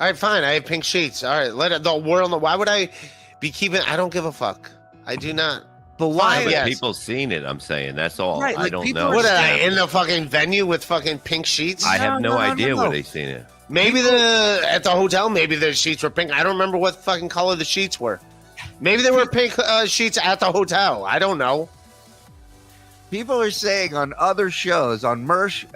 All right, fine. I have pink sheets. All right, let it. The world. Why would I be keeping? I don't give a fuck. I do not. But why? Fine, But yes. people seen it. I'm saying that's all. Right, I like, don't people know. are What am I saying- in the fucking venue with fucking pink sheets? I have no idea where no. they seen it. Maybe at the hotel. Maybe the sheets were pink. I don't remember what fucking color the sheets were. Maybe they were pink sheets at the hotel. I don't know. People are saying on other shows, on Mersh's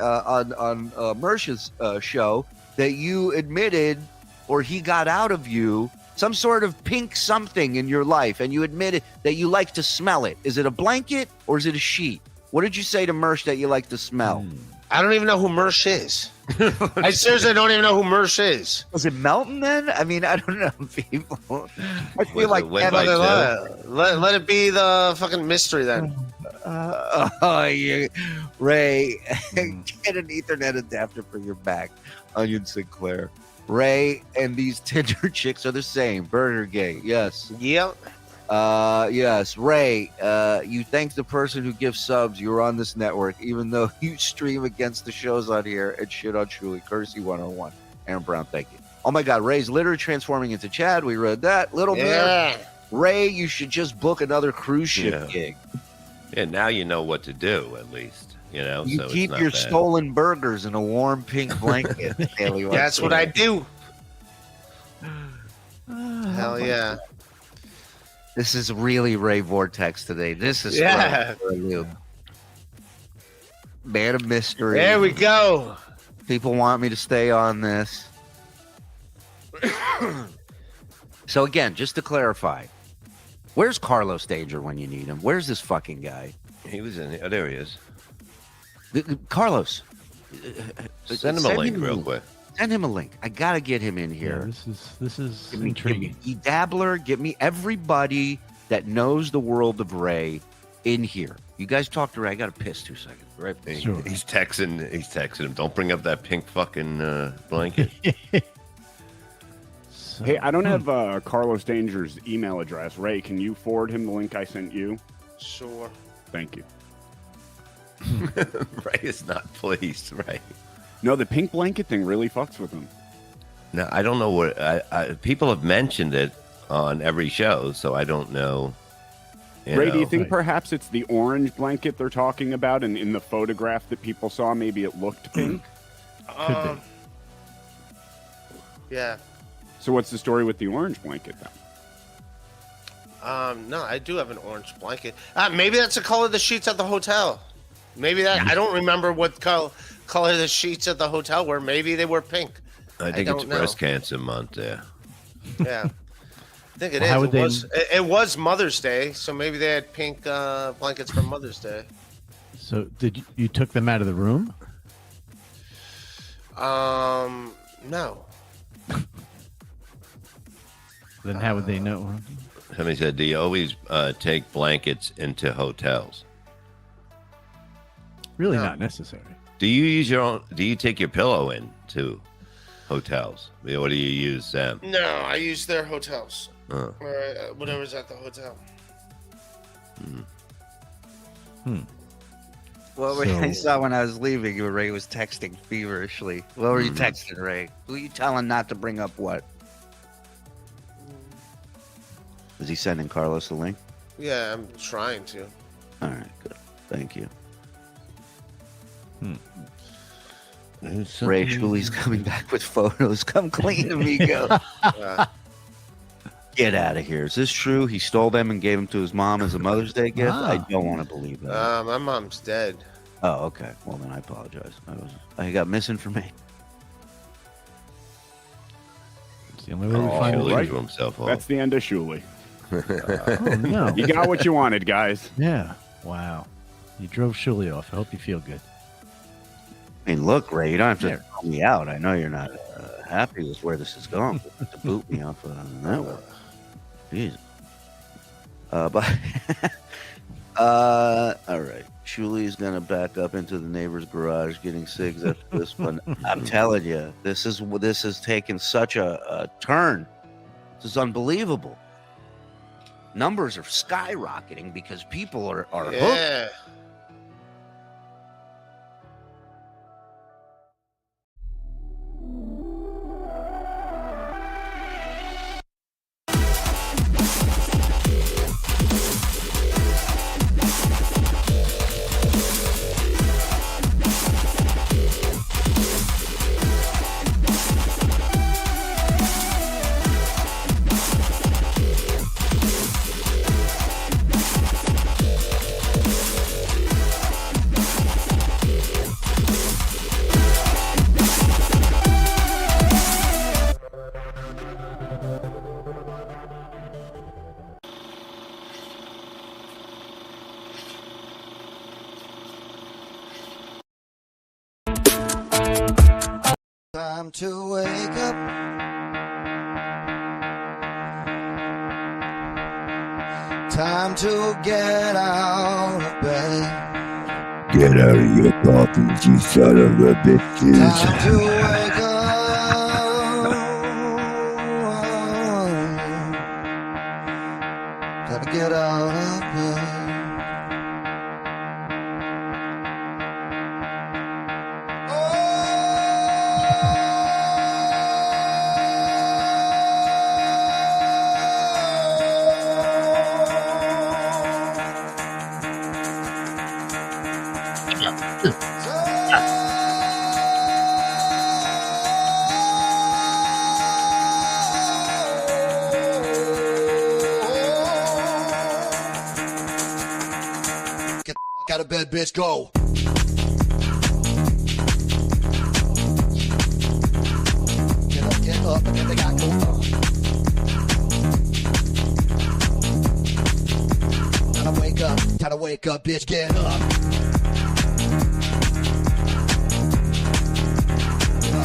show, that you admitted, or he got out of you, some sort of pink something in your life, and you admitted that you like to smell it. Is it a blanket or is it a sheet? What did you say to Mersh that you like to smell? I don't even know who Mersh is. I seriously don't even know who Mersh is. Was it Melton then? I mean, I don't know, people. I feel Was like it Win by Let it be the fucking mystery then. Ray, get an Ethernet adapter for your Mac. Onion Sinclair. Ray and these Tinder chicks are the same. Burger gay. Yes. Yep. Yes. Ray, you thank the person who gives subs. You're on this network, even though you stream against the shows on here and shit on Truly. Courtesy 101. Aaron Brown, thank you. Oh my God, Ray's literally transforming into Chad. We read that. Little man. Ray, you should just book another cruise ship gig. Yeah, now you know what to do, at least. You know, You so keep it's not your bad. stolen burgers in a warm pink blanket. That's what I do. Hell yeah. This is really Ray Vortex today. This is Yeah. for you. Man of mystery. There we go. People want me to stay on this. So again, just to clarify, where's Carlos Danger when you need him? Where's this fucking guy? He was in. Oh, there he is. Carlos. Send him a link real quick. Send him a link. I gotta get him in Yeah, here. this is Give me intriguing. Dabbler. Get me everybody that knows the world of Ray in here. You guys talk to Ray. I gotta piss 2 seconds. Right. Sure. He's texting him. Don't bring up that pink fucking blanket. So- Hey, I don't have Carlos Danger's email address. Ray, can you forward him the link I sent you? Sure. Thank you. Ray is not pleased, right? No, the pink blanket thing really fucks with him. Now I don't know what people have mentioned it on every show, so I don't know. Ray, do you think Right. perhaps it's the orange blanket they're talking about, and in the photograph that people saw, maybe it looked pink? Um, yeah. So what's the story with the orange blanket then? No, I do have an orange blanket. Maybe that's the color of the sheets at the hotel. Maybe that I don't remember what color the sheets at the hotel were. Maybe they were pink. I think it's don't know. breast cancer month there. Yeah, I think it Well, how is. would It was Mother's Day, so maybe they had pink blankets for Mother's Day. So did you took them out of the room? No. Then how would they know? Somebody said, "Do you always take blankets into hotels? Really No. not necessary. Do you use your own? Do you take your pillow in to hotels, or do you use them?" No, I use their hotels Uh, or whatever's at the hotel. What were I saw when I was leaving, Ray was texting feverishly. What were you texting, Ray? Who are you telling not to bring up what? Is he sending Carlos a link? Yeah, I'm trying to. All right, good. Thank you. Ray Shuli's coming back with photos. Come clean, amigo. Get out of here. Is this true? He stole them and gave them to his mom as a Mother's Day gift? Ah. I don't want to believe that. My mom's dead. Oh, okay. Well, then I apologize. I got misinformation. It's the only way we find Shuli it. right. threw himself off. That's the end of Shuli. Oh, no. You got what you wanted, guys. Yeah. Wow. You drove Shuli off. I hope you feel good. I mean, look, Ray, you don't have to call me out. I know you're not happy with where this is going. But to boot me off of the network. Jeez. All right. Shuli's gonna back up into the neighbor's garage, getting cigs after this one. I'm telling you, this has taken such a turn. This is unbelievable. Numbers are skyrocketing because people are hooked. Yeah. Time to wake up. Time to get out of bed. Get out of your coffins, you son of a bitches. Time to wake up. Gotta get out of bed. Get the fuck out of bed, bitch, go. Get up, and then they got go up. Time to wake up, bitch, get up.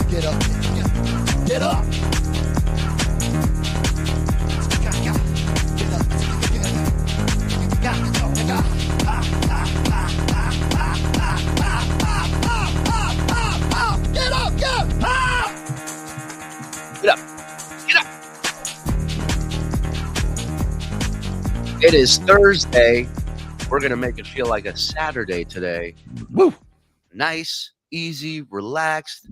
Get up, get up. It is Thursday. We're going to make it feel like a Saturday today. Woo! Nice, easy, relaxed,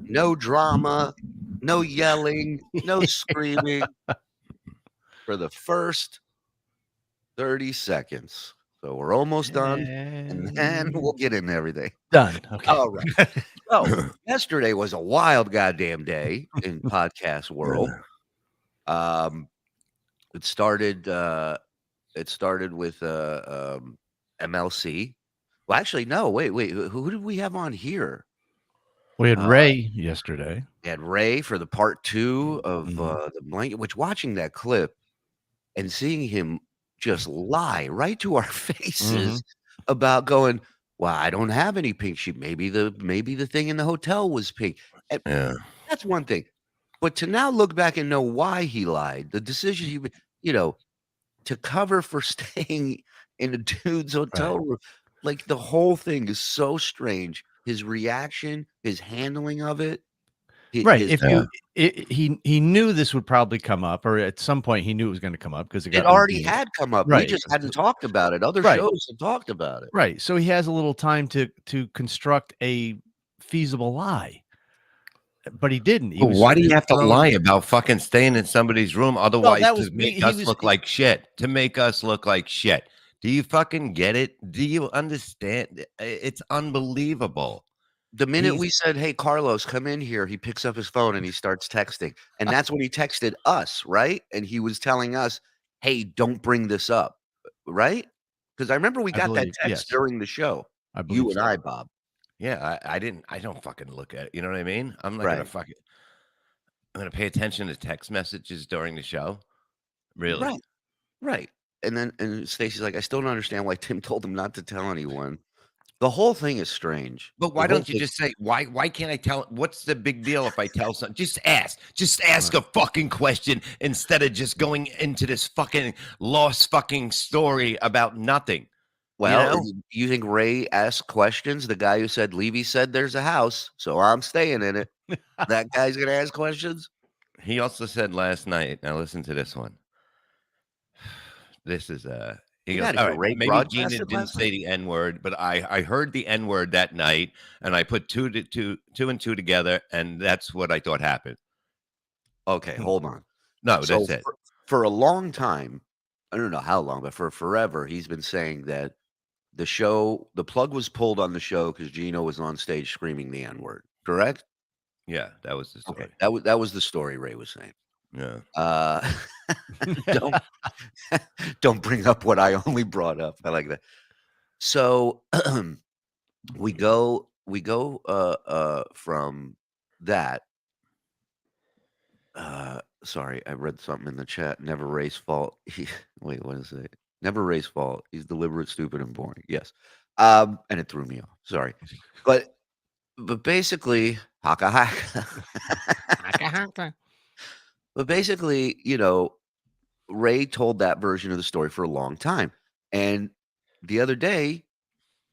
no drama, no yelling, no screaming for the first 30 seconds. So we're almost done, and then we'll get into everything. Done. Okay. All right. So yesterday was a wild goddamn day in podcast world. It started with MLC. Well, actually, no. Wait. Who did we have on here? We had Ray yesterday. We had Ray for the part 2 of the blanket. Which, watching that clip and seeing him just lie right to our faces about going, well, I don't have any pink sheep. Maybe the thing in the hotel was pink. And that's one thing. But to now look back and know why he lied, the decision to cover for staying in a dude's hotel room, like the whole thing is so strange. His reaction, his handling of it. He knew this would probably come up, or at some point he knew it was going to come up because it already had come up. Right. We just hadn't talked about it. Other shows have talked about it. Right. So he has a little time to construct a feasible lie. But he didn't. Why do you have to lie about fucking staying in somebody's room? Otherwise, to make us look like shit. To make us look like shit. Do you fucking get it? Do you understand? It's unbelievable. The minute we said, hey, Carlos, come in here, he picks up his phone and he starts texting. And that's when he texted us, right? And he was telling us, hey, don't bring this up, right? Because I remember we got that text during the show. You and I, Bob. Yeah, I don't fucking look at it. You know what I mean? I'm not gonna fucking. I'm gonna pay attention to text messages during the show. Really? Right. And then Stacey's like, I still don't understand why Tim told him not to tell anyone. The whole thing is strange. But why don't you just say why can't I tell? What's the big deal if I tell something? Just ask a fucking question instead of just going into this fucking lost fucking story about nothing. Well, you think Ray asked questions? The guy who said Levy said there's a house, so I'm staying in it. That guy's gonna ask questions. He also said last night. Now listen to this one. This is he goes, all right, maybe Gina didn't say the N-word, but I heard the N-word that night, and I put two and two together, and that's what I thought happened. Okay, hold on. No, that's it. For a long time, I don't know how long, but for forever, he's been saying that the plug was pulled on the show because Gino was on stage screaming the N-word. Correct? Yeah, that was the story. Okay, that was the story Ray was saying. Yeah. Don't bring up what I only brought up. I like that. So we go from that. Sorry, I read something in the chat. Never Ray's fault. Wait, what is it? Never Ray's fault. He's deliberate, stupid, and boring. Yes. And it threw me off. Sorry. But But basically, haka haka. But basically, Ray told that version of the story for a long time. And the other day,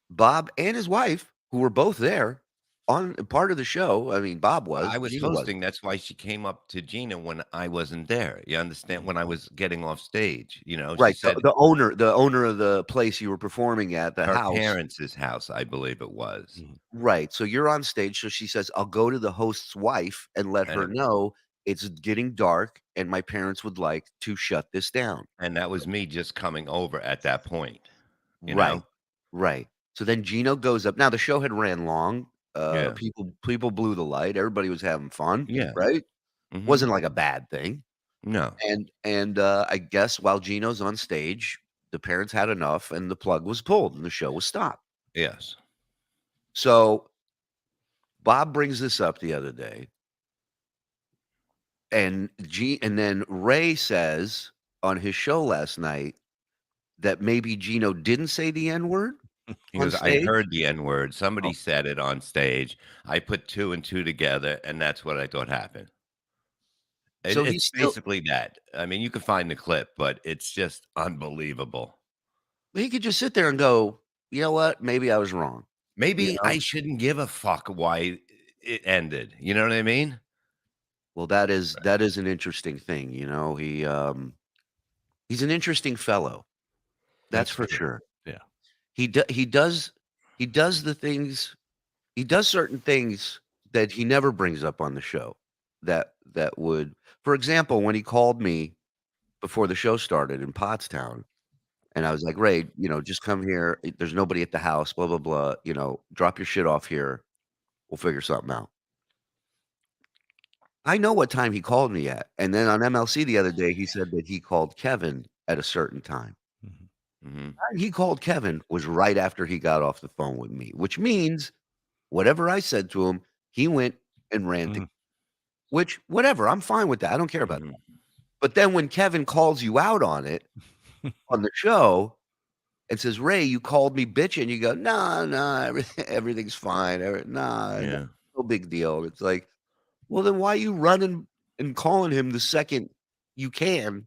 Bob and his wife, who were both there on part of the show. I mean, Bob was, I was Gina was. hosting, that's why she came up to Gina when I wasn't there. You understand? When I was getting off stage, she Right. said The owner of the place you were performing at, the her house. parents' house, I believe it was. Right. So you're on stage. So she says, I'll go to the host's wife and let her know it's getting dark and my parents would like to shut this down. And that was me just coming over at that point. Right. Right. So then Gino goes up. Now the show had ran long. Yeah. People blew the light. Everybody was having fun. Yeah. Right. Mhm. Wasn't like a bad thing. No. And I guess while Gino's on stage, the parents had enough and the plug was pulled and the show was stopped. Yes. So Bob brings this up the other day. And then Ray says on his show last night that maybe Gino didn't say the N-word. He goes, I heard the N-word. Somebody said it on stage. I put 2 and 2 together, and that's what I thought happened. So it's basically that. I mean, you can find the clip, but it's just unbelievable. He could just sit there and go, you know what? Maybe I was wrong. Maybe I shouldn't give a fuck why it ended. You know what I mean? Well, that is an interesting thing. He's an interesting fellow. That's for sure. Yeah. He does the things. He does certain things that he never brings up on the show. That would, for example, when he called me before the show started in Pottstown, and I was like, Ray, just come here. There's nobody at the house. Blah blah blah. Drop your shit off here. We'll figure something out. I know what time he called me at, and then on MLC the other day, he said that he called Kevin at a certain time. He called Kevin was right after he got off the phone with me, which means whatever I said to him, he went and ran to, which whatever, I'm fine with that. I don't care about that. But then when Kevin calls you out on it on the show and says, Ray, you called me bitch, and you go, no, everything's fine. No big deal. It's like, well, then why are you running and calling him the second you can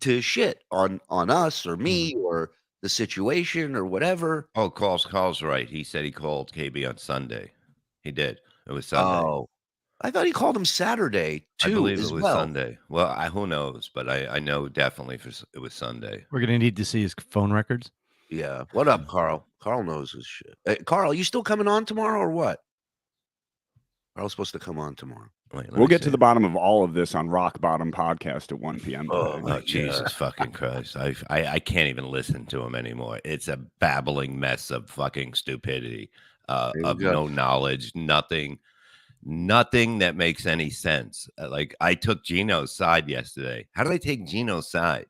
to shit on us or me or the situation or whatever? Oh, Carl's right. He said he called KB on Sunday. He did. It was Sunday. Oh, I thought he called him Saturday too. I believe as it was well. Sunday. Well, who knows? But I know definitely it was Sunday. We're gonna need to see his phone records. Yeah. What up, Carl? Carl knows his shit. Hey, Carl, you still coming on tomorrow or what? Carl's supposed to come on tomorrow. We'll get to the bottom of all of this on Rock Bottom Podcast at 1 p.m. Oh, Jesus fucking Christ. I can't even listen to him anymore. It's a babbling mess of fucking stupidity, of no knowledge, nothing that makes any sense. Like, I took Gino's side yesterday. How did I take Gino's side?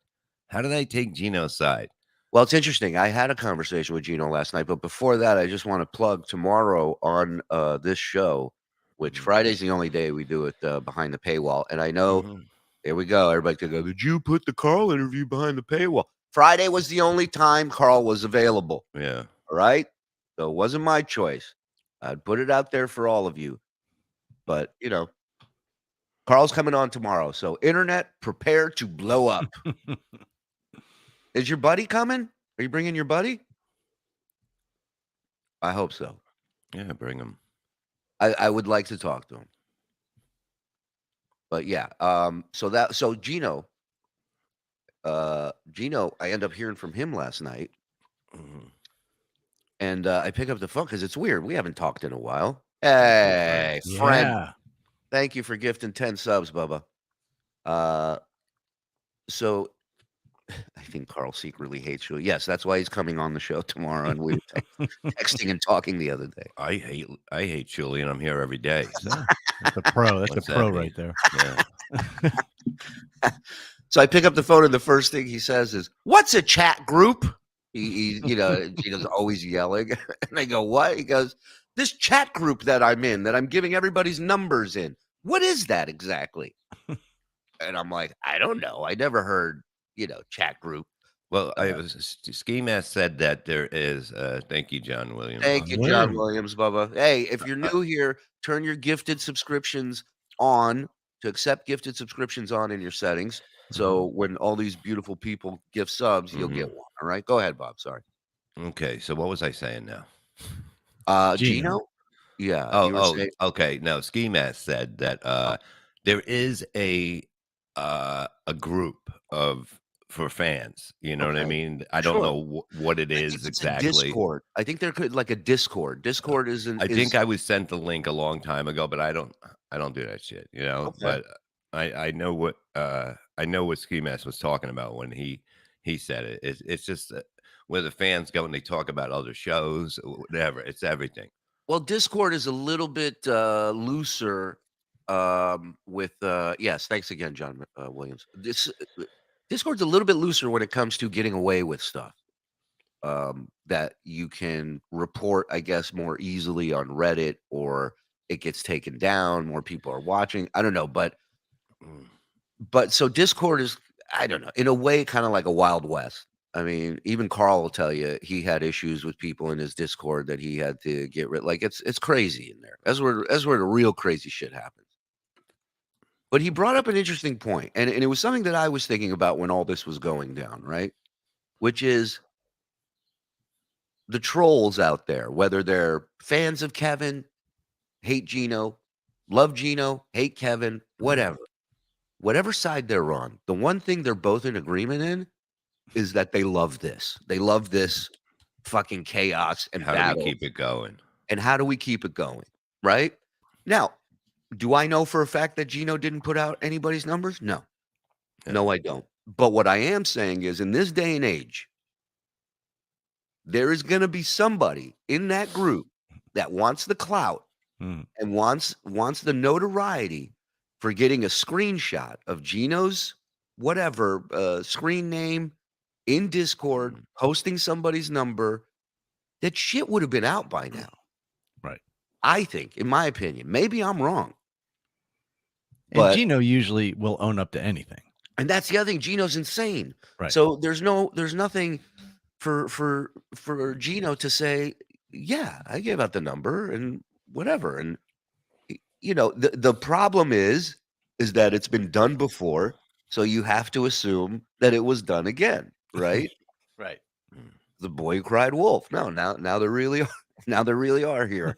Well, it's interesting. I had a conversation with Gino last night, but before that, I just want to plug tomorrow on this show, which Friday's the only day we do it behind the paywall. And I know, there we go. Everybody could go, did you put the Carl interview behind the paywall? Friday was the only time Carl was available. Yeah. All right. So it wasn't my choice. I'd put it out there for all of you. But, Carl's coming on tomorrow. So internet, prepare to blow up. Is your buddy coming? Are you bringing your buddy? I hope so. Yeah, bring him. I would like to talk to him. But yeah, so Gino, I end up hearing from him last night. And I pick up the phone because it's weird. We haven't talked in a while. Hey, friend. Yeah. Thank you for gifting 10 subs, Bubba. So I think Carl secretly hates you. Yes, that's why he's coming on the show tomorrow. And we were texting and talking the other day. I hate Julian. I'm here every day. So. That's a pro. That's a pro right there. Yeah. So I pick up the phone and the first thing he says is, "What's a chat group?" Gino's always yelling. And I go, "What?" He goes, "This chat group that I'm in, that I'm giving everybody's numbers in. What is that exactly?" And I'm like, "I don't know. I never heard, chat group." Well, Ski Mask said that there is. Thank you, John Williams. Thank you, John Williams, Bubba. Hey, if you're new here, turn your gifted subscriptions on to accept gifted subscriptions on in your settings. So when all these beautiful people gift subs, you'll get one. All right, go ahead, Bob. Sorry. Okay, so what was I saying now? Gino? Yeah. Okay. No, Ski Mask said that there is a group for fans. You know what I mean? I don't know what it is exactly. Discord. I think there could like a Discord. Discord isn't. I think I was sent the link a long time ago, but I don't do that shit. You know. Okay. But I know what Ski Mask was talking about when he said it. It's just where the fans go and they talk about other shows, whatever. It's everything. Well, Discord is a little bit looser with yes, thanks again, John Williams. Discord's a little bit looser when it comes to getting away with stuff that you can report, I guess, more easily on Reddit, or it gets taken down, more people are watching. I don't know, but so Discord is, I don't know, in a way kind of like a Wild West. I mean, even Carl will tell you he had issues with people in his Discord that he had to get rid. Like it's crazy in there. That's where the real crazy shit happens. But he brought up an interesting point, and it was something that I was thinking about when all this was going down, right? Which is the trolls out there, whether they're fans of Kevin, hate Gino, love Gino, hate Kevin, whatever side they're on. The one thing they're both in agreement in is that they love this. They love this fucking chaos and battle. How do we keep it going? And how do we keep it going? Right? Now, do I know for a fact that Gino didn't put out anybody's numbers? No. Yeah. No, I don't. But what I am saying is, in this day and age, there is going to be somebody in that group that wants the clout and wants the notoriety for getting a screenshot of Gino's whatever screen name in Discord, posting somebody's number. That shit would have been out by now. Right. I think, in my opinion. Maybe I'm wrong. And Gino usually will own up to anything. And that's the other thing. Gino's insane. Right. So there's nothing for Gino to say, yeah, I gave out the number and whatever. And you know, the problem is that it's been done before, so you have to assume that it was done again, right? Right. The boy who cried wolf. No, now there really are here.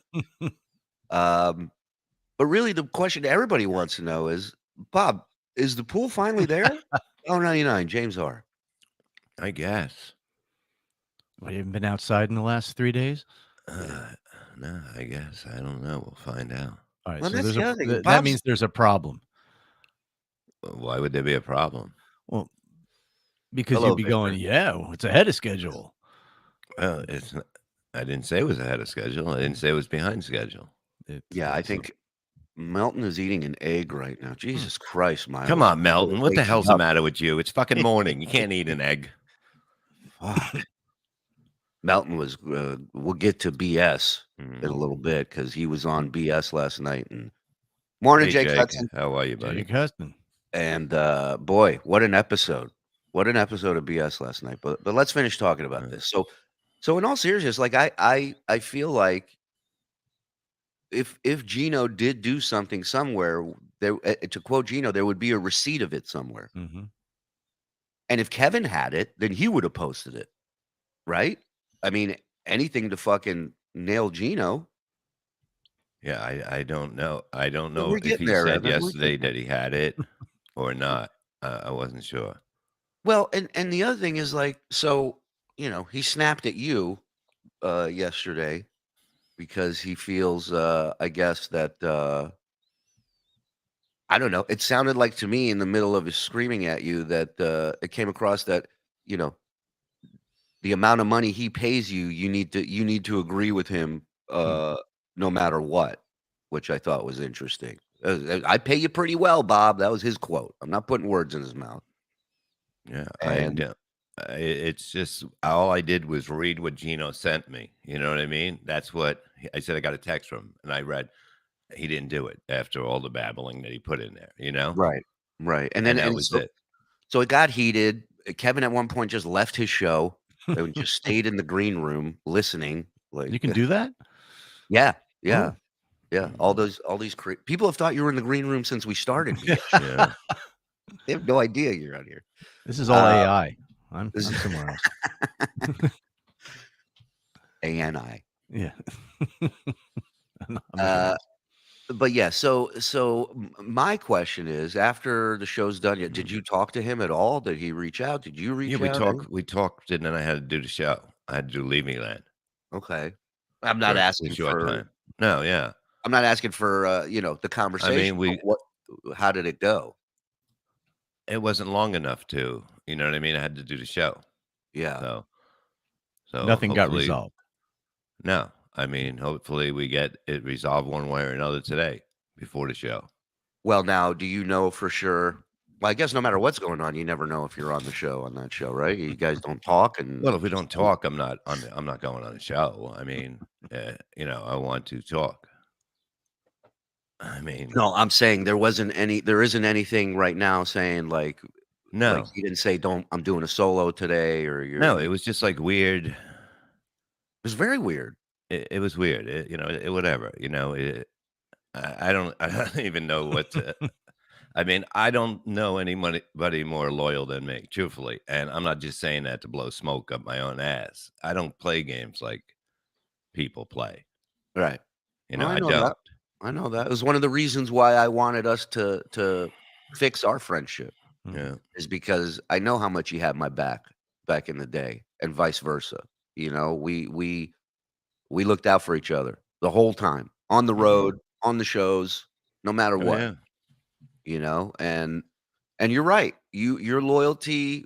But really, the question everybody wants to know is, Bob, is the pool finally there? Oh, 99, James R. I guess. Well, you haven't been outside in the last 3 days? No, I guess. I don't know. We'll find out. All right, Well, so that's the other thing. that means there's a problem. Why would there be a problem? Well, because you'd be going, yeah, it's ahead of schedule. Well, it's not, I didn't say it was ahead of schedule. I didn't say it was behind schedule. I think Melton is eating an egg right now. Jesus Christ, Miles. Come on, Melton. What the hell's the matter with you? It's fucking morning. You can't eat an egg. Melton was, we'll get to BS in a little bit because he was on BS last night. And morning, Jake Hudson. How are you, buddy? Jake Hudson. And boy, what an episode. What an episode of BS last night. But let's finish talking about this. So in all seriousness, like I feel like if Gino did do something somewhere, there, to quote Gino, there would be a receipt of it somewhere. Mm-hmm. And if Kevin had it, then he would have posted it, right? I mean, anything to fucking nail Gino. Yeah, I don't know. I don't know if he said yesterday that he had it or not. I wasn't sure. Well, and the other thing is like, so, you know, he snapped at you yesterday because he feels, I guess that, I don't know. It sounded like to me in the middle of his screaming at you that it came across that, you know, the amount of money he pays you, you need to agree with him no matter what, which I thought was interesting. I pay you pretty well, Bob. That was his quote. I'm not putting words in his mouth. Yeah, it's just all I did was read what Gino sent me. You know what I mean? That's what I said. I got a text from him, and I read. He didn't do it after all the babbling that he put in there. You know? Right. And then that was it. So it got heated. Kevin at one point just left his show and just stayed in the green room listening. Like You can do that? Yeah. Oh. Yeah. All these people have thought you were in the green room since we started. Yeah. They have no idea you're out here. This is all AI. I'm somewhere else. ANI. Yeah. But yeah, so my question is, after the show's done, did you talk to him at all? Did he reach out? Did you reach Yeah, out? we talked, and then I had to do the show. I had to do Levyland Okay. I'm for not a asking short for time. No, yeah. I'm not asking for the conversation. I mean, But how did it go? it wasn't long enough to, you know what I mean? I had to do the show. Yeah. So Nothing got hopefully- resolved. No, I mean, hopefully we get it resolved one way or another today before the show. Well, now, do you know for sure? Well, I guess no matter what's going on, you never know if you're on that show, right? You guys don't talk, and Well, if we don't talk, I'm not going on the show. I mean, I want to talk. I mean, no, I'm saying there isn't anything right now saying like you didn't say I'm doing a solo today, or no, it was just like weird. It was very weird. It was weird. Whatever. I don't even know what to. I mean, I don't know anybody more loyal than me, truthfully. And I'm not just saying that to blow smoke up my own ass. I don't play games like people play. Right. I don't. I know that. It was one of the reasons why I wanted us to fix our friendship. Yeah. Is because I know how much you had my back in the day, and vice versa. We looked out for each other the whole time, on the road, on the shows, no matter what. Yeah. And you're right. Your loyalty,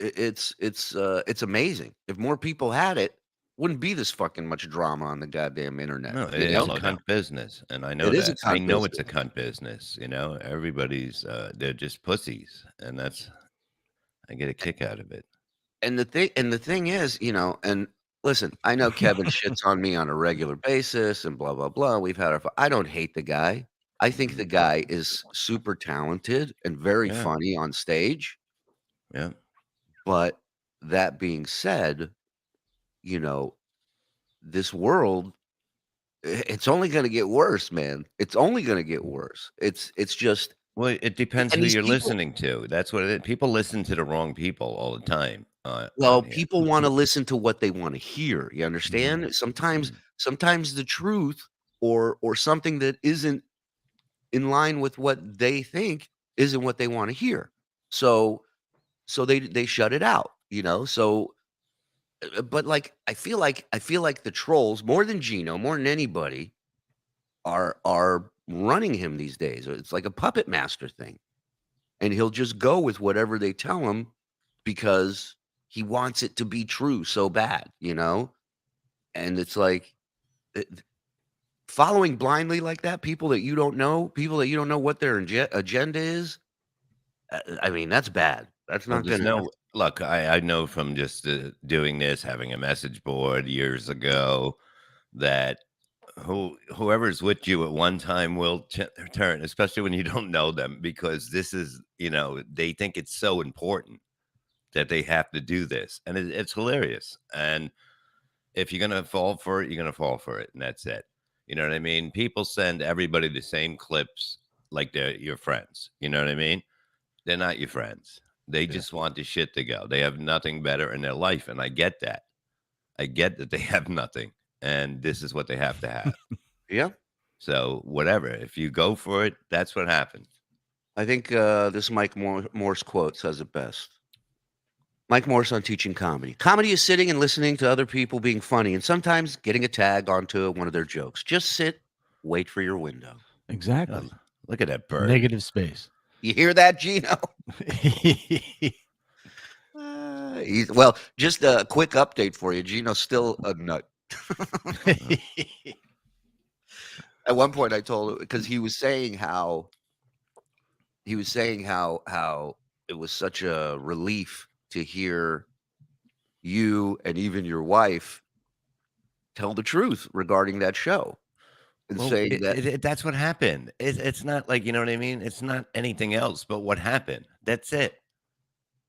it's amazing. If more people had it, wouldn't be this fucking much drama on the goddamn internet. No, it's a cunt business, and I know It is a that. cunt I know business. it's a cunt business. Everybody's they're just pussies, and I get a kick out of it. And the thing is, and listen, I know Kevin shits on me on a regular basis and blah blah blah. We've had I don't hate the guy. I think the guy is super talented and very funny on stage. Yeah. But that being said, this world, it's only going to get worse, man. It's only going to get worse. It's just. Well, it depends and who these you're people- listening to. That's what people listen to the wrong people all the time. Well, on here. people want to listen to what they want to hear. You understand? Mm-hmm. Sometimes the truth or something that isn't in line with what they think isn't what they want to hear. So they shut it out, So but like I feel like the trolls, more than Gino, more than anybody, are running him these days. It's like a puppet master thing. And he'll just go with whatever they tell him because he wants it to be true so bad, And it's like following blindly like that, people that you don't know what their agenda is. I mean, that's bad. That's not There's gonna. look. I know from just doing this, having a message board years ago, that whoever's with you at one time will turn, especially when you don't know them, because this is, they think it's so important that they have to do this, and it's hilarious. And if you're gonna fall for it, you're gonna fall for it, and that's it. You know what I mean? People send everybody the same clips like they're your friends. You know what I mean? They're not your friends. They just want the shit to go. They have nothing better in their life, and I get that. I get that they have nothing, and this is what they have to have. Yeah. So whatever. If you go for it, that's what happens. I think this Mike Morse quote says it best. Mike Morse on Teaching Comedy. Comedy is sitting and listening to other people being funny and sometimes getting a tag onto one of their jokes. Just sit, wait for your window. Exactly. Look at that bird. Negative space. You hear that, Gino? Well, just a quick update for you. Gino's still a nut. At one point, I told him, because he was saying how it was such a relief to hear you and even your wife tell the truth regarding that show, and saying that that's what happened. It's not like, you know what I mean? It's not anything else but what happened. That's it.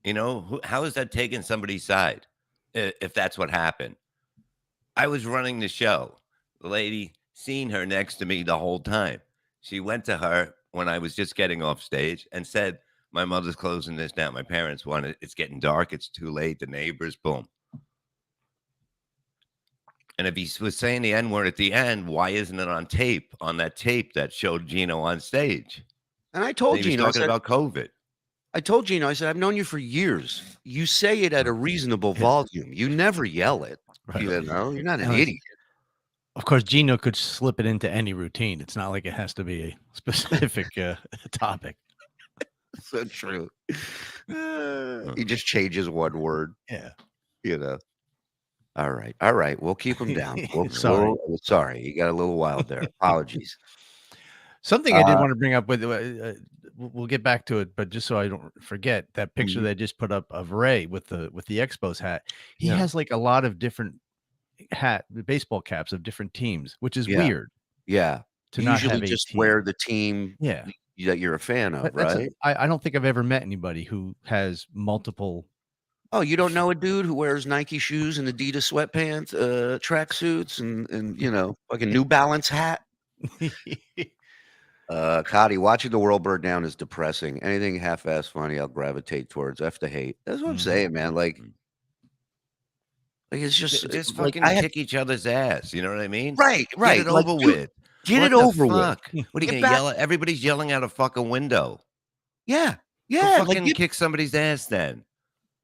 You know, how is that taking somebody's side if that's what happened? I was running the show. The lady seen her next to me the whole time. She went to her when I was just getting off stage and said, my mother's closing this down. My parents want it. It's getting dark. It's too late. The neighbors, boom. And if he was saying the N-word at the end, why isn't it on tape, on that tape that showed Gino on stage? And I told Gino, he was talking about COVID. I told Gino, I said, I've known you for years. You say it at a reasonable volume. You never yell it. Right. You know, you're not an idiot. Of course, Gino could slip it into any routine. It's not like it has to be a specific topic. So true. He just changes one word. Yeah. You know. All right. We'll keep him down. Sorry. Sorry. You got a little wild there. Apologies. Something I did want to bring up with we'll get back to it, but just so I don't forget, that picture that I just put up of Ray with the Expos hat. He has like a lot of different baseball caps of different teams, which is weird. Yeah. To usually not have just wear the team that you're a fan of, right? I don't think I've ever met anybody who has multiple. Oh, you don't know a dude who wears Nike shoes and Adidas sweatpants, tracksuits, and you know, like a New Balance hat? Cotty, watching the world burn down is depressing. Anything half-ass funny, I'll gravitate towards. F to hate. That's what I'm saying, man. Like it's just fucking kick each other's ass. You know what I mean? Right. Get it over with. Get it over with. What are you gonna yell at? Everybody's yelling out a fucking window. Yeah. Go fucking kick somebody's ass then.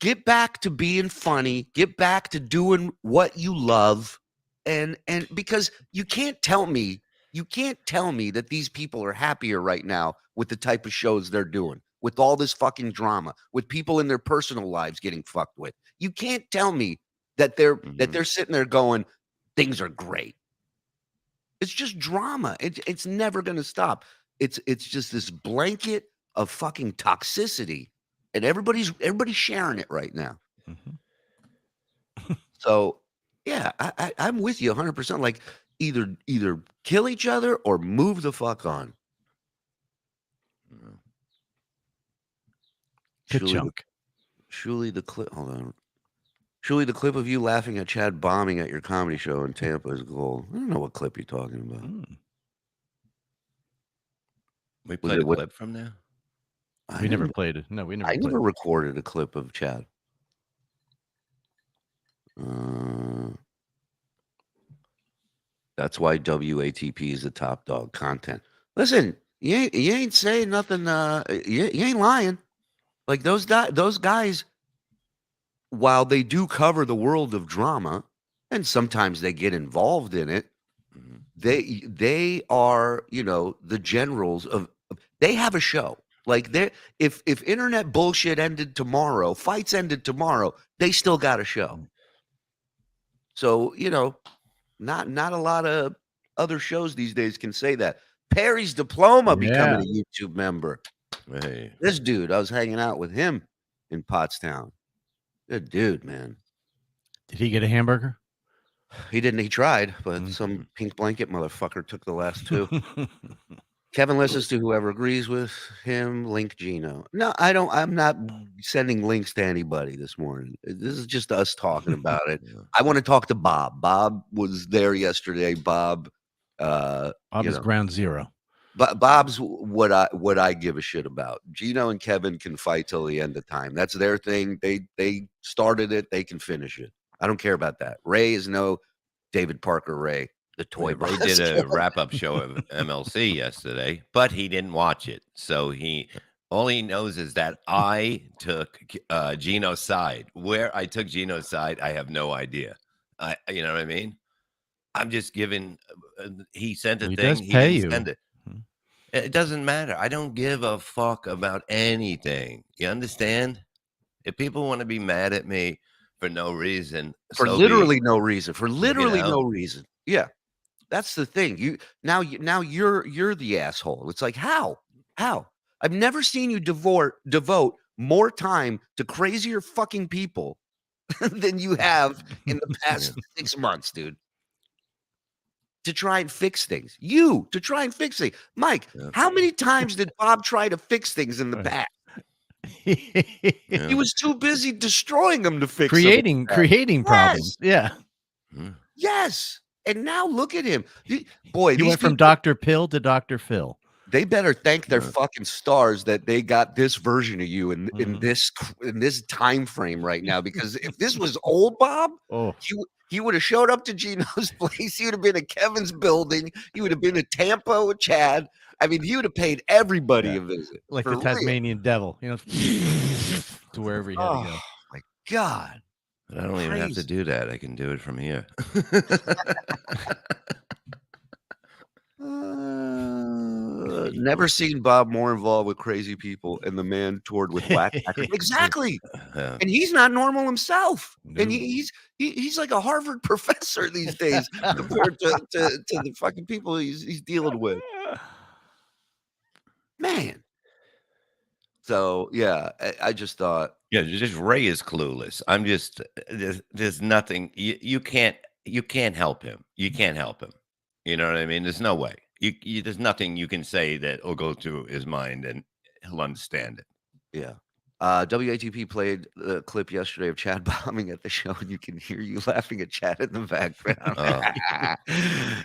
Get back to being funny. Get back to doing what you love, and because you can't tell me that these people are happier right now with the type of shows they're doing, with all this fucking drama, with people in their personal lives getting fucked with. You can't tell me that they're sitting there going, things are great. It's just drama. It's never going to stop. It's just this blanket of fucking toxicity, and everybody's sharing it right now. So yeah, I'm with you 100%. Like either kill each other or move the fuck on. Good chunk. Surely the clip. Hold on. Surely the clip of you laughing at Chad bombing at your comedy show in Tampa is gold. I don't know what clip you're talking about. We played a clip from there. We never played it. No, we never. I never recorded a clip of Chad. That's why WATP is the top dog content. Listen, you ain't saying nothing. You ain't lying. Like those guys, while they do cover the world of drama, and sometimes they get involved in it, they are, you know, the generals of. They have a show. Like if internet bullshit ended tomorrow, fights ended tomorrow, they still got a show. So, you know, not a lot of other shows these days can say that. Perry's Diploma becoming a YouTube member. Hey. This dude, I was hanging out with him in Pottstown. Good dude, man. Did he get a hamburger? He didn't. He tried, but some pink blanket motherfucker took the last two. Kevin listens to whoever agrees with him. Link Gino. No, I don't. I'm not sending links to anybody this morning. This is just us talking about it. I want to talk to Bob. Bob was there yesterday. Bob is ground zero. But Bob's what I give a shit about. Gino and Kevin can fight till the end of time. That's their thing. They started it. They can finish it. I don't care about that. Ray is no David Parker Ray. The toy Ray did a wrap-up show of MLC yesterday, but he didn't watch it. So all he knows is that I took Gino's side. Where I took Gino's side, I have no idea. You know what I mean? I'm just giving. He sent a thing. He didn't send it. It doesn't matter. I don't give a fuck about anything. You understand? If people want to be mad at me for no reason, for literally no reason, no reason. Yeah. That's the thing. You're the asshole. It's like, how? I've never seen you devote more time to crazier fucking people than you have in the past 6 months, dude. To try and fix things. To try and fix things. Mike, how many times did Bob try to fix things in the past? He was too busy destroying them to fix creating problems. Yeah. Yes. And now look at him. Boy, He went from people, Dr. Pill to Dr. Phil. they better thank their fucking stars that they got this version of you in this time frame right now. Because if this was old Bob, he would have showed up to Gino's place. He would have been at Kevin's building. He would have been at Tampa with Chad. I mean, he would have paid everybody a visit. Like the Tasmanian devil, you know, to wherever he had to go. My God. But I don't even have to do that. I can do it from here. Never seen Bob more involved with crazy people, and the man toured with Whack. Exactly. And he's not normal himself. No. And he's like a Harvard professor these days compared to the fucking people he's dealing with. Man. So yeah, I just thought. Yeah, just Ray is clueless. I'm just there's nothing you can't help him. You can't help him. You know what I mean? There's no way. There's nothing you can say that will go through his mind and he'll understand it. Yeah. WATP played the clip yesterday of Chad bombing at the show, and you can hear you laughing at Chad in the background.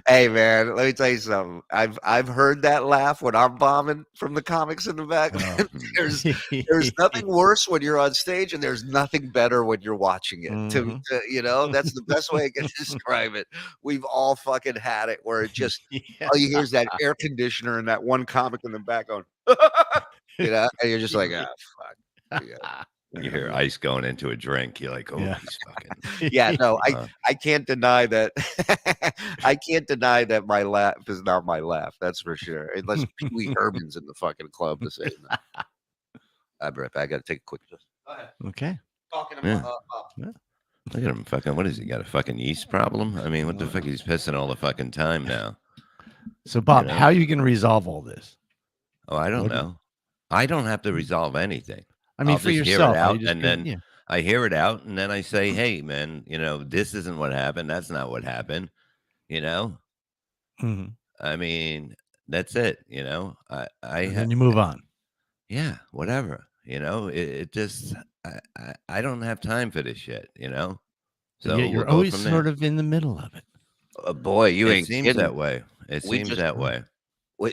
Hey man, let me tell you something. I've heard that laugh when I'm bombing from the comics in the background. There's nothing worse when you're on stage, and there's nothing better when you're watching it. To you know, that's the best way I can describe it. We've all fucking had it where it just all you hear is that air conditioner and that one comic in the back going, you know, and you're just like, ah, fuck. Yeah. You hear ice going into a drink. You're like, oh, he's fucking. Yeah, no, I can't deny that. I can't deny that my laugh is not my laugh. That's for sure. Unless Pee Wee Herman's in the fucking club to say that. I'll be right back. I got to take a quick. Okay. Talking about. Look at him fucking. What is he got? A fucking yeast problem? I mean, what the fuck? He's pissing all the fucking time now. So, Bob, how are you going to resolve all this? Oh, I don't know. I don't have to resolve anything. I mean, I'll for just yourself, hear it out, and then I hear it out, and then I say, "Hey, man, you know, this isn't what happened. That's not what happened." You know, I mean, that's it. You know, and then you move on. Yeah, whatever. You know, it just I don't have time for this shit. You know, so you're always sort of in the middle of it. Boy, you ain't seems kidding. that way. It seems that way.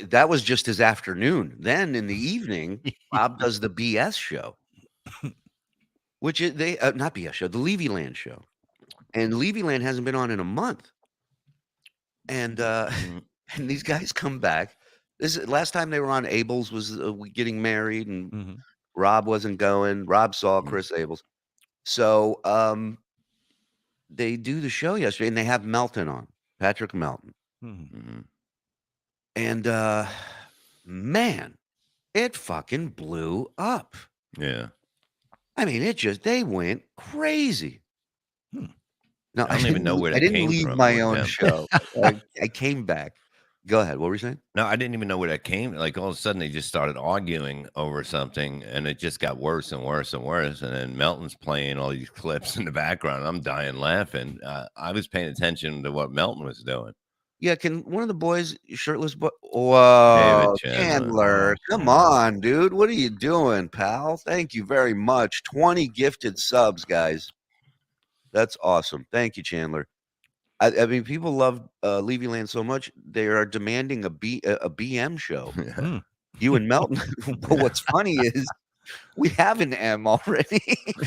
That was just his afternoon. Then in the evening, Bob does the BS show, which is not BS show, the Levyland show, and Levyland hasn't been on in a month. And and these guys come back. Last time they were on, Abels was getting married, and Rob wasn't going. Rob saw Chris Abels, so they do the show yesterday, and they have Melton on, Patrick Melton. And man, it fucking blew up. Yeah. I mean, they went crazy. No, I don't even know where that came from. I came didn't leave from my own show. I came back. Go ahead. What were you saying? No, I didn't even know where that came. Like all of a sudden they just started arguing over something, and it just got worse and worse and worse. And then Melton's playing all these clips in the background. I'm dying laughing. I was paying attention to what Melton was doing. Yeah, can one of the boys, shirtless boy? Whoa, Chandler, come on, dude. What are you doing, pal? Thank you very much. 20 gifted subs, guys. That's awesome. Thank you, Chandler. I mean, people love Levyland so much, they are demanding a BM show. You and Melton. But what's funny is we have an M already.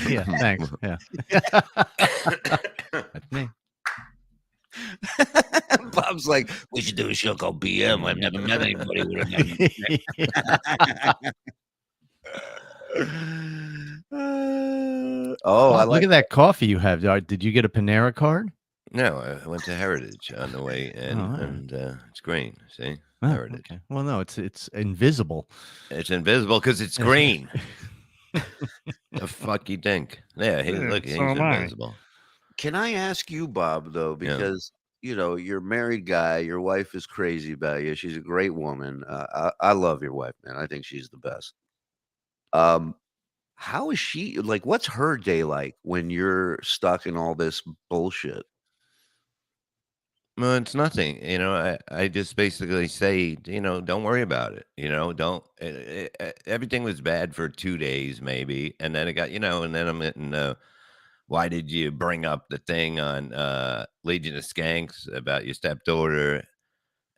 Yeah, thanks. Yeah. That's me. Bob's like, we should do a show called BM. I've never met anybody with a name. Look at that coffee you have. Did you get a Panera card? No, I went to Heritage on the way in, and it's green. See, Heritage. Okay. Well, no, it's invisible. It's invisible because it's green. The fuck you think? Yeah, look, he's invisible. Can I ask you, Bob, though, because you know you're a married guy, your wife is crazy about you. She's a great woman. I love your wife, man. I think she's the best. How is she? Like, what's her day like when you're stuck in all this bullshit? Well, it's nothing. I just basically say, don't worry about it. Don't. Everything was bad for 2 days, maybe, and then it got, and then I'm getting. Why did you bring up the thing on Legion of Skanks about your stepdaughter?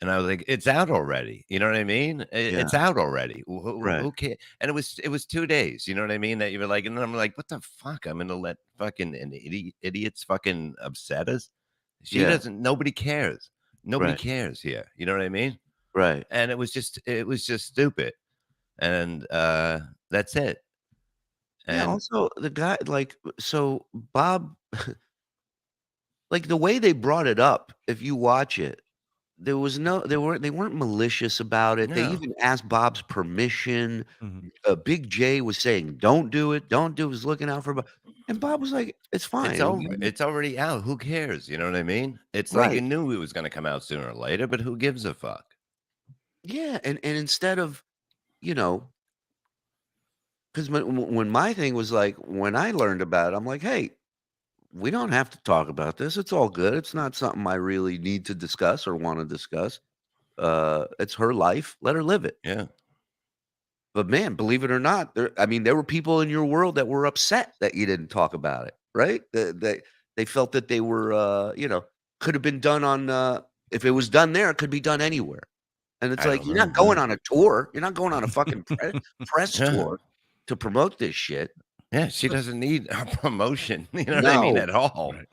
And I was like, it's out already. You know what I mean? It's out already. Who cares? And it was 2 days. You know what I mean? That you were like, and then I'm like, what the fuck? I'm gonna let fucking idiots fucking upset us. She doesn't. Nobody cares. Nobody cares here. You know what I mean? Right. And it was just stupid. And that's it. Yeah. And Also, the guy, like, so Bob, like the way they brought it up, if you watch it, they weren't malicious about it. They no, even asked Bob's permission. Mhm. Big J was saying, "Don't do it. Don't do it." Was looking out for Bob, and Bob was like, "It's fine. it's over. It's already out. Who cares? You know what I mean? It's like you Right. knew it was going to come out sooner or later, but who gives a fuck? Yeah." And instead of, you know, because when my thing was like, when I learned about it, I'm like, "Hey, we don't have to talk about this. It's all good. It's not something I really need to discuss or want to discuss. It's her life. Let her live it." Yeah. But man, believe it or not, there were people in your world that were upset that you didn't talk about it, right? They felt that they were, could have been done on, if it was done there, it could be done anywhere. And it's I like, don't you're know. not going on a tour. You're not going on a fucking press Yeah. tour to promote this shit. Yeah, she doesn't need a promotion. You know what I mean? No. At all. Right.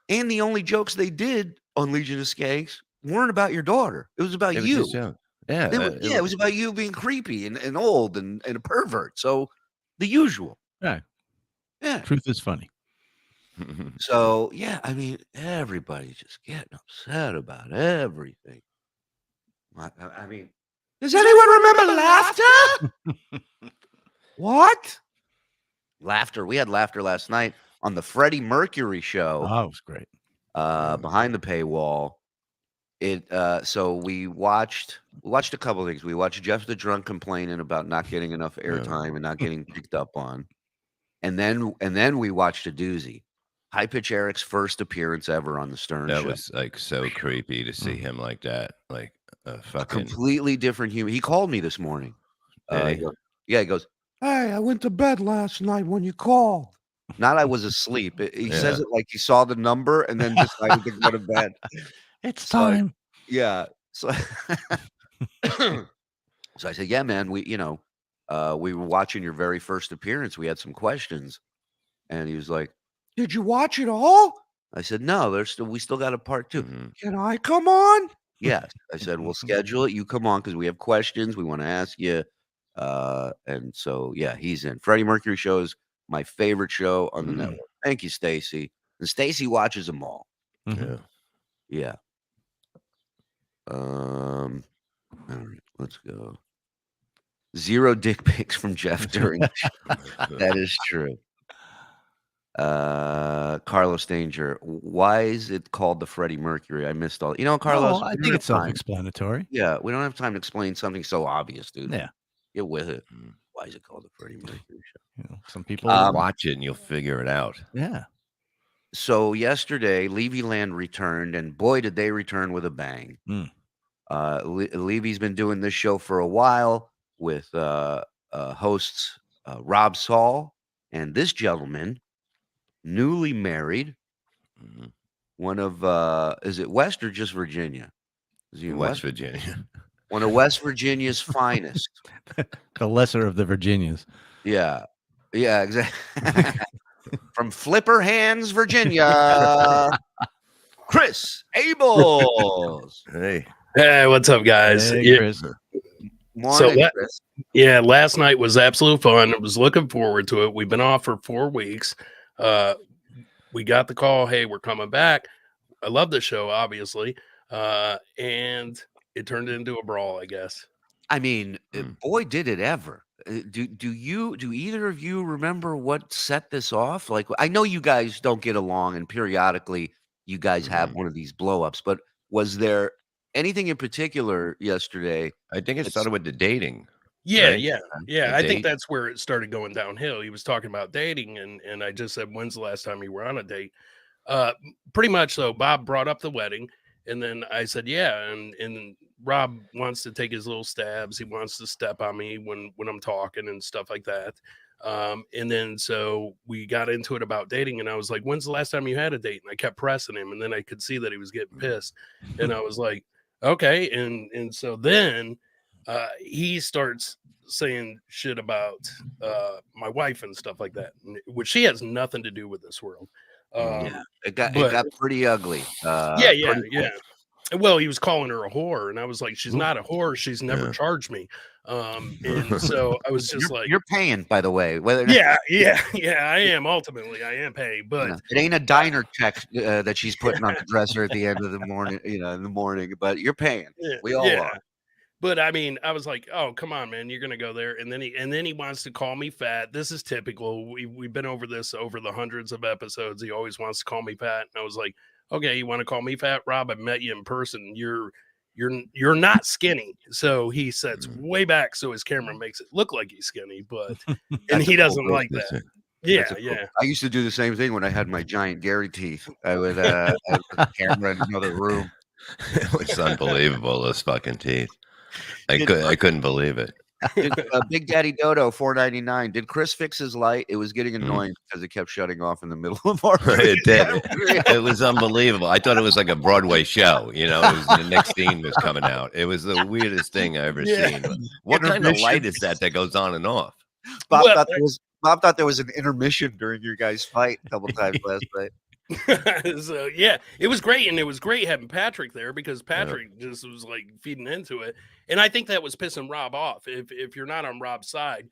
And the only jokes they did on Legion of Skanks weren't about your daughter. It was about It was you. just yeah. It was about you being creepy and old and a pervert. So the usual. Right. Yeah. Truth is funny. So yeah, I mean, everybody's just getting upset about everything. I mean, does anyone remember laughter? What? Laughter. We had laughter last night on the Freddie Mercury show. Oh, it was great. Behind the paywall. So we watched a couple of things. We watched Jeff the Drunk complaining about not getting enough airtime and not getting picked up on. And then we watched a doozy. High Pitch Eric's first appearance ever on the Stern That Show. was like so creepy to see him like that. Like a A completely different human. He called me this morning. Did he? He goes, "Hey, I went to bed last night when you called." Not I was asleep. He says it like he saw the number and then decided to go to bed. It's So, time. yeah. So, so I said, "Yeah, man, we were watching your very first appearance. We had some questions." And he was like, "Did you watch it all?" I said, "No, we still got a part 2. Mhm. Can I come on? Yes. I said, "We'll schedule it. You come on because we have questions we want to ask you." And so yeah, he's in. Freddie Mercury show is my favorite show on the network. Thank you, Stacy. And Stacy watches them all. Yeah. Yeah. All right, let's go. 0 dick pics from Jeff during the show. That is true. Carlos Danger. Why is it called the Freddie Mercury? I missed all. Carlos. No, I we don't think have it's time. self-explanatory. Yeah, we don't have time to explain something so obvious, dude. Yeah. Get with it. Mm. Why is it called the Freddie Mercury show? Some people Watch it and you'll figure it out. yeah. So yesterday, Levyland returned, and boy, did they return with a bang. Levy's been doing this show for a while with hosts Rob Saul and this gentleman, newly married. One of is it West or just Virginia? Is he in West Virginia. One of West Virginia's finest. The lesser of the Virginias. Yeah, exactly. From Flipper Hands, Virginia, Chris Abels. Hey. Hey, what's up, guys? Hey, Chris. Morning, Chris. Yeah, last night was absolute fun. I was looking forward to it. We've been off for 4 weeks. We got the call, hey, we're coming back. I love the show, obviously. And it turned into a brawl, I guess. I mean, boy, did it ever. Do either of you remember what set this off? Like, I know you guys don't get along, and periodically you guys have one of these blow-ups, but was there anything in particular yesterday? I think it started with the dating. Yeah, right? yeah. The I think date. that's where it started going downhill. He was talking about dating, and I just said, when's the last time you were on a date? Pretty much so. Bob brought up the wedding, And then I said, yeah. And Rob wants to take his little stabs. He wants to step on me when I'm talking and stuff like that. And then so we got into it about dating, and I was like, when's the last time you had a date? And I kept pressing him, and then I could see that he was getting pissed. And I was like, okay. And so then he starts saying shit about my wife and stuff like that, which she has nothing to do with this world. It got pretty ugly. Yeah. Well, he was calling her a whore, and I was like, she's not a whore. She's never charged me. And so I was just you're paying, by the way. Whether yeah, I am. Ultimately, I am paying, but it ain't a diner check that she's putting on the dresser at the end of the morning, in the morning, but you're paying. We all are. But I mean, I was like, "Oh, come on, man, you're gonna go there." And then he wants to call me fat. This is typical. We've been over this over the hundreds of episodes. He always wants to call me fat, and I was like, "Okay, you want to call me fat, Rob? I met you in person. You're not skinny." So he sets way back so his camera makes it look like he's skinny, but and he doesn't like that. Yeah. I used to do the same thing when I had my giant Gary teeth. I would have the camera in another room. It was unbelievable, those fucking teeth. I couldn't believe it. Big Daddy Dodo, $4.99. Did Chris fix his light? It was getting annoying because it kept shutting off in the middle of our. It did. It was unbelievable. I thought it was like a Broadway show. It was the next scene was coming out. It was the weirdest thing I ever seen. What kind of light is that goes on and off? Bob thought there was an intermission during your guys' fight a couple times last night. So yeah, it was great, and it was great having Patrick there because Patrick just was like feeding into it, and I think that was pissing Rob off. If you're not on Rob's side,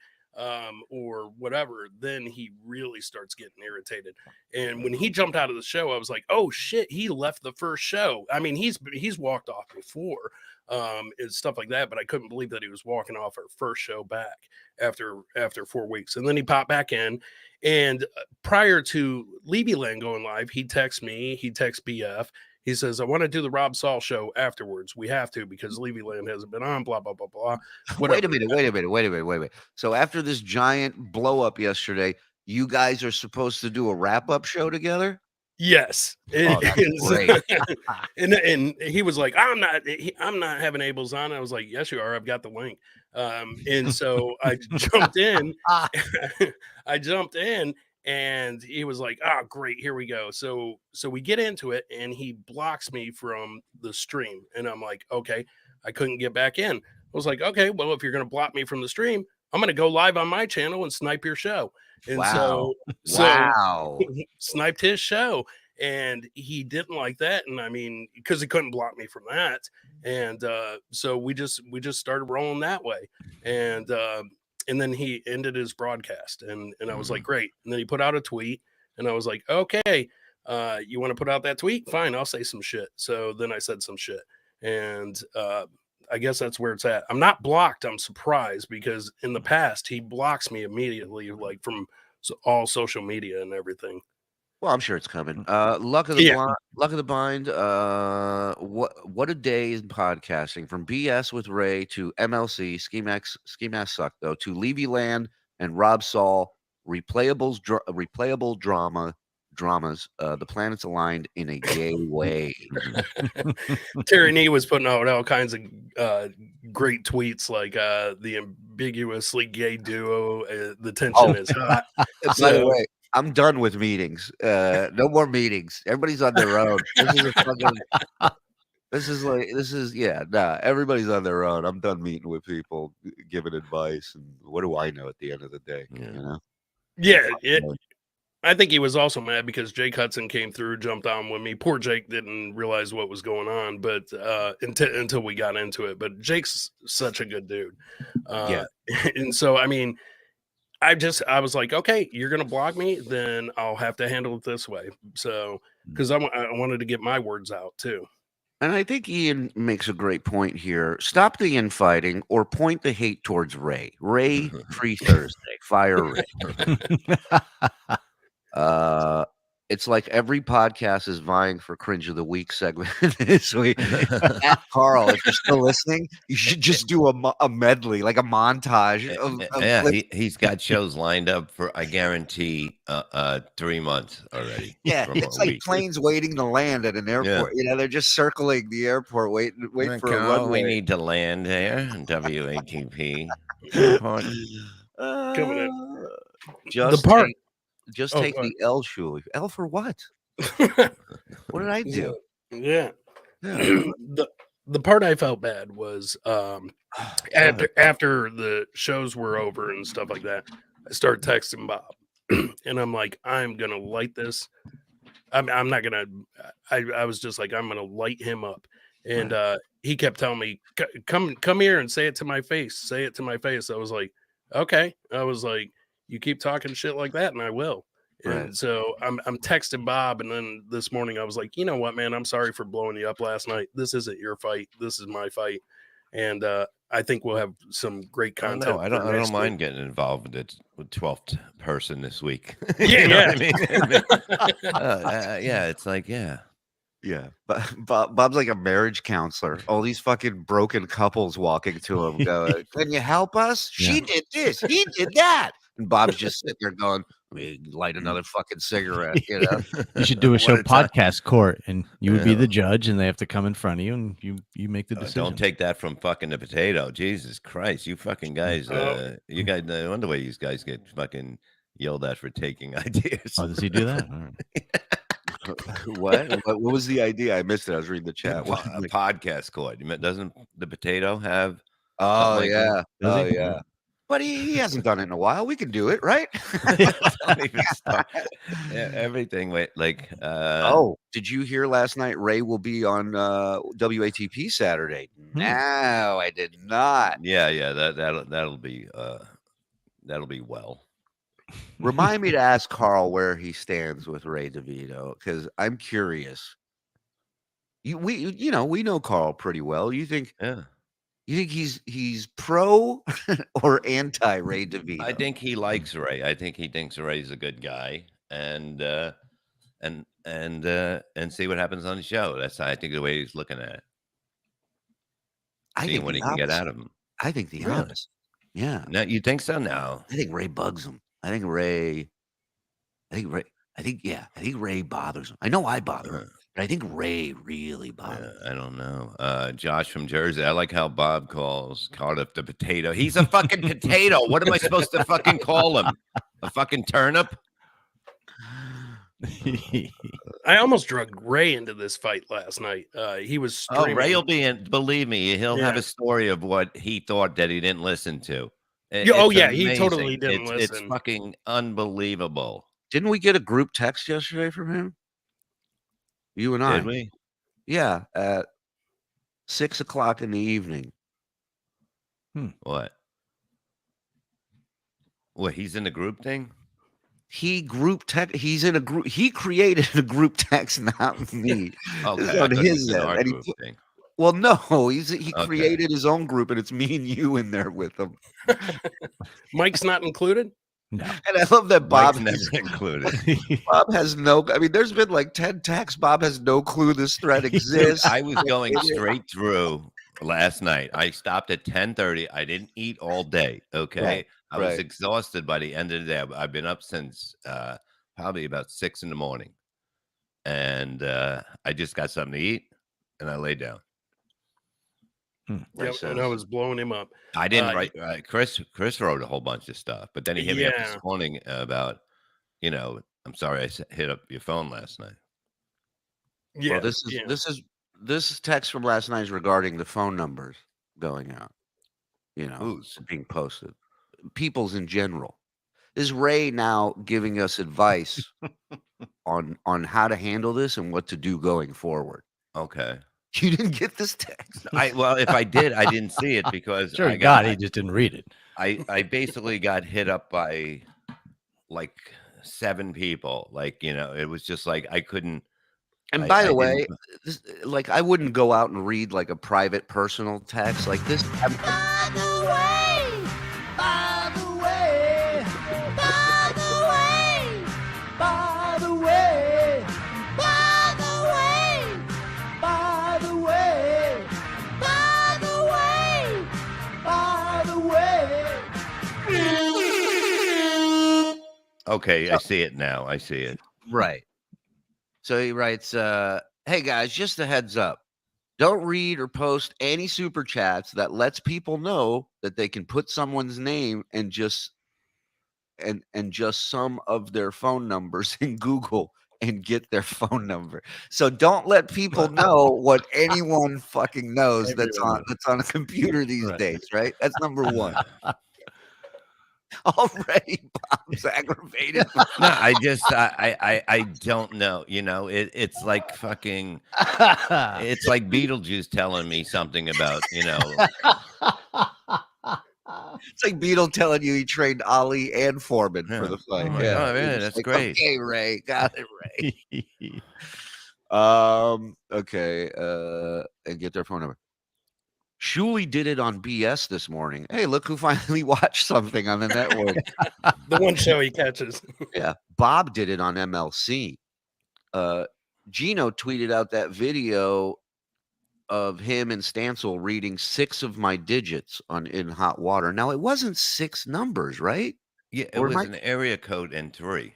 or whatever, then he really starts getting irritated. And when he jumped out of the show, I was like, oh shit, he left the first show. I mean, he's walked off before, and stuff like that, but I couldn't believe that he was walking off our first show back after 4 weeks, and then he popped back in. And prior to Levyland going live, he texts me, he texts BF. He says, I want to do the Rob Saul show afterwards. We have to because Levyland hasn't been on, blah, blah, blah, blah. Wait a minute. So after this giant blow up yesterday, you guys are supposed to do a wrap up show together? Yes. Oh, that's great. and he was like, I'm not having Abel's on. I was like, yes, you are. I've got the link. And so I jumped in and he was like, oh, great. Here we go. So we get into it and he blocks me from the stream. And I'm like, okay, I couldn't get back in. I was like, okay, well, if you're going to block me from the stream, I'm going to go live on my channel and snipe your show. And so sniped his show, and he didn't like that. And I mean, because he couldn't block me from that. And so we just started rolling that way. And then he ended his broadcast, and I was like, great. And then he put out a tweet, and I was like, okay, you want to put out that tweet? Fine, I'll say some shit. So then I said some shit, and I guess that's where it's at. I'm not blocked. I'm surprised because in the past he blocks me immediately, like from all social media and everything. Well, I'm sure it's coming. Luck of the blind. What a day in podcasting, from BS with Ray to MLC, Ski Mask Suck though, to Levyland and Rob Saul, replayable dramas. The planets aligned in a gay way. Terry Nee was putting out all kinds of great tweets, like the ambiguously gay duo. The tension is hot. By the way, I'm done with meetings. No more meetings. Everybody's on their own. Everybody's on their own. I'm done meeting with people, giving advice, and what do I know at the end of the day? Yeah. I think he was also mad because Jake Hudson came through, jumped on with me. Poor Jake didn't realize what was going on, but until we got into it. But Jake's such a good dude. And so, I mean, I was like, okay, you're going to block me, then I'll have to handle it this way. So, because I wanted to get my words out too. And I think Ian makes a great point here. Stop the infighting or point the hate towards Ray. Free Thursday. Fire Ray. It's like every podcast is vying for Cringe of the Week segment this week. Carl, if you're still listening, you should just do a medley, like a montage. He's got shows lined up for, I guarantee, 3 months already. Yeah, it's like planes waiting to land at an airport. Yeah. They're just circling the airport, waiting for a runway. We need to land here, WATP. Coming in. Just take the L, Shuli. L for what? What did I do? Yeah. The part I felt bad was after the shows were over and stuff like that, I started texting Bob, and I'm like, I'm gonna light this. I'm not gonna. I was just like, I'm gonna light him up, and he kept telling me, come here and say it to my face. Say it to my face. I was like, okay. I was like, you keep talking shit like that, and I will. And so I'm texting Bob, and then this morning I was like, you know what, man, I'm sorry for blowing you up last night. This isn't your fight. This is my fight, and I think we'll have some great content. I don't mind getting involved with 12th person this week. Yeah, It's like yeah. But Bob's like a marriage counselor. All these fucking broken couples walking to him, going, "Can you help us? She did this. He did that." And Bob's just sitting there going, light another fucking cigarette, you know. You should do a show, Podcast Court, and you would be the judge, and they have to come in front of you, and you make the decision. Don't take that from fucking the potato. Jesus Christ, you fucking guys, you guys, I wonder why you guys get fucking yelled at for taking ideas. Oh, does he do that? All right. What was the idea? I missed it. I was reading the chat. A podcast court. Doesn't the potato have? Oh yeah. Yeah. But he hasn't done it in a while. We can do it, right? Don't even start. Everything. Wait, like. Did you hear last night? Ray will be on WATP Saturday. No, I did not. Yeah. That'll be well. Remind me to ask Carl where he stands with Ray DeVito, because I'm curious. We know Carl pretty well. You think? Yeah. You think he's pro or anti Ray DeVito? I think he likes Ray. I think he thinks Ray's a good guy, and see what happens on the show. That's I think the way he's looking at it. I think what he can get out of him. I think the opposite. Yeah. No, you think so? No. I think Ray bugs him. I think Ray bothers him. I know I bother him. But I think Ray really bothers. I don't know. Josh from Jersey. I like how Bob calls Cardiff the potato. He's a fucking potato. What am I supposed to fucking call him? A fucking turnip? I almost drugged Ray into this fight last night. He was streaming. Ray will be in. Believe me, he'll have a story of what he thought that he didn't listen to. He totally didn't listen. It's fucking unbelievable. Didn't we get a group text yesterday from him? You and I. Did we? Yeah, at 6:00 in the evening. What? What? He's in the group thing. He's in a group. He created a group text, not me. Okay, on his end. Thing. Well, no, he created his own group, and it's me and you in there with him. Mike's not included. No. And I love that Bob never included. Bob has no. I mean, there's been like 10 texts. Bob has no clue this thread exists. I was going straight through last night. I stopped at 10:30. I didn't eat all day. Okay, I was exhausted by the end of the day. I've been up since probably about 6 in the morning, and I just got something to eat, and I laid down. Yep, and I was blowing him up. I didn't write. Chris wrote a whole bunch of stuff, but then he hit me up this morning about, I'm sorry I hit up your phone last night. Yeah, well, this text from last night is regarding the phone numbers going out. Who's being posted? People's in general. Is Ray now giving us advice on how to handle this and what to do going forward? Okay. You didn't get this text. Well, if I did, I didn't see it because he just didn't read it. I basically got hit up by like 7 people. Like, it was just like I couldn't. And by the way, I wouldn't go out and read like a private personal text like this. Okay, I see it now. I see it. Right. So he writes, hey guys, just a heads up. Don't read or post any super chats that lets people know that they can put someone's name and just some of their phone numbers in Google and get their phone number. So don't let people know what anyone fucking knows that's on a computer these days, right? That's number one. Already Bob's aggravated. No, I don't know. You know, it's like fucking it's like Beetlejuice telling me something about, you know. It's like Beetle telling you he trained Ali and Foreman for the fight. Oh, Yeah, really? That's like, great. Okay, Ray, got it, Ray. Okay, and get their phone number. Shuli did it on BS this morning. Hey, look who finally watched something on the network. The one show he catches. Yeah, Bob did it on MLC. Gino tweeted out that video of him and Stancil reading 6 of my digits in hot water. Now it wasn't 6 numbers, right? Yeah, it was an area code and 3.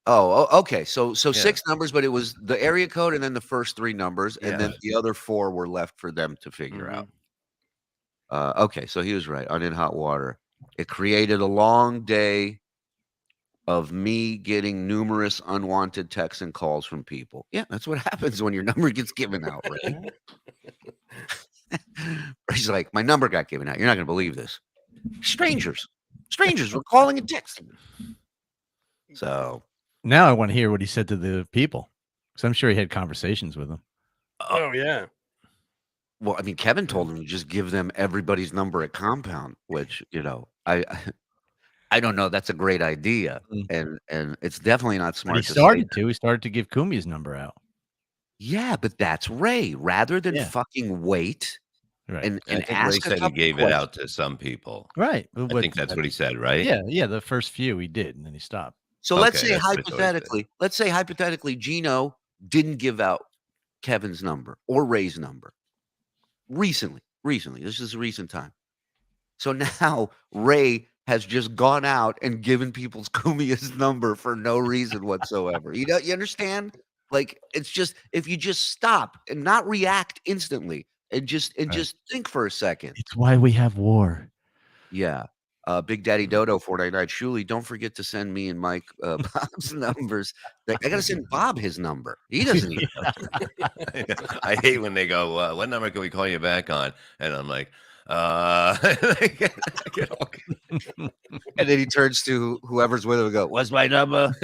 Oh, okay. So 6 numbers, but it was the area code and then the first 3 numbers, and then the other 4 were left for them to figure out. Okay, so he was right on In Hot Water. It created a long day of me getting numerous unwanted texts and calls from people. Yeah, that's what happens when your number gets given out, right? He's like, my number got given out. You're not going to believe this. Strangers were calling and texting. So now I want to hear what he said to the people, because I'm sure he had conversations with them. Oh yeah. Well, I mean, Kevin told him to just give them everybody's number at Compound, which, you know, I don't know. That's a great idea, and it's definitely not smart. He started to give Kumi's number out. Yeah, but that's Ray. Rather than fucking wait, right? And I think ask Ray said he gave it out to some people, right? I think that's what he said, right? Yeah. The first few he did, and then he stopped. So let's say hypothetically, Gino didn't give out Kevin's number or Ray's number recently. This is a recent time. So now Ray has just gone out and given people's Kumi's number for no reason whatsoever. You understand? Like, it's just, if you just stop and not react instantly and just think for a second. It's why we have war. Yeah. Big Daddy Dodo 499. Shuli, don't forget to send me and Mike Bob's numbers. I got to send Bob his number. He doesn't even know. I hate when they go, what number can we call you back on? And I'm like, and then he turns to whoever's with him and go, what's my number?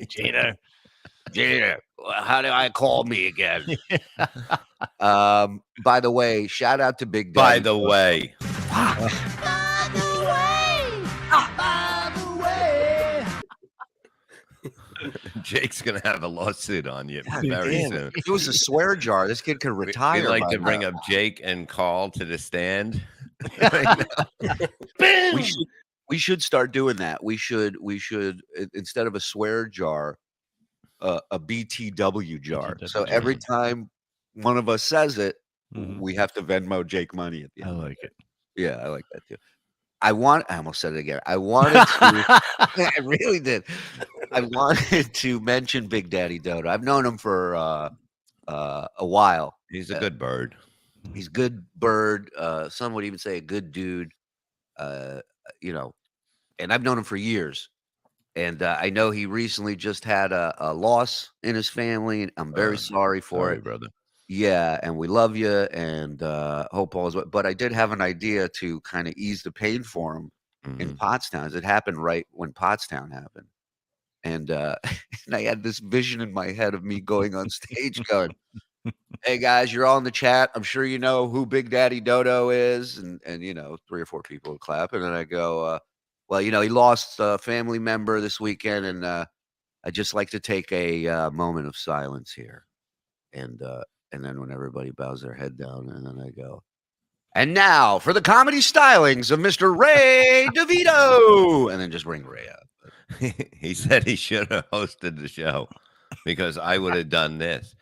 Gina, how do I call me again? By the way, shout out to Big Daddy. By the way. Jake's gonna have a lawsuit on you very soon. If it was a swear jar, this kid could retire. We'd like to bring up Jake and call to the stand. We should start doing that. We should instead of a swear jar, a BTW jar. So every time one of us says it, we have to Venmo Jake money at the end. I like it. Yeah, I like that too. I almost said it again. I wanted to. I really did. I wanted to mention Big Daddy Dodo. I've known him for a while. He's a good bird. He's a good bird. Some would even say a good dude. You know, and I've known him for years. And I know he recently just had a loss in his family, and I'm very sorry for it, brother. Yeah, and we love you, and hope all is well. But I did have an idea to kind of ease the pain for him in Pottstown. It happened right when Pottstown happened, and and I had this vision in my head of me going on stage, going, "Hey guys, you're all in the chat. I'm sure you know who Big Daddy Dodo is," and 3 or 4 people would clap, and then I go, "Well, he lost a family member this weekend, and I'd just like to take a moment of silence here," and then when everybody bows their head down, and then I go, and now for the comedy stylings of Mr. Ray DeVito, and then just bring Ray up. He said he should have hosted the show because I would have done this,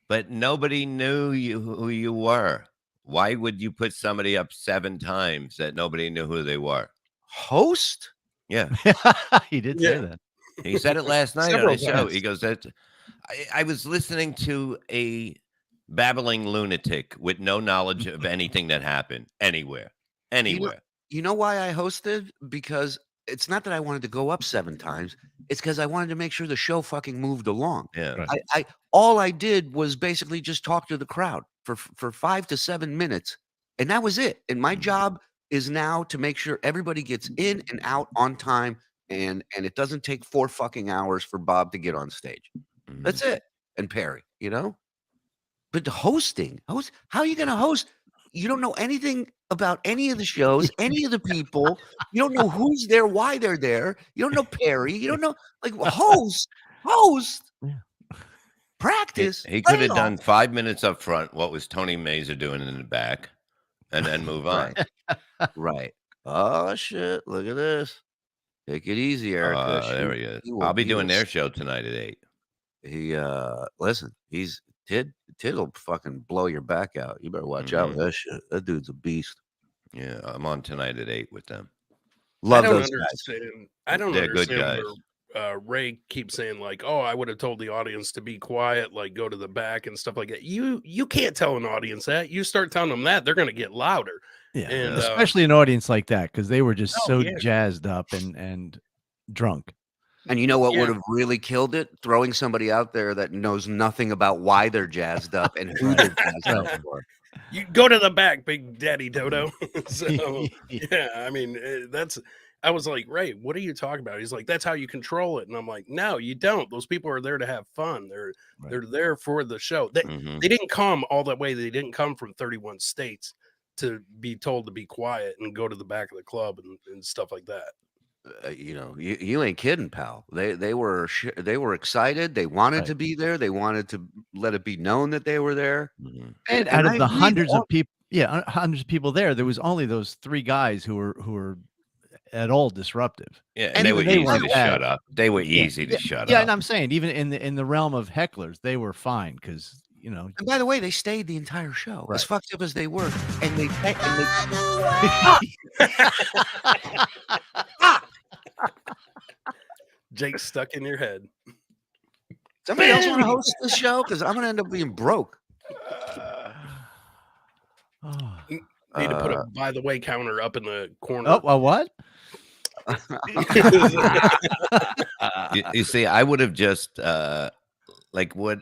but nobody knew who you were. Why would you put somebody up 7 times that nobody knew who they were? Host? Yeah, He did say that. he said it last night on Several his show. times. He goes, "That I was listening to a babbling lunatic with no knowledge of anything that happened anywhere." You know why I hosted? Because it's not that I wanted to go up 7 times. It's because I wanted to make sure the show fucking moved along. Yeah. Right. I all I did was basically just talk to the crowd for 5 to 7 minutes, and that was it. And my job is now to make sure everybody gets in and out on time, and it doesn't take 4 fucking hours for Bob to get on stage. That's it. And Perry, you know? But hosting, how are you going to host? You don't know anything about any of the shows, any of the people. You don't know who's there, why they're there. You don't know Perry. You don't know, like, host, practice. He could have done 5 minutes up front. What was Tony Mazur doing in the back? And then move on. Right. Oh, shit. Look at this. Take it easy, Erica. There he is. I'll be doing their show tonight at 8. He, listen, Tid'll fucking blow your back out. You better watch out with that shit. That dude's a beast. Yeah, I'm on tonight at 8 with them. Love I don't those understand. guys. I don't They're good understand guys. where Ray keeps saying like, "Oh, I would have told the audience to be quiet, like go to the back and stuff like that." You can't tell an audience that. You start telling them that, they're going to get louder. Yeah, And, especially an audience like that because they were just so jazzed up and drunk. And you know what would have really killed it? Throwing somebody out there that knows nothing about why they're jazzed up and who they're jazzed up for. You go to the back, Big Daddy Dodo. So yeah, I mean I was like, Ray, what are you talking about? He's like, that's how you control it. And I'm like, no, you don't. Those people are there to have fun. They're there for the show. They didn't come all that way. They didn't come from 31 states to be told to be quiet and go to the back of the club and stuff like that. You know, you ain't kidding, pal. They were excited. They wanted to be there. They wanted to let it be known that they were there. And out of the hundreds of people, hundreds of people there was only those 3 guys who were at all disruptive. Yeah, and they were easy to shut up. They were easy to shut up. Yeah, and I'm saying even in the realm of hecklers, they were fine because you know. And by the way, they stayed the entire show, as fucked up as they were, and they Jake's stuck in your head. Somebody else want to host the show? Because I'm gonna end up being broke. Need to put a by the way counter up in the corner. Oh, a what? You see, I would have just like what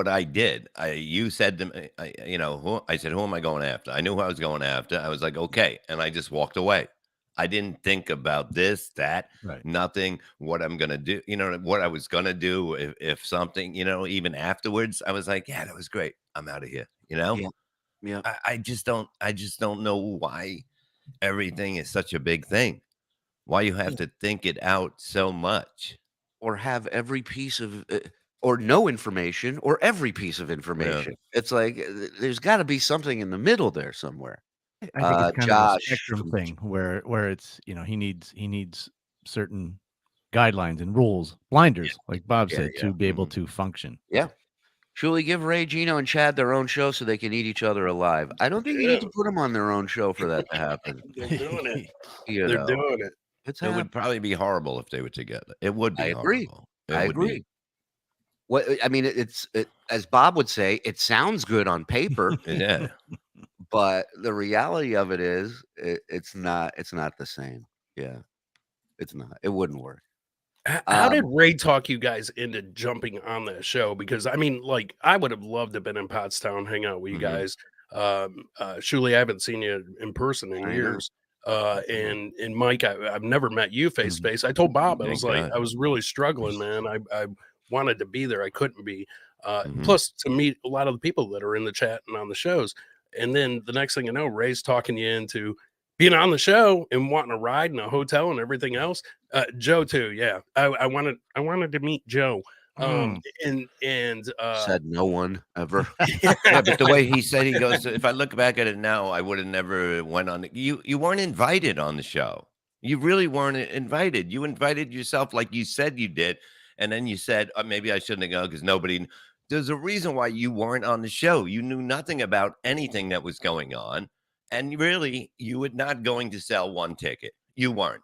I did. You said to me, I said, who am I going after? I knew who I was going after. I was like, okay, and I just walked away. I didn't think about this, that, nothing, what I'm going to do, what I was going to do if something, even afterwards, I was like, yeah, that was great. I'm out of here, Yeah. I just don't know why everything is such a big thing. Why you have to think it out so much. Or have every piece of, or no information, or every piece of information. Yeah. It's like, there's got to be something in the middle there somewhere. I think it's kind of a spectrum thing where it's he needs certain guidelines and rules, blinders, like Bob said, to be able to function. Yeah. Truly give Ray, Gino, and Chad their own show so they can eat each other alive. I don't think you need to put them on their own show for that to happen. They're doing it. They're doing it. It would probably be horrible if they were together. It would be. I agree. I agree. What I mean, it's as Bob would say, it sounds good on paper. Yeah. But the reality of it is, it's not the same. Yeah, it's not. It wouldn't work. How did Ray talk you guys into jumping on that show? Because I mean, like, I would have loved to have been in Pottstown, hang out with you guys. Shuli, I haven't seen you in person in years. And Mike, I've never met you face to face. I told Bob, I was like, I was really struggling, man. I wanted to be there, I couldn't be. Plus, to meet a lot of the people that are in the chat and on the shows. And then the next thing you know, Ray's talking you into being on the show and wanting to ride in a hotel and everything else. Joe too. Yeah. I wanted to meet Joe. And said no one ever. Yeah, but the way he said, he goes, if I look back at it now, I would have never went on. You weren't invited on the show. You really weren't invited. You invited yourself like you said you did. And then you said, maybe I shouldn't have gone because nobody. There's a reason why you weren't on the show. You knew nothing about anything that was going on. And really, you were not going to sell one ticket. You weren't.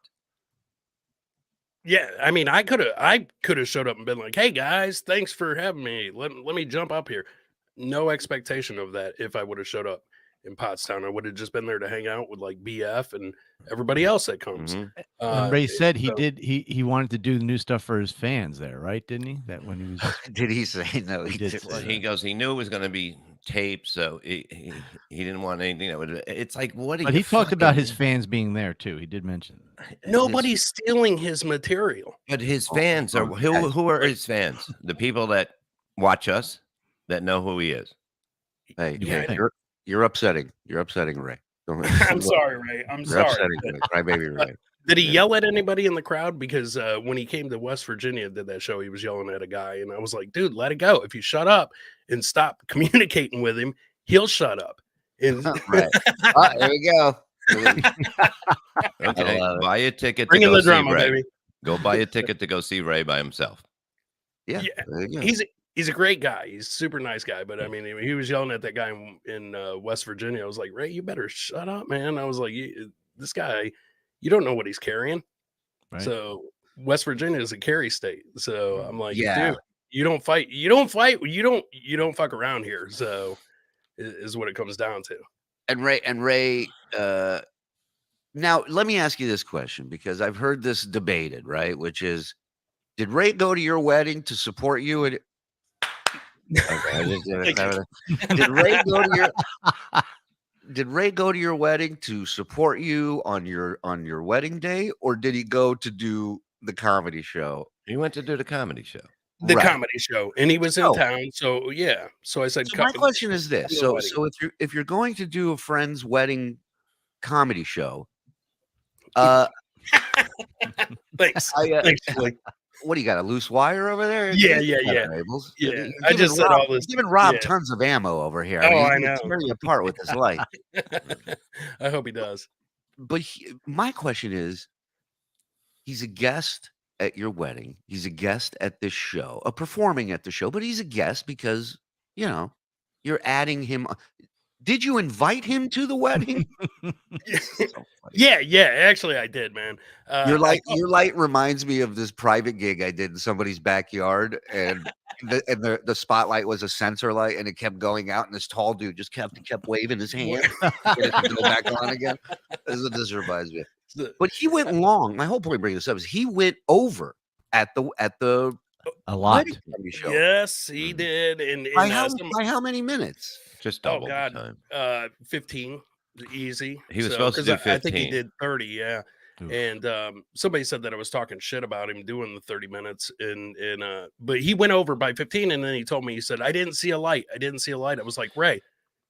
Yeah, I mean, I could have showed up and been like, "Hey guys, thanks for having me. Let me jump up here." No expectation of that. If I would have showed up in Pottstown, I would have just been there to hang out with like BF and everybody else that comes. And Ray said he so- did. He wanted to do new stuff for his fans there, right? Didn't he? That when he was. Did he say no? He did. Well, he goes. He knew it was going to be taped, so he didn't want anything that would. It's like what? But he talked about his fans being there too. He did mention Nobody's stealing his material. But his fans are who are his fans? The people that watch us, that know who he is. Hey, Yeah, you're upsetting. You're upsetting Ray. I'm sorry, Ray. I'm You're sorry. upsetting Ray. Crybaby Ray. Did he yell at anybody in the crowd? Because when he came to West Virginia, did that show, he was yelling at a guy, and I was like, "Dude, let it go. If you shut up and stop communicating with him, he'll shut up." And Right. There we go. Okay, buy a ticket. Bring to in go the see drama, Ray. baby. Go buy a ticket to go see Ray by himself. Yeah. Yeah, There you go. he's a great guy. He's a super nice guy. But I mean, he was yelling at that guy in West Virginia. I was like, "Ray, you better shut up, man." I was like, "This guy, you don't know what he's carrying." Right. So West Virginia is a carry state. So I'm like, Yeah. "Dude, you don't fight. You don't fuck around here." So is what it comes down to. And Ray, now let me ask you this question, because I've heard this debated, right? Which is, did Ray go to your wedding to support you? And did Ray go to your did Ray go to your wedding to support you on your wedding day, or did he go to do the comedy show? He went to do the comedy show. The Right. comedy show, and he was in town. So yeah. So I said, So my question is this: come to the so if you're going to do a friend's wedding comedy show, Thanks. I, Thanks, Julie. what do you got, a loose wire over there? Yeah. You're I just said Rob, all this. giving Rob yeah. tons of ammo over here. Oh, he's I gonna know. tear you apart with his life. I hope he does. But my question is, he's a guest at your wedding. He's a guest at this show, performing at the show, but he's a guest because, you're adding him. Did you invite him to the wedding? Yeah. Actually, I did, man. Your light reminds me of this private gig I did in somebody's backyard, and the spotlight was a sensor light, and it kept going out, and this tall dude just kept waving his hand, get it to go back on again. That's what this reminds me of. But he went long. My whole point bringing this up is he went over at the a lot. wedding show. Yes, he did. And By how many minutes? Just oh double god, the time. 15, easy. He was supposed to do 15. I think he did 30. Yeah. Oof. And somebody said that I was talking shit about him doing the 30 minutes, but he went over by 15, and then he told me, he said, I didn't see a light. I was like, Ray,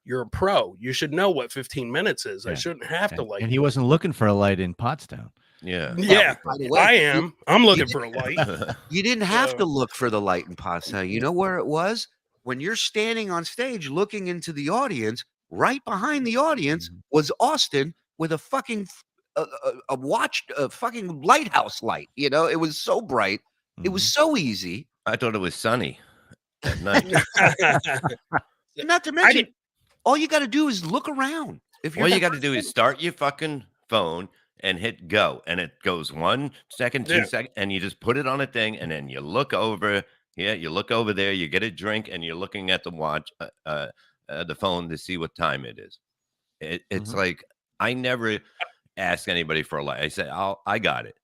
you're a pro. You should know what 15 minutes is. I shouldn't have to light. And he wasn't looking for a light in Pottstown. Yeah. Yeah, By the way, I am. I'm looking for a light. You didn't have So- to look for the light in Pottstown. You know where it was? When you're standing on stage looking into the audience, right behind the audience was Austin with a fucking fucking lighthouse light. It was so bright. It was so easy. I thought it was sunny at night. Not to mention, all you got to do is look around. All you got to do is start your fucking phone and hit go, and it goes 1 second, 2 seconds, and you just put it on a thing, and then you look over. Yeah, you look over there, you get a drink, and you're looking at the watch, the phone to see what time it is. It's like I never ask anybody for a light. I say, I got it.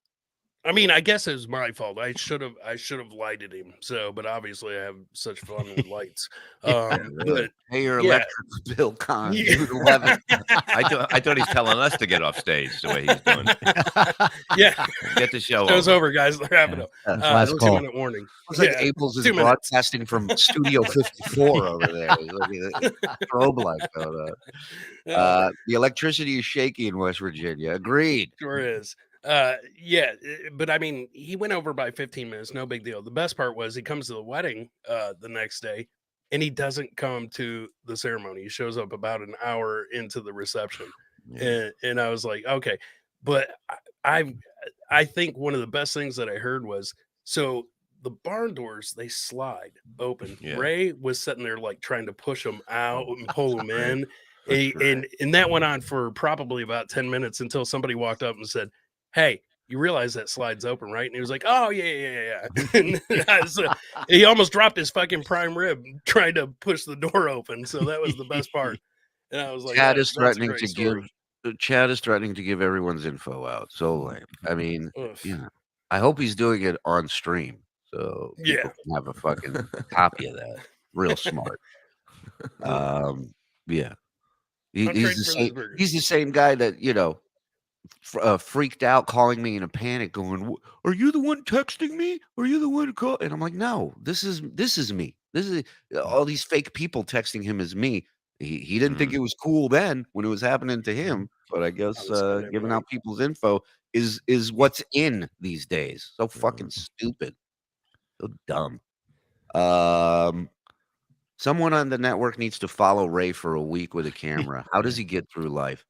I mean, I guess it was my fault. I should have lighted him. So, but obviously, I have such fun with lights. But Pay your yeah. electric bill, Con. Yeah. June 11th. I thought he's telling us to get off stage the way he's doing. yeah, Get the show show's over. over, guys. They're having a Last call. 2-minute warning. It's like Yeah, April's is 2 minutes. broadcasting from Studio 54 over there. It's like a strobe light going on. The electricity is shaky in West Virginia. Agreed. Sure is. But I mean, he went over by 15 minutes, no big deal. The best part was he comes to the wedding the next day, and he doesn't come to the ceremony. He shows up about an hour into the reception. And I was like, okay. But I think one of the best things that I heard was, so the barn doors, they slide open. Yeah. Ray was sitting there like trying to push them out and pull them in. And that went on for probably about 10 minutes until somebody walked up and said, hey, you realize that slide's open, right? And he was like, oh, yeah. And he almost dropped his fucking prime rib trying to push the door open. So that was the best part. And I was like, Chad is that's a threatening great to story. Chad is threatening to give everyone's info out. So lame. I mean, Ugh. yeah. I hope he's doing it on stream so people can have a fucking copy of that. Real smart. Yeah. He's the same guy that, you know, freaked out, calling me in a panic, going, "Are you the one texting me? Are you the one call?" And I'm like, "No, this is me. This is all these fake people texting him as me." He didn't think it was cool then when it was happening to him, but I guess giving out people's info is what's in these days. So fucking stupid, so dumb. Someone on the network needs to follow Ray for a week with a camera. How does he get through life?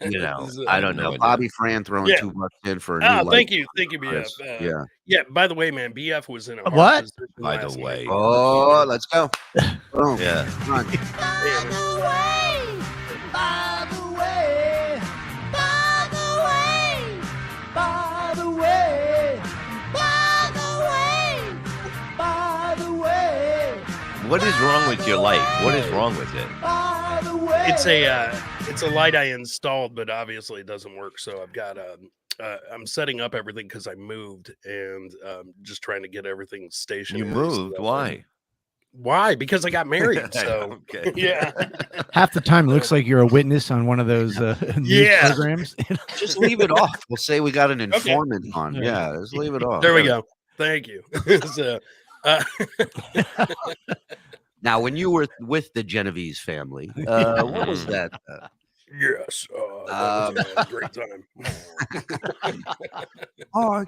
You know, I don't know. Bobby Fran throwing $2 in for a new thank you, BF. Yeah. By the way, man, BF was in a what? By the way, oh, let's go. Boom. Yeah. By the way, by the way, by the way, by the way, by the way, by the way. What is wrong with your light? What is wrong with it? By the way. It's a light I installed, but obviously it doesn't work. So I've got I'm setting up everything because I moved and just trying to get everything stationary. You moved? Why? Why? Because I got married. So okay. Yeah. Half the time it looks like you're a witness on one of those news programs. Just leave it off. We'll say we got an informant on. Yeah, just leave it off. There we go. Thank you. So, now, when you were with the Genovese family, what was that? Yes, that was a great time.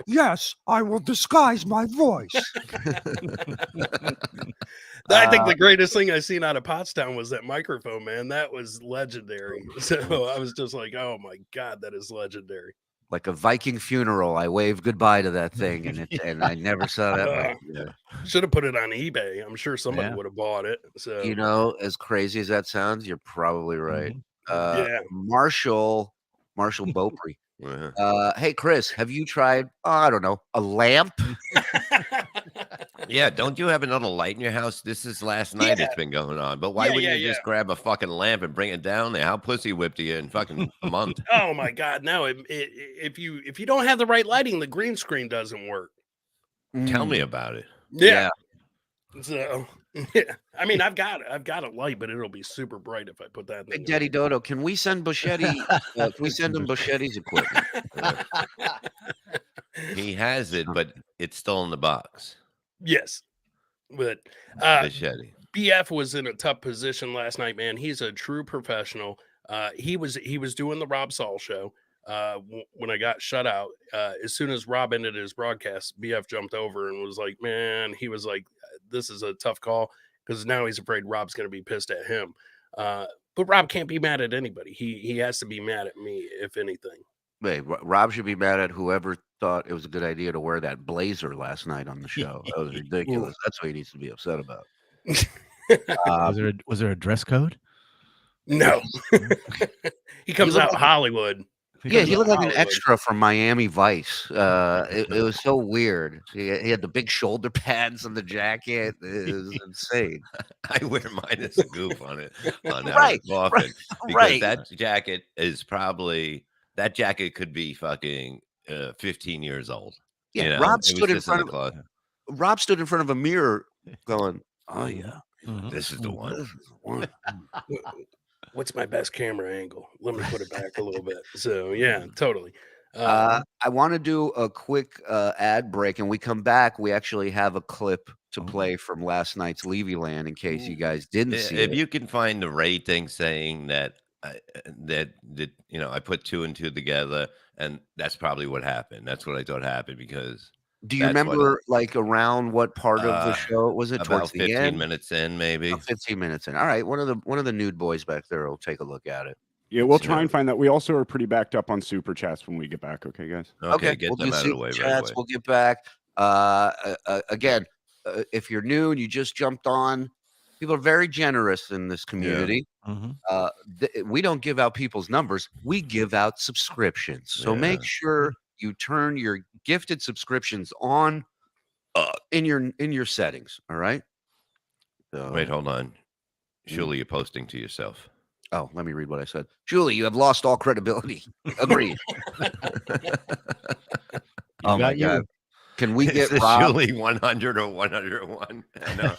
Yes, I will disguise my voice. I think the greatest thing I seen out of Pottstown was that microphone, man. That was legendary. So I was just like, oh my God, that is legendary. Like a Viking funeral, I waved goodbye to that thing, and I never saw that. Should have put it on eBay. I'm sure somebody would have bought it. So you know, as crazy as that sounds, you're probably right. Marshall Beaupre. Hey Chris, have you tried? I don't know, a lamp. Yeah, don't you have another light in your house? This is last night it's been going on. But why wouldn't you just grab a fucking lamp and bring it down there? How pussy whipped you in fucking a month? Oh my God, no. If you don't have the right lighting, the green screen doesn't work. Tell me about it. Yeah. So I mean, I've got a light, but it'll be super bright if I put that in. Big Daddy Dodo, can we send Buschetti? Can we send him Buschetti's equipment? He has it, but it's still in the box. Yes, but Buschetti. BF was in a tough position last night, man. He's a true professional. He was doing the Rob Saul show. When I got shut out, as soon as Rob ended his broadcast, BF jumped over and was like, man, he was like, this is a tough call because now he's afraid Rob's going to be pissed at him. But Rob can't be mad at anybody. He has to be mad at me, if anything. Wait, Rob should be mad at whoever thought it was a good idea to wear that blazer last night on the show. That was ridiculous. That's what he needs to be upset about. Was there a dress code? No. He comes out Hollywood. Yeah, he looked like an extra from Miami Vice. It was so weird. He had the big shoulder pads on the jacket. It was insane. I wear mine as a goof on it. Right, often, because that jacket is probably that jacket could be fucking 15 years old. Yeah, you know? Rob stood in front of a mirror, going, "Oh yeah, this is the one." What's my best camera angle? Let me put it back a little bit. So yeah, totally. I want to do a quick ad break, and we come back. We actually have a clip to play from last night's Levyland in case you guys didn't see it. If you can find the rating saying that you know, I put 2 and 2 together, and that's probably what happened. That's what I thought happened because. Do you remember like around what part of the show was it? About towards the 15 end? minutes in, maybe. 15 minutes in. All right, one of the nude boys back there will take a look at it. Yeah, we'll try and find that. We also are pretty backed up on super chats when we get back. Okay, guys. Okay, get them out of the way. Chats, we'll get back. Again, if you're new and you just jumped on, people are very generous in this community. We don't give out people's numbers. We give out subscriptions. So make sure you turn your gifted subscriptions on in your settings. All right. So, Wait, hold on. Surely you're posting to yourself. Oh, let me read what I said. Julie, you have lost all credibility. Agreed. Oh my God. Can we get Rob? Julie 100 or 101? I know.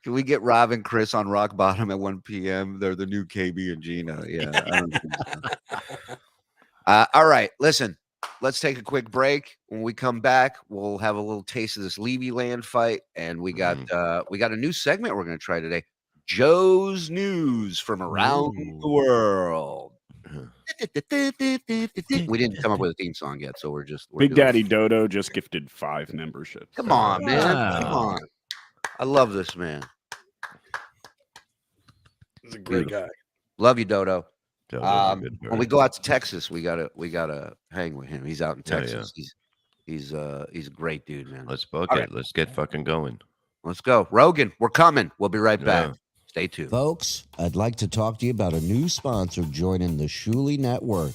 Can we get Rob and Chris on Rock Bottom at 1 p.m.? They're the new KB and Gina. Yeah. I don't think so. All right. Listen, let's take a quick break. When we come back, we'll have a little taste of this Levyland fight. And we got a new segment we're going to try today. Joe's News from around the world. We didn't come up with a theme song yet, so we're Big Daddy Dodo just gifted 5 memberships. Come on, man. Come on. I love this man. He's a great guy. Love you, Dodo. When we go out to Texas, we gotta hang with him. He's out in Texas. Yeah. He's a great dude, man. Let's book it. Let's get fucking going. Let's go. Rogan, we're coming. We'll be right back. Yeah. Stay tuned. Folks, I'd like to talk to you about a new sponsor joining the Shuli Network,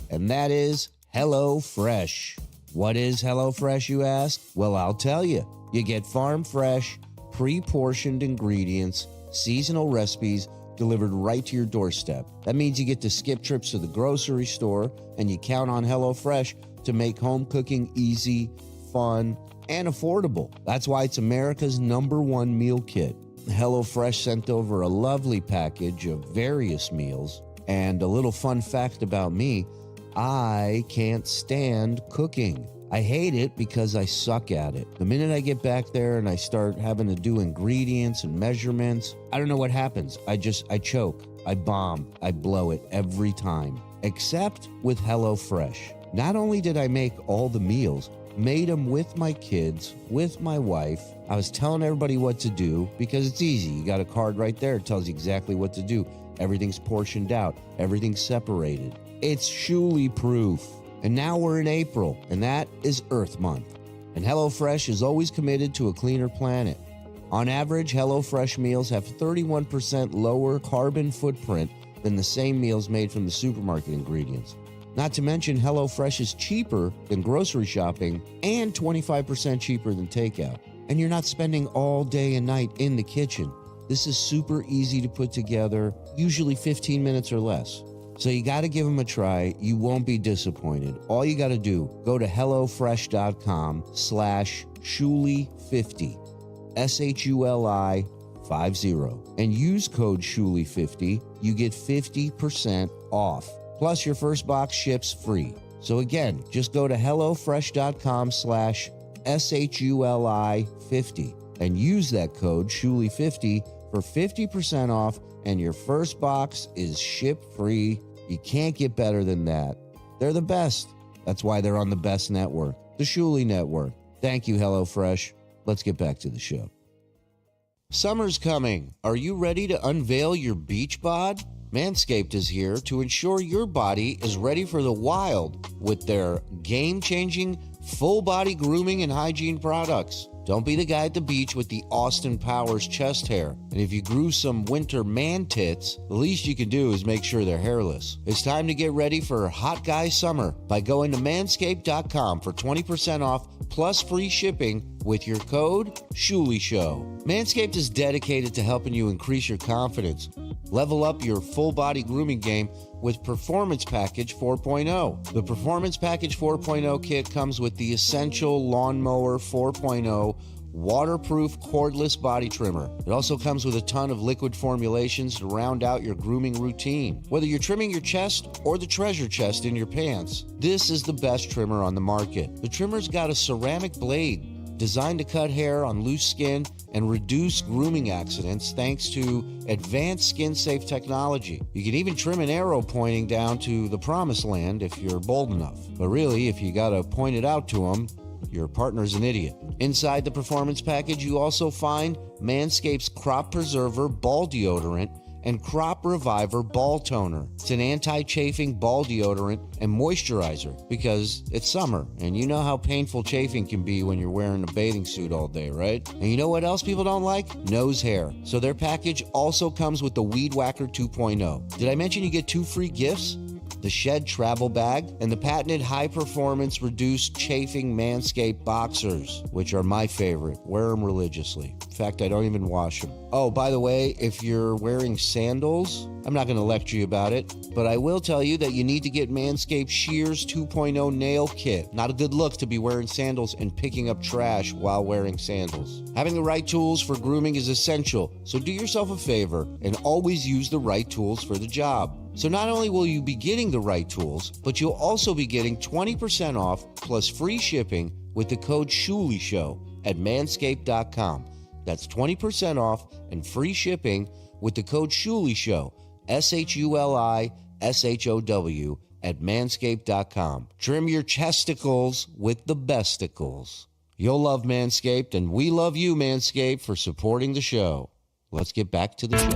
and that is HelloFresh. What is HelloFresh, you ask? Well, I'll tell you. You get farm fresh, pre-portioned ingredients, seasonal recipes delivered right to your doorstep. That means you get to skip trips to the grocery store, and you count on HelloFresh to make home cooking easy, fun, and affordable. That's why it's America's #1 meal kit. HelloFresh sent over a lovely package of various meals. And a little fun fact about me, I can't stand cooking. I hate it because I suck at it. The minute I get back there and I start having to do ingredients and measurements, I don't know what happens. I choke, I bomb, I blow it every time. Except with HelloFresh. Not only did I make all the meals, made them with my kids, with my wife. I was telling everybody what to do because it's easy. You got a card right there. It tells you exactly what to do. Everything's portioned out. Everything's separated. It's Shuli proof. And now we're in April, and that is Earth Month. And HelloFresh is always committed to a cleaner planet. On average, HelloFresh meals have 31% lower carbon footprint than the same meals made from the supermarket ingredients. Not to mention, HelloFresh is cheaper than grocery shopping and 25% cheaper than takeout. And you're not spending all day and night in the kitchen. This is super easy to put together, usually 15 minutes or less. So you got to give them a try. You won't be disappointed. All you got to do, go to HelloFresh.com/Shuli50, SHULI50, and use code Shuli50. You get 50% off. Plus, your first box ships free. So again, just go to HelloFresh.com/SHULI50 and use that code Shuli50 for 50% off, and your first box is ship free. You can't get better than that. They're the best. That's why they're on the best network, the Shuli Network. Thank you, HelloFresh. Let's get back to the show. Summer's coming. Are you ready to unveil your beach bod? Manscaped is here to ensure your body is ready for the wild with their game-changing full-body grooming and hygiene products. Don't be the guy at the beach with the Austin Powers chest hair. And if you grew some winter man tits, the least you can do is make sure they're hairless. It's time to get ready for hot guy summer by going to manscaped.com for 20% off plus free shipping with your code SHULISHOW. Manscaped is dedicated to helping you increase your confidence. Level up your full body grooming game with Performance Package 4.0. The Performance Package 4.0 kit comes with the Essential Lawnmower 4.0 waterproof cordless body trimmer. It also comes with a ton of liquid formulations to round out your grooming routine. Whether you're trimming your chest or the treasure chest in your pants, this is the best trimmer on the market. The trimmer's got a ceramic blade designed to cut hair on loose skin and reduce grooming accidents thanks to advanced skin-safe technology. You can even trim an arrow pointing down to the promised land if you're bold enough. But really, if you gotta point it out to them, your partner's an idiot. Inside the Performance Package, you also find Manscaped's Crop Preserver Ball Deodorant and Crop Reviver Ball Toner. It's an anti-chafing ball deodorant and moisturizer because it's summer, and you know how painful chafing can be when you're wearing a bathing suit all day, right? And you know what else people don't like? Nose hair. So their package also comes with the Weed Whacker 2.0. Did I mention you get 2 free gifts? the Shed travel bag, and the patented high-performance reduced chafing Manscaped boxers, which are my favorite. Wear them religiously. In fact, I don't even wash them. Oh, by the way, if you're wearing sandals, I'm not going to lecture you about it, but I will tell you that you need to get Manscaped Shears 2.0 Nail Kit. Not a good look to be wearing sandals and picking up trash while wearing sandals. Having the right tools for grooming is essential, so do yourself a favor and always use the right tools for the job. So not only will you be getting the right tools, but you'll also be getting 20% off plus free shipping with the code SHULEYSHOW at manscaped.com. That's 20% off and free shipping with the code SHULEYSHOW, SHULISHOW, at manscaped.com. Trim your chesticles with the besticles. You'll love Manscaped, and we love you, Manscaped, for supporting the show. Let's get back to the show.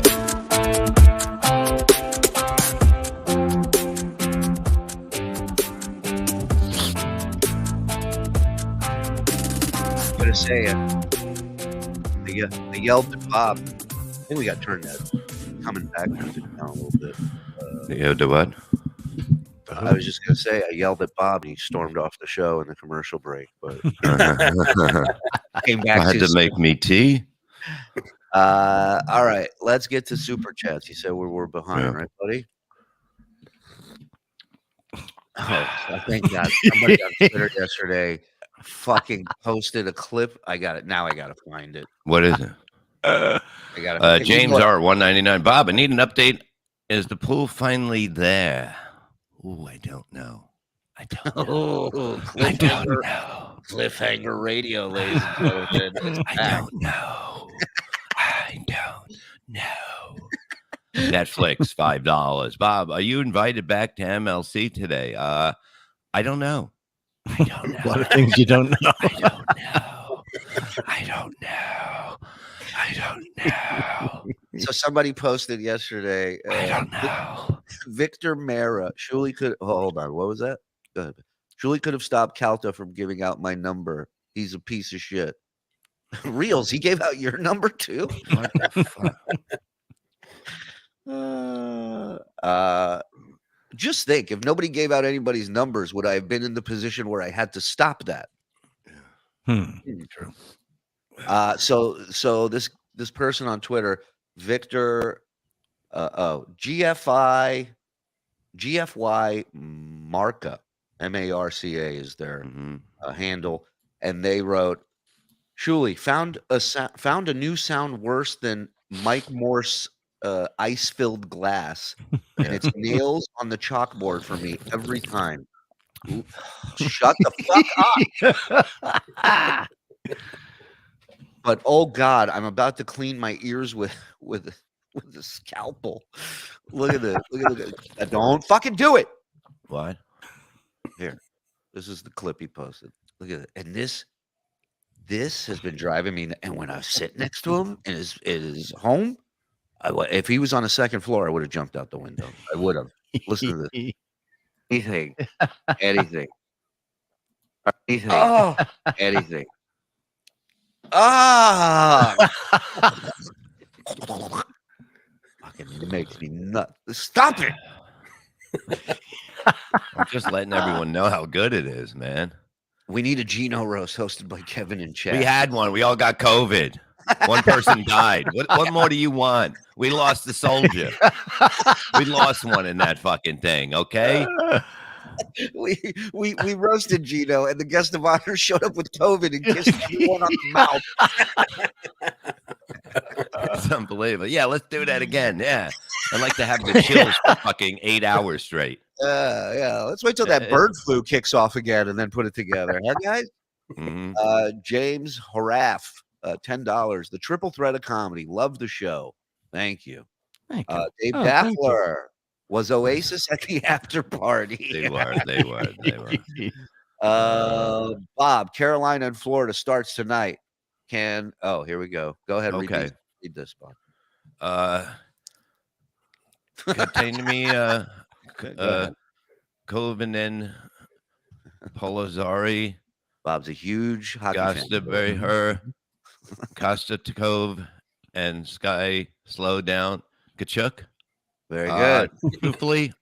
I'm gonna say it. I yelled at Bob. I think we got turned that coming back down a little bit. Yeah, the what? I was just gonna say I yelled at Bob and he stormed off the show in the commercial break, but came back. I had to make me tea. All right, let's get to super chats. You said we're behind, right, buddy? Oh, thank God! Somebody on Twitter yesterday fucking posted a clip. I got it now. I gotta find it. What is it? I got James R. 199. Bob, I need an update. Is the pool finally there? Oh, I don't know. I don't know. I don't know. Cliffhanger radio, ladies and gentlemen. I don't know. I don't know. Netflix, $5. Bob, are you invited back to MLC today? I don't know. I don't know. A lot of things you don't know. I don't know. I don't know. I don't know. So somebody posted yesterday. I don't know. Victor Mara. Shuli could. Oh, hold on. What was that? Go ahead. Shuli could have stopped Calta from giving out my number. He's a piece of shit. Reels. He gave out your number too. What the fuck? Just think, if nobody gave out anybody's numbers, would I have been in the position where I had to stop that? True. So this person on Twitter, Victor, GFY Marca, MARCA is their handle, and they wrote, Shuli found a new sound worse than Mike Morse ice-filled glass, and it's nails on the chalkboard for me every time. Ooh, shut the fuck up. But oh God, I'm about to clean my ears with a scalpel. Look at this. Look at this. Don't fucking do it. What? Here. This is the clip he posted. Look at it. And this has been driving me. And when I sit next to him in his home, if he was on the second floor, I would have jumped out the window. I would have. Listen to this. Anything. Oh. Anything. Ah! Fucking makes me nuts. Stop it! I'm just letting everyone know how good it is, man. We need a Gino roast hosted by Kevin and Chad. We had one. We all got COVID. One person died. What more do you want? We lost the soldier. We lost one in that fucking thing, okay? We roasted Gino, and the guest of honor showed up with COVID and kissed everyone on the mouth. It's unbelievable. Yeah, let's do that again. Yeah. I'd like to have the chills for fucking 8 hours straight. Yeah. Let's wait till that bird flu kicks off again and then put it together. Huh, guys? James Horaff, $10. The triple threat of comedy. Love the show. Thank you. Thank you. Dave Daffler was Oasis at the after party. They were. Bob, Carolina and Florida starts tonight. Here we go. Go ahead. Okay. Read this, Bob. Contain me, Kovinen, Polazari, Bob's a huge hockey fan. Gostaberry, her, Costa Takov, and Sky Slow Down, Kachuk. Very good. Truthfully,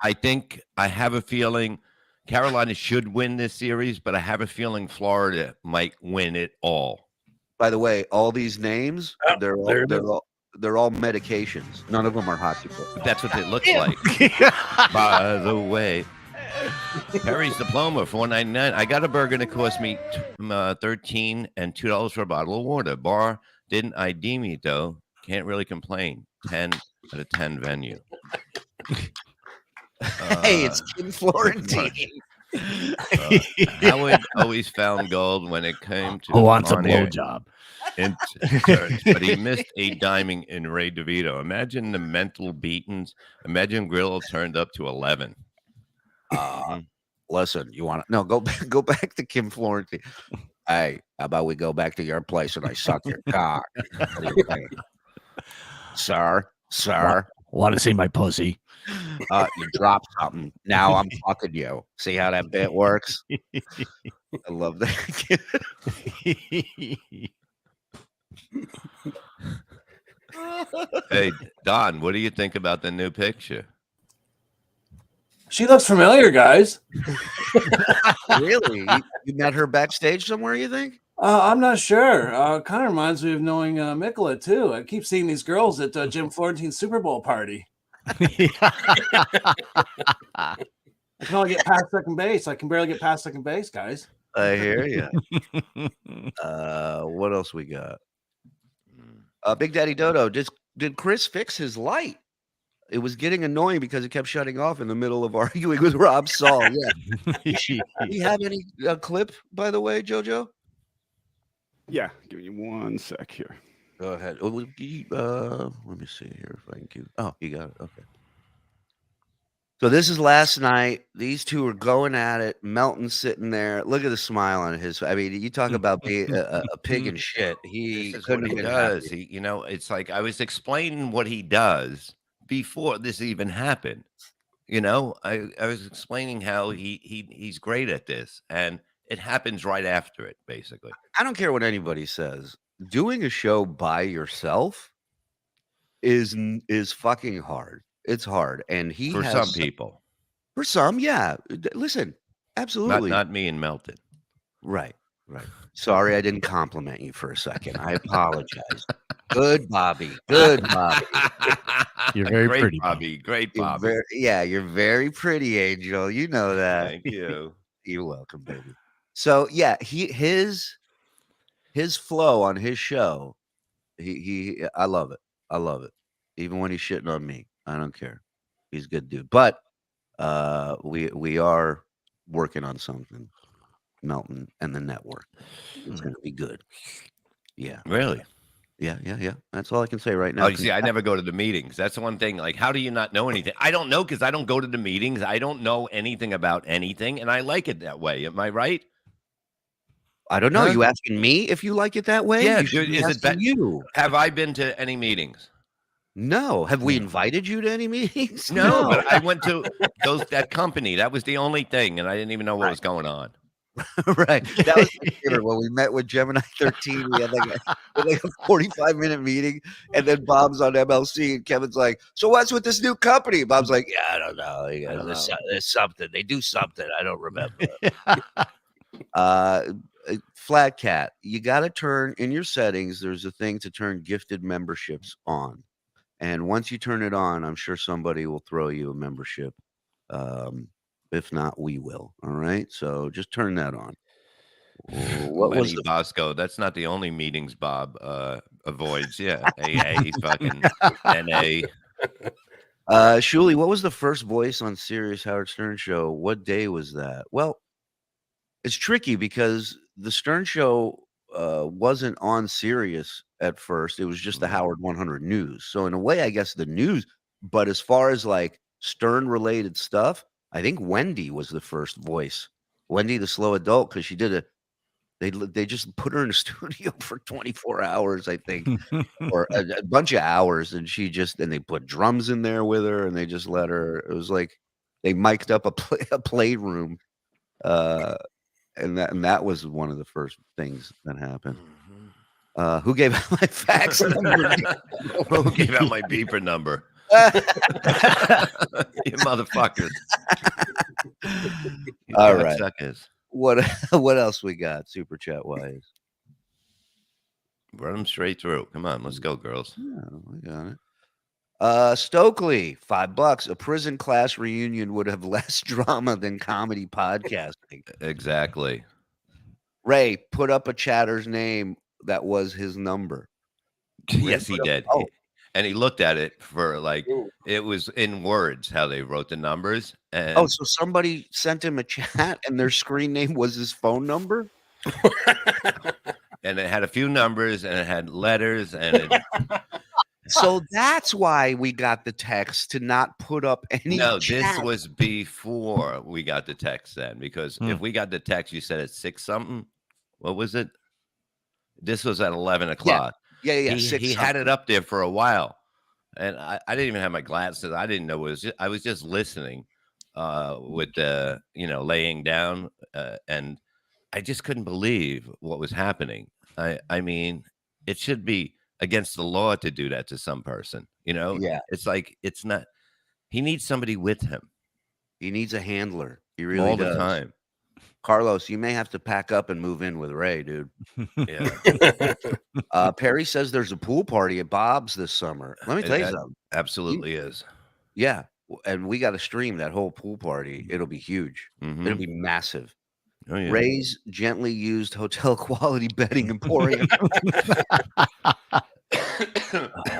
I think I have a feeling Carolina should win this series, but I have a feeling Florida might win it all. By the way, all these names, they're all medications. None of them are hockey players. That's what it looks like. By the way, Perry's Diploma, $4.99. I got a burger and it cost me $13 and $2 for a bottle of water. Bar didn't ID me though. Can't really complain. 10 out of 10 venue. Hey, it's Kim Florentine. Howard always found gold when it came to who wants a on-air blowjob. inserts, but he missed a diming in Ray DeVito. Imagine the mental beatings. Imagine Grillo turned up to 11. Listen, you want to go back to Kim Florentine. Hey, how about we go back to your place and I suck your cock? What do you think? Sir, Want to see my pussy? You dropped something. Now I'm fucking you. See how that bit works? I love that. Hey, Don, what do you think about the new picture? She looks familiar, guys. Really? You met her backstage somewhere, you think? I'm not sure. Kind of reminds me of knowing Mikola, too. I keep seeing these girls at Jim Florentine's Super Bowl party. I can only get past second base. I can barely get past second base, guys. I hear you. What else we got? Big Daddy Dodo, did Chris fix his light? It was getting annoying because it kept shutting off in the middle of arguing with Rob Saul. Yeah. Do you have any clip, by the way, JoJo? Yeah, give me 1 sec here. Go ahead. Let me see here if I can keep. Oh, you got it. Okay. So this is last night. These two are going at it. Melton's sitting there. Look at the smile on his. I mean, you talk about being a pig in shit. He couldn't have been does. happy. He, it's like I was explaining what he does before this even happened. I was explaining how he's great at this, and it happens right after it, basically. I don't care what anybody says. Doing a show by yourself is fucking hard. It's hard, and for some people. For some, yeah. Listen, absolutely. Not me and Melton. Right. Sorry, I didn't compliment you for a second. I apologize. Good, Bobby. Good, Bobby. You're very great, pretty, Bobby. Great, Bobby. You're very pretty, Angel. You know that. Thank you. You're welcome, baby. So yeah, his flow on his show, I love it. I love it. Even when he's shitting on me, I don't care. He's a good dude. But we are working on something, Melton and the network. It's gonna be good. Yeah. Really? Yeah. That's all I can say right now. Oh, you see, I never go to the meetings. That's the one thing. Like, how do you not know anything? I don't know because I don't go to the meetings. I don't know anything about anything, and I like it that way. Am I right? I don't know. You asking me if you like it that way? Yeah. Is it you? Have I been to any meetings? No. Have we invited you to any meetings? No, but I went to that company. That was the only thing, and I didn't even know what was going on. Right. That was my favorite. When we met with Gemini 13, we had like a 45-minute meeting, and then Bob's on MLC, and Kevin's like, "So what's with this new company?" Bob's like, "Yeah, I don't know. There's something. They do something. I don't remember." Flat Cat, you got to turn in your settings. There's a thing to turn gifted memberships on, and once you turn it on, I'm sure somebody will throw you a membership. If not, we will. All right. So just turn that on. What was Bosco? That's not the only meetings Bob avoids. Yeah. AA, fucking NA. Shuli, what was the first voice on Sirius Howard Stern show? What day was that? Well, it's tricky because the Stern show wasn't on Sirius at first. It was just the Howard 100 News. So in a way, I guess the news. But as far as like Stern related stuff, I think Wendy was the first voice. Wendy, the slow adult, because she did they just put her in a studio for 24 hours, I think, or a bunch of hours, and they put drums in there with her, and they just let her. It was like they mic'd up a playroom, and that was one of the first things that happened. Who gave out my fax number? Who gave out my beeper number? You motherfuckers. You All right. suckers. What else we got? Super chat wise. Run them straight through. Come on, let's go, girls. Yeah, we got it. Stokely, $5. A prison class reunion would have less drama than comedy podcasting. Exactly. Ray, put up a chatter's name that was his number. Yes, he did. Oh. And he looked at it for like, it was in words how they wrote the numbers. And oh, so somebody sent him a chat and their screen name was his phone number? And it had a few numbers and it had letters and it, so that's why we got the text to not put up any. No, chat. this was before we got the text then, because if we got the text, you said at 6 something. What was it? This was at 11 o'clock. Yeah. He had it up there for a while. And I didn't even have my glasses. I didn't know what it was. I was just listening with the, laying down. And I just couldn't believe what was happening. I mean, it should be against the law to do that to some person, Yeah. It's like, it's not, he needs somebody with him. He needs a handler. He really all does. the time. Carlos, you may have to pack up and move in with Ray, dude. Yeah. Perry says there's a pool party at Bob's this summer. Let me tell you something. Absolutely is. Yeah. And we got to stream that whole pool party. It'll be huge. Mhm. It'll be massive. Oh, yeah. Ray's gently used hotel quality bedding emporium.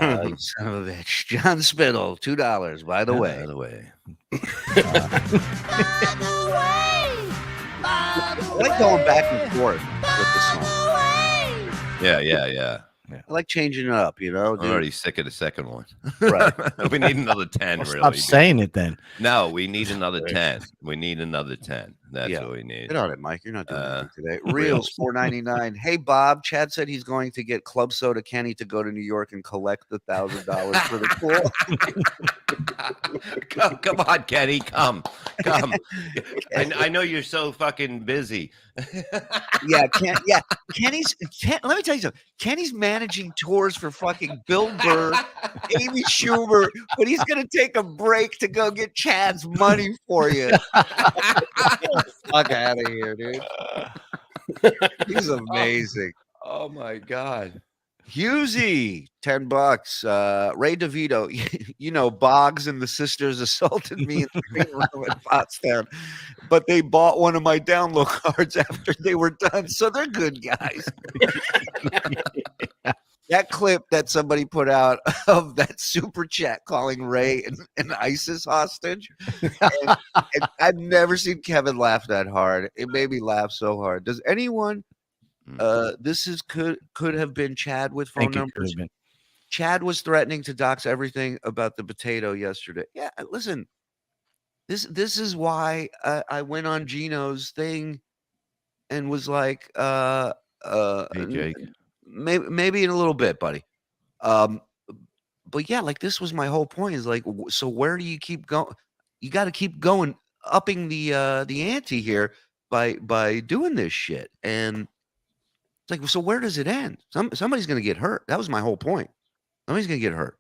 You son of a bitch. John Spittle, $2, by the way. By the way. I like going back and forth with the song. Yeah. I like changing it up, I'm dude. already sick of the second one. Right. We need another 10, really. Stop saying it then. No, we need another 10. We need another 10. That's Yeah. what we need. Get on it, Mike. You're not doing anything today. Reels $4.99. Hey, Bob. Chad said he's going to get Club Soda Kenny to go to New York and collect the $1,000 for the pool. Come on, Kenny. Come. I know you're so fucking busy. Kenny's. Let me tell you something. Kenny's managing tours for fucking Bill Burr, Amy Schumer, but he's gonna take a break to go get Chad's money for you. Fuck out of here, dude. He's amazing. Oh my God. Husey, $10. Ray DeVito, Boggs and the sisters assaulted me in the green room at Pottstown, but they bought one of my download cards after they were done, so they're good guys. That clip that somebody put out of that super chat calling Ray an ISIS hostage, and I've never seen Kevin laugh that hard. It made me laugh so hard. Does anyone? Could have been Chad with phone numbers. Chad was threatening to dox everything about the potato yesterday. Yeah, listen, this is why I went on Gino's thing and was like, Hey, Jake. maybe in a little bit, buddy. But yeah, like this was my whole point. Is like, so where do you keep going? You got to keep going, upping the ante here by doing this shit. And it's like, so where does it end? Somebody's going to get hurt. That was my whole point. Somebody's going to get hurt.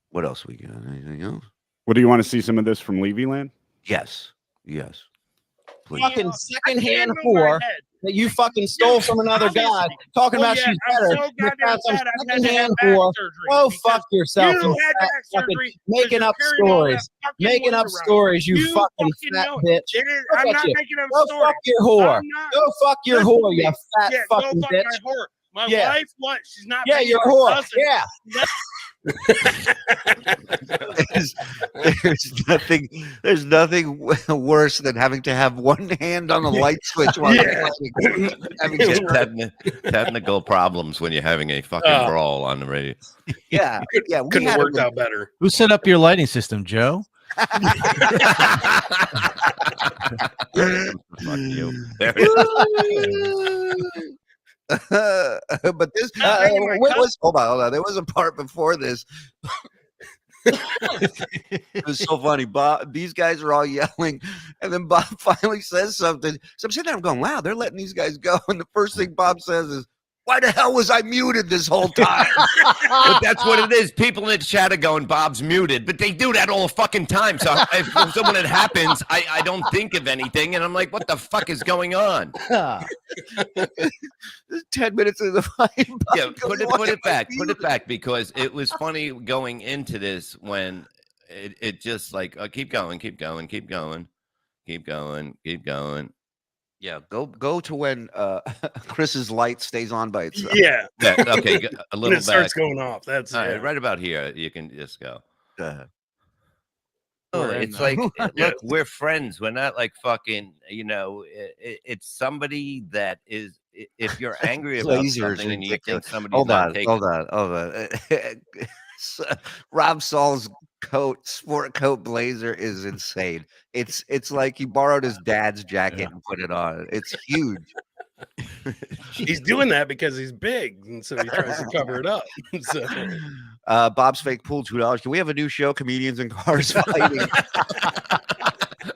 What else we got? Anything else? What do you want to see some of this from Levyland? Yes. Please. Fucking secondhand whore that you fucking stole from another guy, talking about she's better. You found some secondhand whore. Go fuck yourself. You fucking making up stories. Making up stories, you fucking fat bitch. I'm not making up Go stories. fuck your whore. Go fuck your whore, you fat fucking bitch. My wife, what? She's not. Yeah, your whore. Yeah. There's nothing worse than having to have one hand on a light switch while having technical problems when you're having a fucking brawl on the radio. Yeah, couldn't have worked out better. Who set up your lighting system, Joe? Fuck you. But this hold on. There was a part before this. It was so funny. Bob, these guys are all yelling, and then Bob finally says something. So I'm sitting there, I'm going, wow, they're letting these guys go. And the first thing Bob says is, Why the hell was I muted this whole time? But that's what it is. People in the chat are going, Bob's muted, but they do that all the fucking time. So if someone it happens, I don't think of anything, and I'm like, what the fuck is going on? 10 minutes of the fucking Yeah, put it back because it was funny going into this when it just like keep going. Yeah, go to when Chris's light stays on by itself. Yeah. Okay, a little when it back. starts going off. That's all right, right about here. You can just go. Go ahead. Oh, it's like, look, we're friends. We're not like fucking, it's somebody that is, if you're angry about something and you think somebody's not taking. Hold on. Rob Saul's sport coat blazer is insane. It's like he borrowed his dad's jacket and put it on. It's huge. He's doing that because he's big, and so he tries to cover it up. So. Bob's fake pool, $2. Can we have a new show, comedians in cars fighting?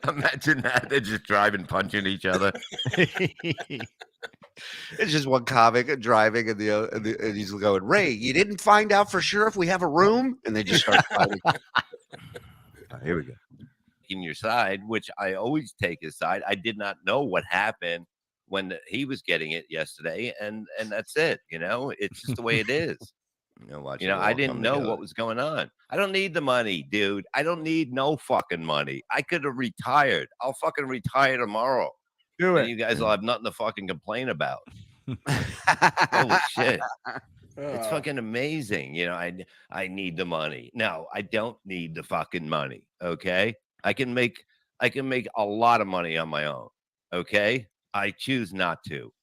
Imagine that. They're just driving, punching each other. It's just one comic driving, and he's going, Ray, you didn't find out for sure if we have a room? And they just start fighting. Here we go. In your side, which I always take his side. I did not know what happened when he was getting it yesterday, and that's it. It's just the way it is. I didn't know what was going on. I don't need the money, dude. I don't need no fucking money. I could have retired. I'll fucking retire tomorrow. Do it. And you guys will have nothing to fucking complain about. Holy shit. It's fucking amazing. I need the money. No, I don't need the fucking money. Okay. I can make a lot of money on my own. Okay. I choose not to.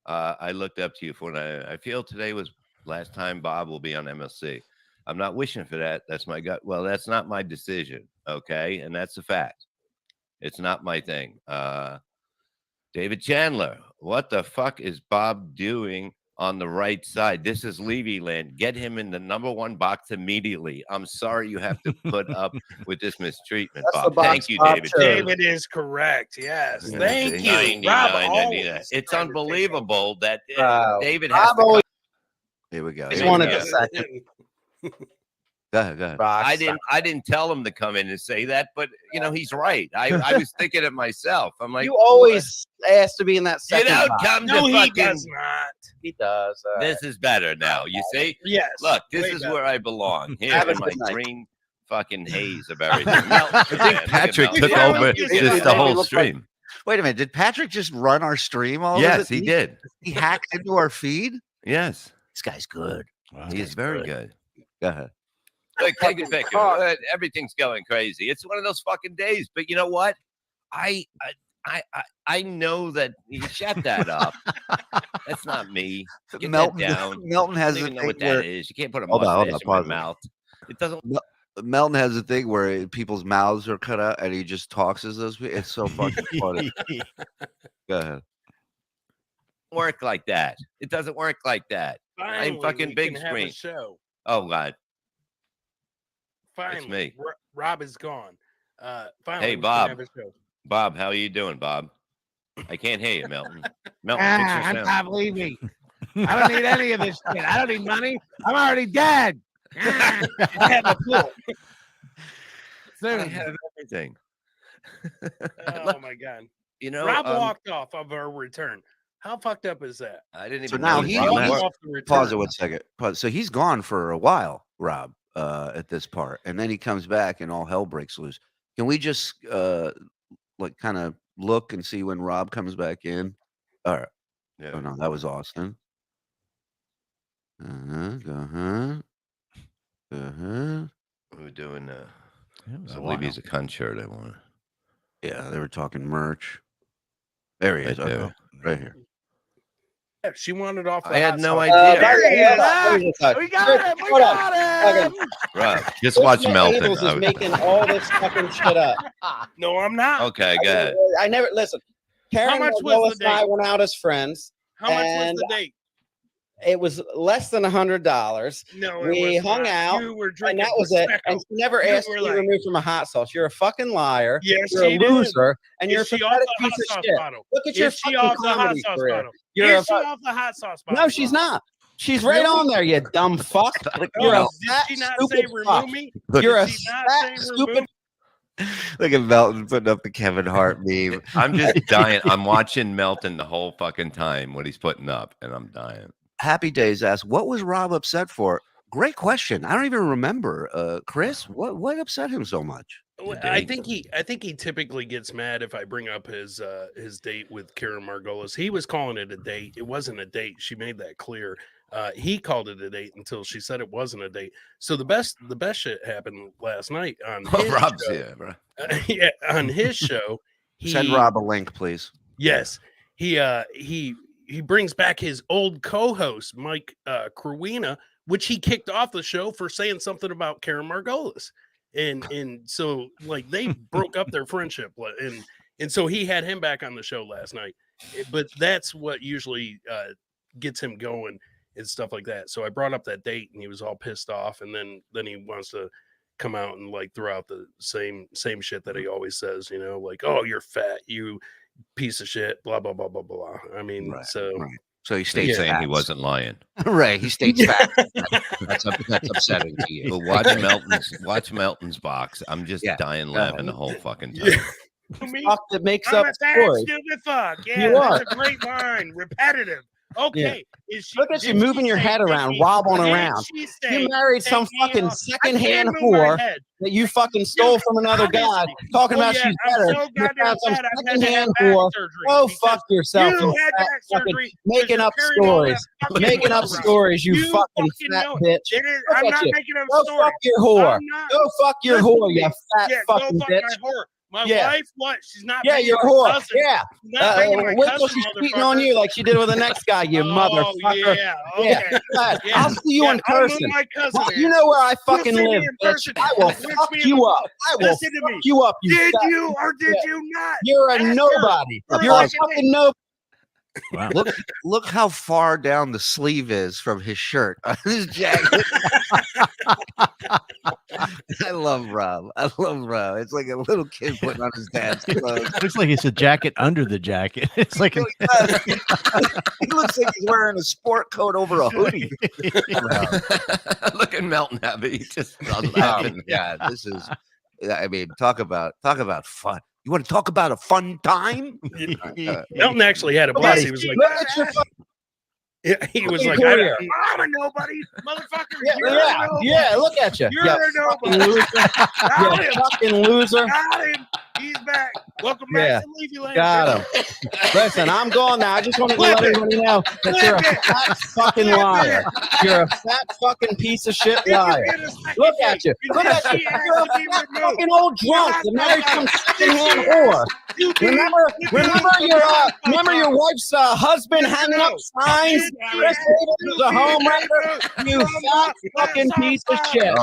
I looked up to you for I feel today was last time Bob will be on MLC. I'm not wishing for that. That's my gut. Well, that's not my decision. Okay. And that's a fact. It's not my thing. David Chandler, what the fuck is Bob doing on the right side? This is Levyland. Get him in the #1 box immediately. I'm sorry you have to put up with this mistreatment, Bob. Thank you, David. David is correct. Yes. Thank you. Rob, it's unbelievable that David has to Here we go. Just wanted a second. Go ahead. I didn't tell him to come in and say that, but he's right. I was thinking it myself. I'm like, you always ask to be in that second. You don't come to he does not. He does. This is better now. You see? Yes. Look, this is where I belong. Here in my green fucking haze of everything. I think Patrick took over just the whole stream. Wait a minute. Did Patrick just run our stream? Yes, he did. He hacked into our feed? Yes. This guy's good. Wow, he is very good. Go ahead. Like, take a picture. Everything's going crazy. It's one of those fucking days. But you know what? I know that you shut that up. That's not me. Get that down. Melton has I don't a know thing what where, that is. You can't put a mustache in my mouth. It doesn't. Melton has a thing where people's mouths are cut out and he just talks as those people. It's so fucking funny. Go ahead. Work like that. It doesn't work like that. Finally, I'm fucking big screen. Show. Oh God. Finally, it's me. Rob is gone. Finally, hey Bob. Bob, how are you doing, Bob? I can't hear you, Melton. Melton, I'm Bob Levy. I don't need any of this shit. I don't need money. I'm already dead. I have a pool. I have everything. Oh my God. Rob walked off of our return. How fucked up is that? I didn't even. So now he's off the return. Pause it 1 second. So he's gone for a while, Rob, at this part, and then he comes back and all hell breaks loose. Can we just kind of look and see when Rob comes back in? All right. Yeah. Oh no, that was Austin. We're doing. I believe he's a cunt shirt. I want. Yeah, they were talking merch. There he is. There. Right here. Yeah, she wanted off. I had no idea. There he is. We got him. We got him. Rob, just watch Melton. Is making all this fucking shit up. No, I'm not. Okay, go ahead. I never listen. Karen and Lois and I went out as friends. How much was the date? It was less than $100. No, we hung out, and that was it. And she never asked to be removed from a hot sauce. You're a fucking liar. Yes, you're a loser, and you're a she pathetic also piece hot of shit. bottle? Look at your She fucking also hot comedy sauce career. bottle? You're off the hot sauce bottle? No, she's not. She's right on there, you dumb fuck. You're a fat, did she not stupid say fuck. remove me? You're a Did she not fat, say stupid. remove? Look at Melton putting up the Kevin Hart meme. I'm just dying. I'm watching Melton the whole fucking time what he's putting up, and I'm dying. Happy Days asks, what was Rob upset for? Great question. I don't even remember. Chris, what upset him so much? I think he typically gets mad if I bring up his date with Karen Margolis. He was calling it a date. It wasn't a date. She made that clear. He called it a date until she said it wasn't a date. So the best shit happened last night on his Rob's show. here, bro. Yeah, on his show. Send Rob a link, please. Yes, he brings back his old co-host Mike Crewina, which he kicked off the show for saying something about Karen Margolis, and so like they broke up their friendship, and so he had him back on the show last night. But that's what usually gets him going and stuff like that. So I brought up that date, and he was all pissed off, and then he wants to come out and like throw out the same shit that he always says, you know, like, oh, you're fat, you piece of shit, blah blah blah blah blah. I mean, right, so right. So he states saying facts. he wasn't lying. Right, he states facts. That's upsetting to you. But watch Melton's box. I'm just dying laughing the whole fucking time. Fuck that makes I'm up a fat, story. stupid fuck. Yeah, You that's are. a great line. Repetitive. Okay. Look at you moving your head around, wobbling around. You married some fucking secondhand whore that you fucking stole from another guy, talking about she's better. You found some secondhand whore. Go fuck yourself, you fat fucking making up stories. Making up stories, you fucking fat bitch. I'm not making up stories. Go fuck your whore. Go fuck your whore, you fat fucking bitch. My wife, what? She's not. Yeah, banging you're a my whore. cousin. Yeah. She's not banging my Wait till cousin, she's cheating on you like she did with the next guy, you motherfucker. Yeah, okay. Yeah. Yeah. I'll see you Yeah, in I'll move person. my cousin Well, in. you know where I fucking You'll see me live, in bitch. person. I will Listen fuck to me. you up. I will Listen to fuck me. you up, you Did fat- you or did you not? You're a Ask her. nobody. For You're a fucking fucking nobody. Wow. Look how far down the sleeve is from his shirt on his jacket. I love Rob. It's like a little kid putting on his dad's clothes. Looks like it's a jacket under the jacket. It's like He looks like he's wearing a sport coat over a hoodie. Look at Melton Abbott. He just laughing. Yeah, this is. I mean, talk about fun. You want to talk about a fun time? Melton actually had a blast. He was like, Look at your fucking he was like, career. I'm a nobody, motherfucker. Yeah, You're yeah, a nobody. yeah, look at you. You're You a fucking nobody. loser. Got You him. fucking loser. Got him. He's back. Welcome Yeah, back to Levyland. got him. Listen, I'm going now. I just wanted to let everybody know that you're a fat fucking liar. You're a fat fucking piece of shit liar. Look at you. Look at you. You're a fat fucking old drunk that married some secondhand whore. Remember your wife's husband hanging up signs? Chris Davis is a homewrecker. You fat fucking piece of shit.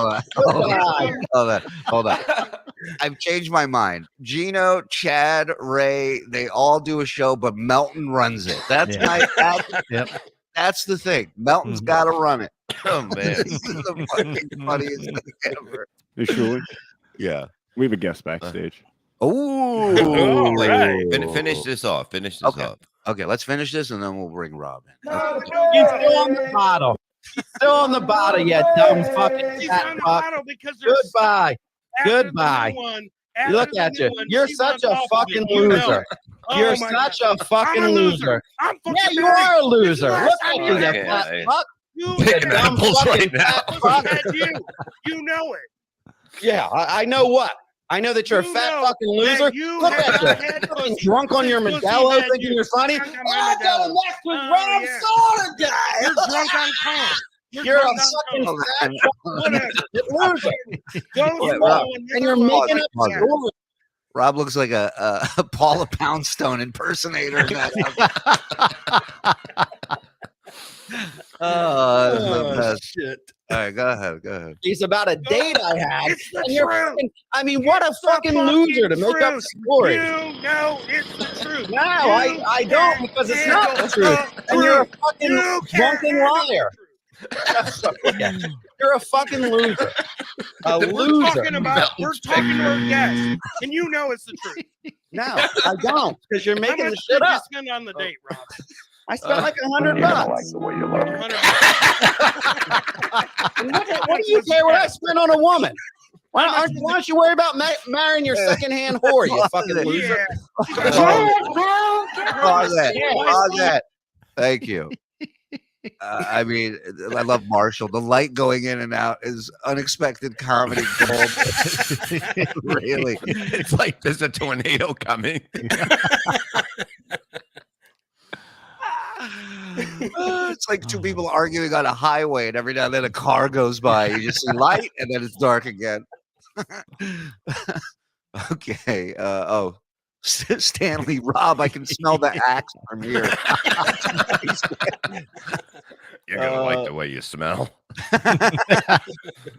Hold on. I've changed my mind. Gino, Chad, Ray, they all do a show, but Melton runs it. That's that's the thing. Melton's got to run it. Oh man, this is the fucking funniest thing ever. Hey, Shuli, Yeah, we have a guest backstage. Oh, all right. Finish this off. Okay, let's finish this and then we'll bring Rob in. He's still on the bottle. He's still on the bottle, you dumb fucking He's fat on the fuck. bottle because there's Goodbye. after Goodbye. the new one, Look after at the new you. one, You're she such wants a off of fucking it. You know loser. it. Oh You're my such God. a fucking I'm a loser. I'm fucking Yeah, you married. are a loser. This is Look the at last you, time you I fat had fuck. You Picking had apples fucking right now. fat fuck. had you know it. Yeah, I know what. I know that you're a You fat know fucking loser. that you Look have at not you. had Fucking pussy drunk on your since pussy Modelo had thinking you. you're funny. Drunk on Oh, I got Modelo. a next with Oh, Rob yeah. Soda guy. You're drunk on cum. You're a drunk on fucking cum. fat Whatever. loser. Go Yeah, slow Rob. And you're making up Pause. stories. Rob looks like a Paula Poundstone impersonator. Oh, that's the best. shit. All right, go ahead. He's about a date I had. It's the And you're truth. fucking, I mean, what a It's the fucking loser to make up truth. stories. You know it's the truth. No, I don't, because it's not the truth. And you're a fucking You can't drunken handle liar. Look at you. You're a fucking loser. A We're loser. we're talking to our guests, and you know it's the truth. No, I don't, because you're How making much the shit did you up. spend on the date, Rob? I spent like $100. like the way you look. What do you care what I spent on a woman? Why don't you worry about marrying your secondhand whore, you fucking loser? Pause that. Thank you. I mean, I love Marshall. The light going in and out is unexpected comedy gold. Really, it's like there's a tornado coming. It's like two people arguing on a highway, and every now and then a car goes by. You just see light, and then it's dark again. Okay. Stanley, Rob, I can smell the axe from here. You're gonna like the way you smell.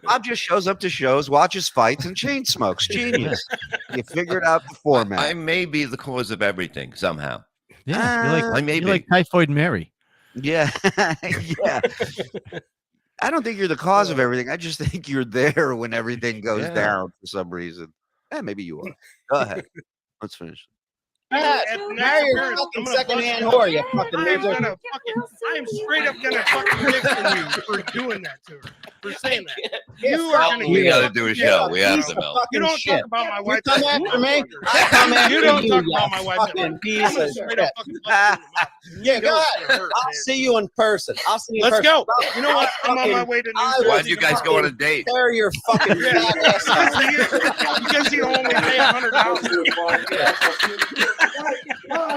Bob just shows up to shows, watches fights, and chain smokes. Genius. You figured out the format. I may be the cause of everything somehow. Yeah, you're like Typhoid Mary. Yeah. Yeah. I don't think you're the cause of everything. I just think you're there when everything goes down for some reason. Maybe you are. Go ahead. Let's finish. Marry your fucking secondhand whore, you fucking loser. I am straight up gonna fucking dick on you for doing that to her. For saying that. You are gonna We gotta do a show. We have to know. You don't talk about my wife. You come after me. I come after you. You don't talk about my wife. Fucking piece of shit. Yeah, go ahead. I'll see you in person. I'll see you. Let's go. You know what? I'm on my way to New Jersey. Why'd you guys go on a date? Tear your fucking fat ass out. Because you only pay $100.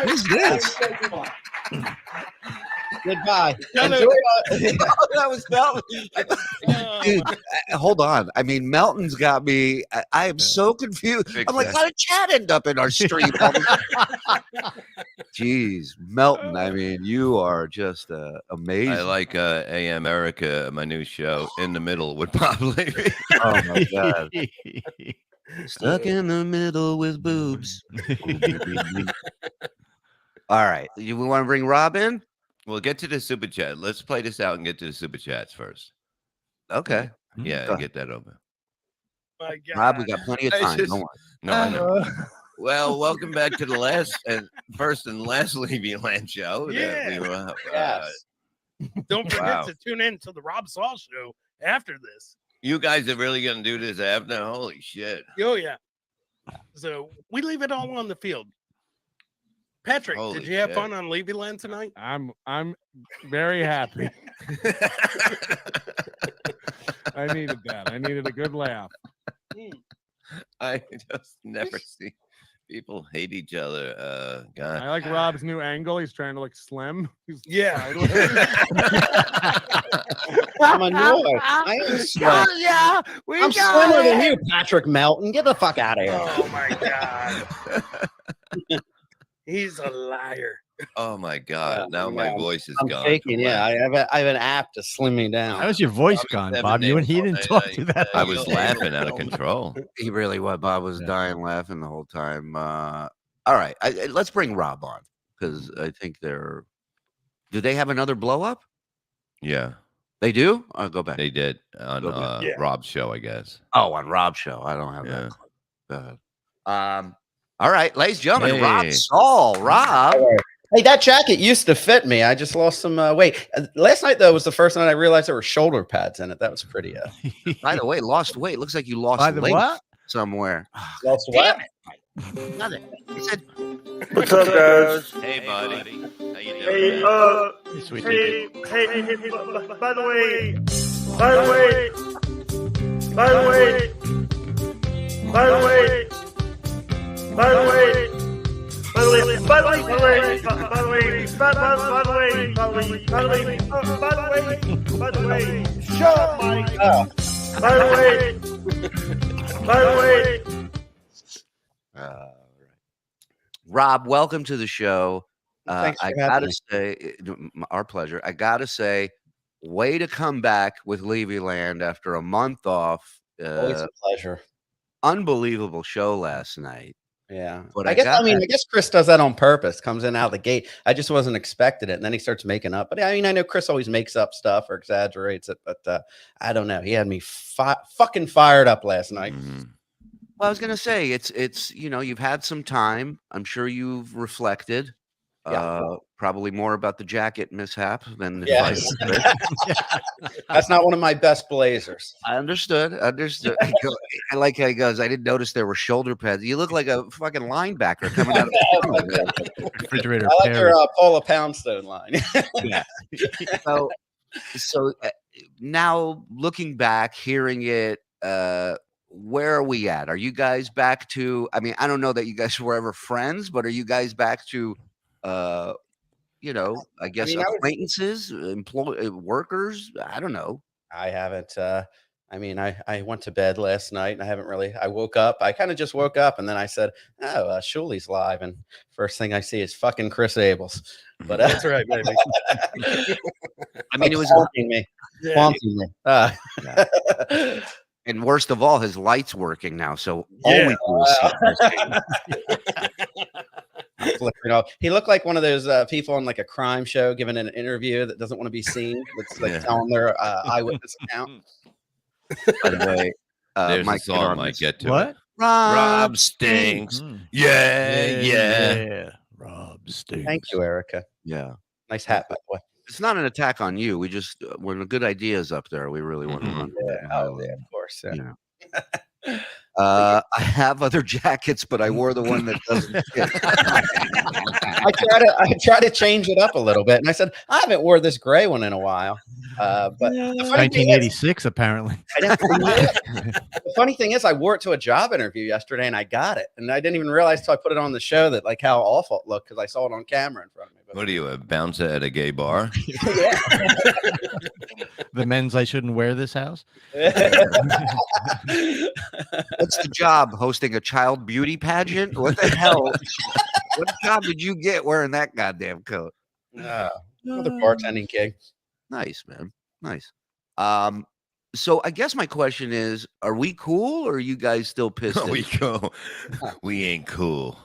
Who's this? Goodbye. That was Melton. Dude, hold on. I mean, Melton's got me. I am so confused. I'm like, how did Chad end up in our stream? Jeez, Melton. I mean, you are just amazing. I like AM Erica, my new show, In the Middle with Bob Levy. Oh my god. Stuck in the middle with boobs. All right. We want to bring Rob in? We'll get to the super chat. Let's play this out and get to the super chats first. Okay. Yeah, get that over. My God. Rob, we got plenty of time. Don't worry. No, I know. Well, welcome back to the first and last Levyland show. Yeah. Yes. Don't forget to tune in to the Rob Saul show after this. You guys are really going to do this after? Holy shit. Oh, yeah. So we leave it all on the field. Patrick, Holy did you have shit. fun on Levyland tonight? I'm very happy. I needed that. I needed a good laugh. I just never see people hate each other. God. I like Rob's new angle. He's trying to look slim. Yeah. I'm annoyed. I am slim. Yeah, I'm slimmer than you, Patrick Melton. Get the fuck out of here. Oh my God. He's a liar. Oh my God. Now my voice is I'm gone. shaking. Yeah, I have an app to slim me down. How's your voice gone, Bob? You and he didn't talk to that. I was laughing out of control. He really was. Bob was dying laughing the whole time. All right. Let's bring Rob on because I think they're. Do they have another blow up? Yeah. They do? I'll go back. They did on Rob's show, I guess. Oh, on Rob's show. I don't have that. Go ahead. All right, ladies and gentlemen, Rob Saul. Rob. Hey, that jacket used to fit me. I just lost some weight. Last night, though, was the first night I realized there were shoulder pads in it. That was pretty. By the way, lost weight. Looks like you lost weight somewhere. Lost what? Nothing. He said, "What's up, guys? Hey, buddy. How you Hey, doing? hey, by the way, by the way, by the way, by the way, by the way, by the way, by the way, by the way, by the way, by the way, by the way, by the way, by the way, by the way, shut up, Mike. By the way, by the way." Rob, welcome to the show. Thanks for I having gotta me. say, our pleasure. I gotta say, way to come back with Levyland after a month off. Always a pleasure. Unbelievable show last night. Yeah, But I guess Chris does that on purpose. Comes in out of the gate. I just wasn't expecting it, and then he starts making up. But I mean, I know Chris always makes up stuff or exaggerates it, but I don't know. He had me fucking fired up last night. Well, I was gonna say it's you've had some time. I'm sure you've reflected. Probably more about the jacket mishap than the Yes. fight. That's not one of my best blazers. I understood. I like how he goes, I didn't notice there were shoulder pads. You look like a fucking linebacker coming out of the refrigerator. I like your Paula Poundstone line. Yeah. So now looking back, hearing it, where are we at? Are you guys back to, I mean, I don't know that you guys were ever friends, but are you guys back to, I guess acquaintances, workers? I don't know. I haven't, I went to bed last night and I woke up. I kind of just woke up and then I said, oh, Shuli's live. And first thing I see is fucking Chris Abels. But that's right, baby. I mean, it was haunting me. Haunting me. And worst of all, his light's working now. So all we do is see Chris. He looked like one of those people on like a crime show giving an interview that doesn't want to be seen. That's like telling their eyewitness account. By the way, there's Mike a song I might get to. What? Rob stinks. Yeah. Rob stinks. Thank you, Erica. Yeah. Nice hat, by the way. It's not an attack on you. We just, when the good ideas up there, we really want to run. Oh, yeah, of course. Yeah. I have other jackets, but I wore the one that doesn't fit. I try to change it up a little bit, and I said I haven't wore this gray one in a while. But 1986, apparently. The funny thing is, I wore it to a job interview yesterday, and I got it, and I didn't even realize till I put it on the show that like how awful it looked because I saw it on camera in front of me. What are you, a bouncer at a gay bar? The men's I shouldn't wear this house. What's the job? Hosting a child beauty pageant? What the hell? What job did you get wearing that goddamn coat? Another bartending gig. Nice, man. Nice. So I guess my question is, are we cool or are you guys still pissed? We ain't cool.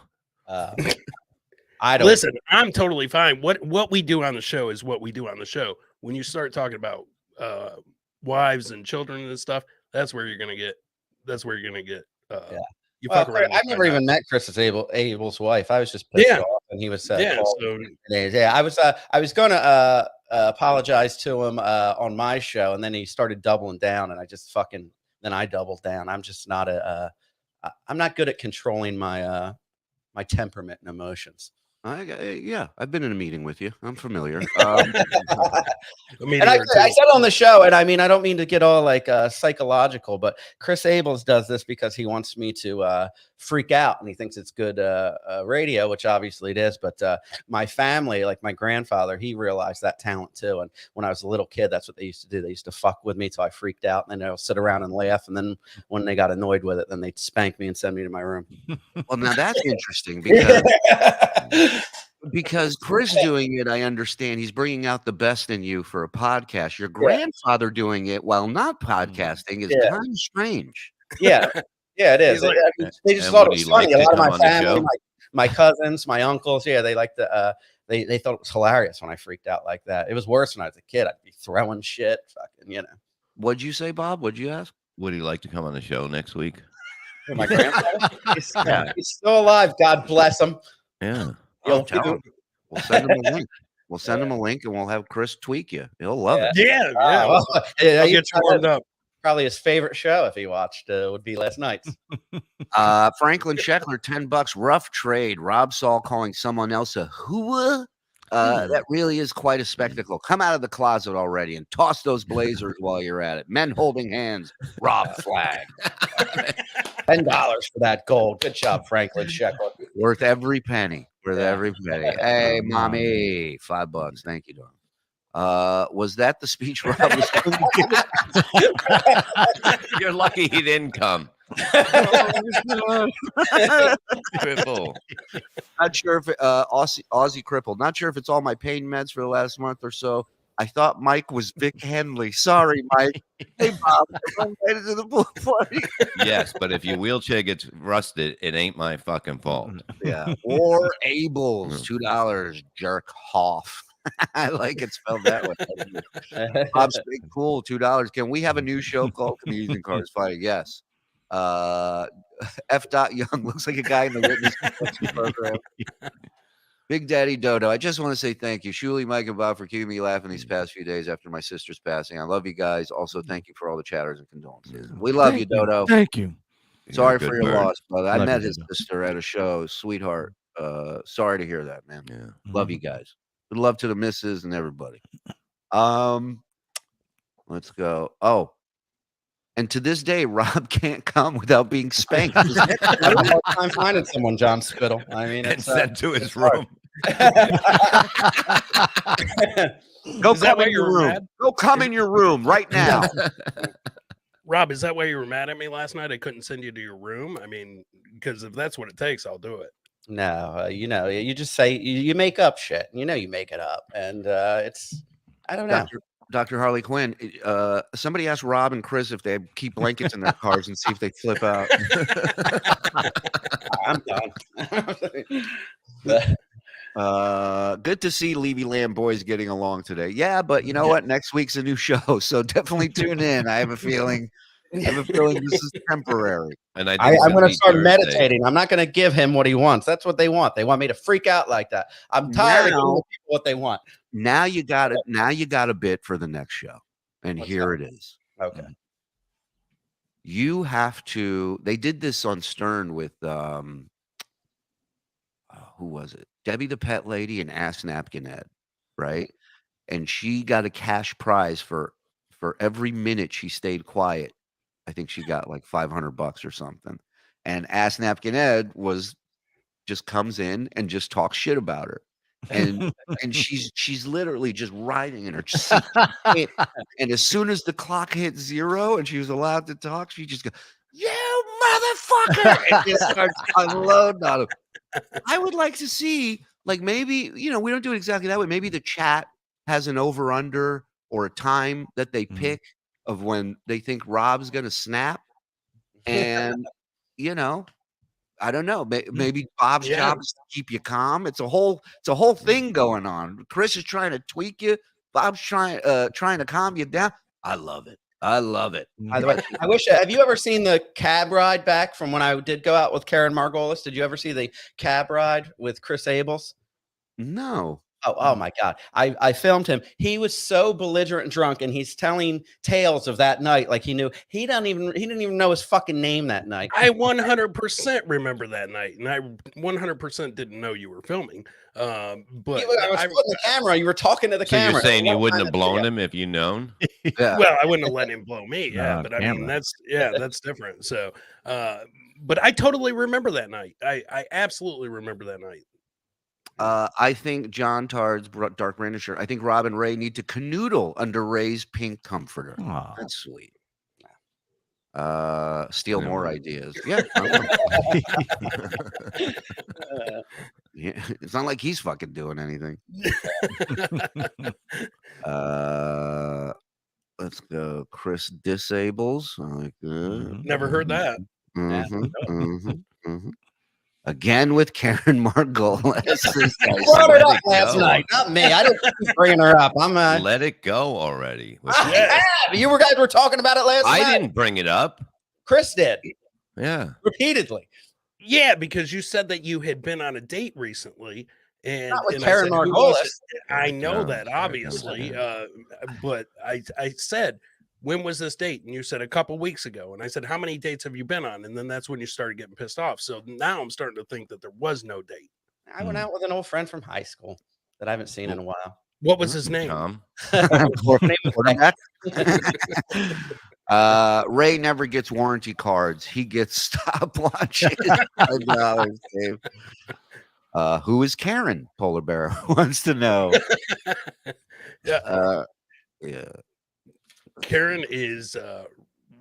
I don't listen. I'm totally fine. What we do on the show is what we do on the show. When you start talking about wives and children and stuff, that's where you're gonna get. You fuck around. I've never even met Chris Abel's wife. I was just pissed off, and he was I was gonna apologize to him on my show, and then he started doubling down, and I just then I doubled down. I'm just not I'm not good at controlling my my temperament and emotions. I've been in a meeting with you. I'm familiar. And I said on the show, and I mean, I don't mean to get all like psychological, but Chris Abels does this because he wants me to freak out, and he thinks it's good radio, which obviously it is. But my family, like my grandfather, he realized that talent too. And when I was a little kid, that's what they used to do. They used to fuck with me till I freaked out, and then they'll sit around and laugh. And then when they got annoyed with it, then they'd spank me and send me to my room. Well, now that's interesting because Chris doing it, I understand he's bringing out the best in you for a podcast. Your grandfather doing it while not podcasting is kind of strange. Yeah, it is. Like, they just thought it was funny. A lot of my family, my cousins, my uncles, they like to. They thought it was hilarious when I freaked out like that. It was worse when I was a kid. I'd be throwing shit, fucking, What'd you say, Bob? What'd you ask? Would he like to come on the show next week? My grandfather, he's still alive. God bless him. Yeah. We'll send him a link. We'll send him a link and we'll have Chris tweak you. He'll love it. I'll get you warmed up. Probably his favorite show if he watched would be last night's. Franklin Sheckler, $10. Rough trade. Rob Saul calling someone else a hooah. That really is quite a spectacle. Come out of the closet already and toss those blazers while you're at it. Men holding hands. Rob flag. $10 for that gold. Good job, Franklin Sheckler. Worth every penny. Every penny. Hey, mommy, $5. Thank you, darling. Was that the speech Rob was going to give? You're lucky he didn't come. Not sure if Aussie crippled. Not sure if it's all my pain meds for the last month or so. I thought Mike was Vic Henley. Sorry, Mike. Hey, Bob. I'm invited to the pool party. Yes, but if your wheelchair gets rusted, it ain't my fucking fault. Yeah. Or Abel's, $2. Jerk Hoff. I like it spelled that way. Bob's Big Pool, $2. Can we have a new show called Comedians and Cars Fighting? Yes. F. Young looks like a guy in the witness protection program. Big Daddy Dodo, I just want to say thank you, Shuli, Mike, and Bob, for keeping me laughing these past few days after my sister's passing. I love you guys. Also, thank you for all the chatters and condolences. We love you, Dodo. Thank you. Sorry You're a for good your bird. loss, brother. I Love met you, his Dodo. sister at a show. Sweetheart. Sorry to hear that, man. Yeah. Love you guys. Good love to the missus and everybody. Let's go. Oh, and to this day, Rob can't come without being spanked. I have a hard time finding someone, John Spittle. I mean, And it's sent to his it's hard. room. Go Is that come why in you your were room. mad? Go come in your room right now. Rob, is that why you were mad at me last night? I couldn't send you to your room. I mean, because if that's what it takes, I'll do it. No, you know, you just say you make up shit. You know, you make it up, and it's I don't know. Dr. Harley Quinn, somebody asked Rob and Chris if they keep blankets in their cars and see if they flip out. I'm done. Good to see Levyland boys getting along today. Yeah, but you know what? Next week's a new show, so definitely tune in. I have a feeling this is temporary. And I'm going to start meditating. I'm not going to give him what he wants. That's what they want. They want me to freak out like that. I'm tired of giving people what they want. Now you got it. Now you got a bit for the next show, and here it is. Okay. You have to. They did this on Stern with who was it? Debbie the Pet Lady and Ass Napkin Ed, right? And she got a cash prize for every minute she stayed quiet. I think she got like $500 or something. And Ass Napkin Ed just comes in and just talks shit about her. And she's literally just riding in her seat. And as soon as the clock hit 0 and she was allowed to talk, she just goes, "You motherfucker!" and just starts unloading on him. I would like to see, like, maybe, we don't do it exactly that way. Maybe the chat has an over-under or a time that they pick of when they think Rob's going to snap. And, I don't know. Maybe Bob's job is to keep you calm. It's a whole thing going on. Chris is trying to tweak you. Bob's trying to calm you down. I love it. I love it. By the way, I wish. Have you ever seen the cab ride back from when I did go out with Karen Margolis? Did you ever see the cab ride with Chris Abels? No. Oh my God. I filmed him. He was so belligerent and drunk, and he's telling tales of that night. Like he didn't even know his fucking name that night. I 100% remember that night, and I 100% didn't know you were filming. But I was putting the camera. You were talking to the So camera. you're saying you wouldn't have blown him if you known? Yeah. Well, I wouldn't have let him blow me. Yeah, but I mean that's different. So, but I totally remember that night. I absolutely remember that night. I think John Tard's Dark Brandon shirt. I think Rob and Ray need to canoodle under Ray's pink comforter. Aww. That's sweet. Steal more ideas. Yeah. Yeah. It's not like he's fucking doing anything. Let's go. Chris disables. I like that. Never heard that. Again with Karen Margolis. Brought her up last night, not me. I didn't keep bringing her up. Let it go already. You guys were talking about it last night. I didn't bring it up. Chris did. Yeah. Repeatedly. Yeah, because you said that you had been on a date recently. And, not with and Karen Margolis. I know that, obviously. But I said, when was this date? And you said a couple weeks ago. And I said, how many dates have you been on? And then that's when you started getting pissed off. So now I'm starting to think that there was no date. I went out with an old friend from high school that I haven't seen in a while. What was his name? Tom. Ray never gets warranty cards. He gets stopwatches. Who is Karen? Polar Bear wants to know. Yeah. Karen is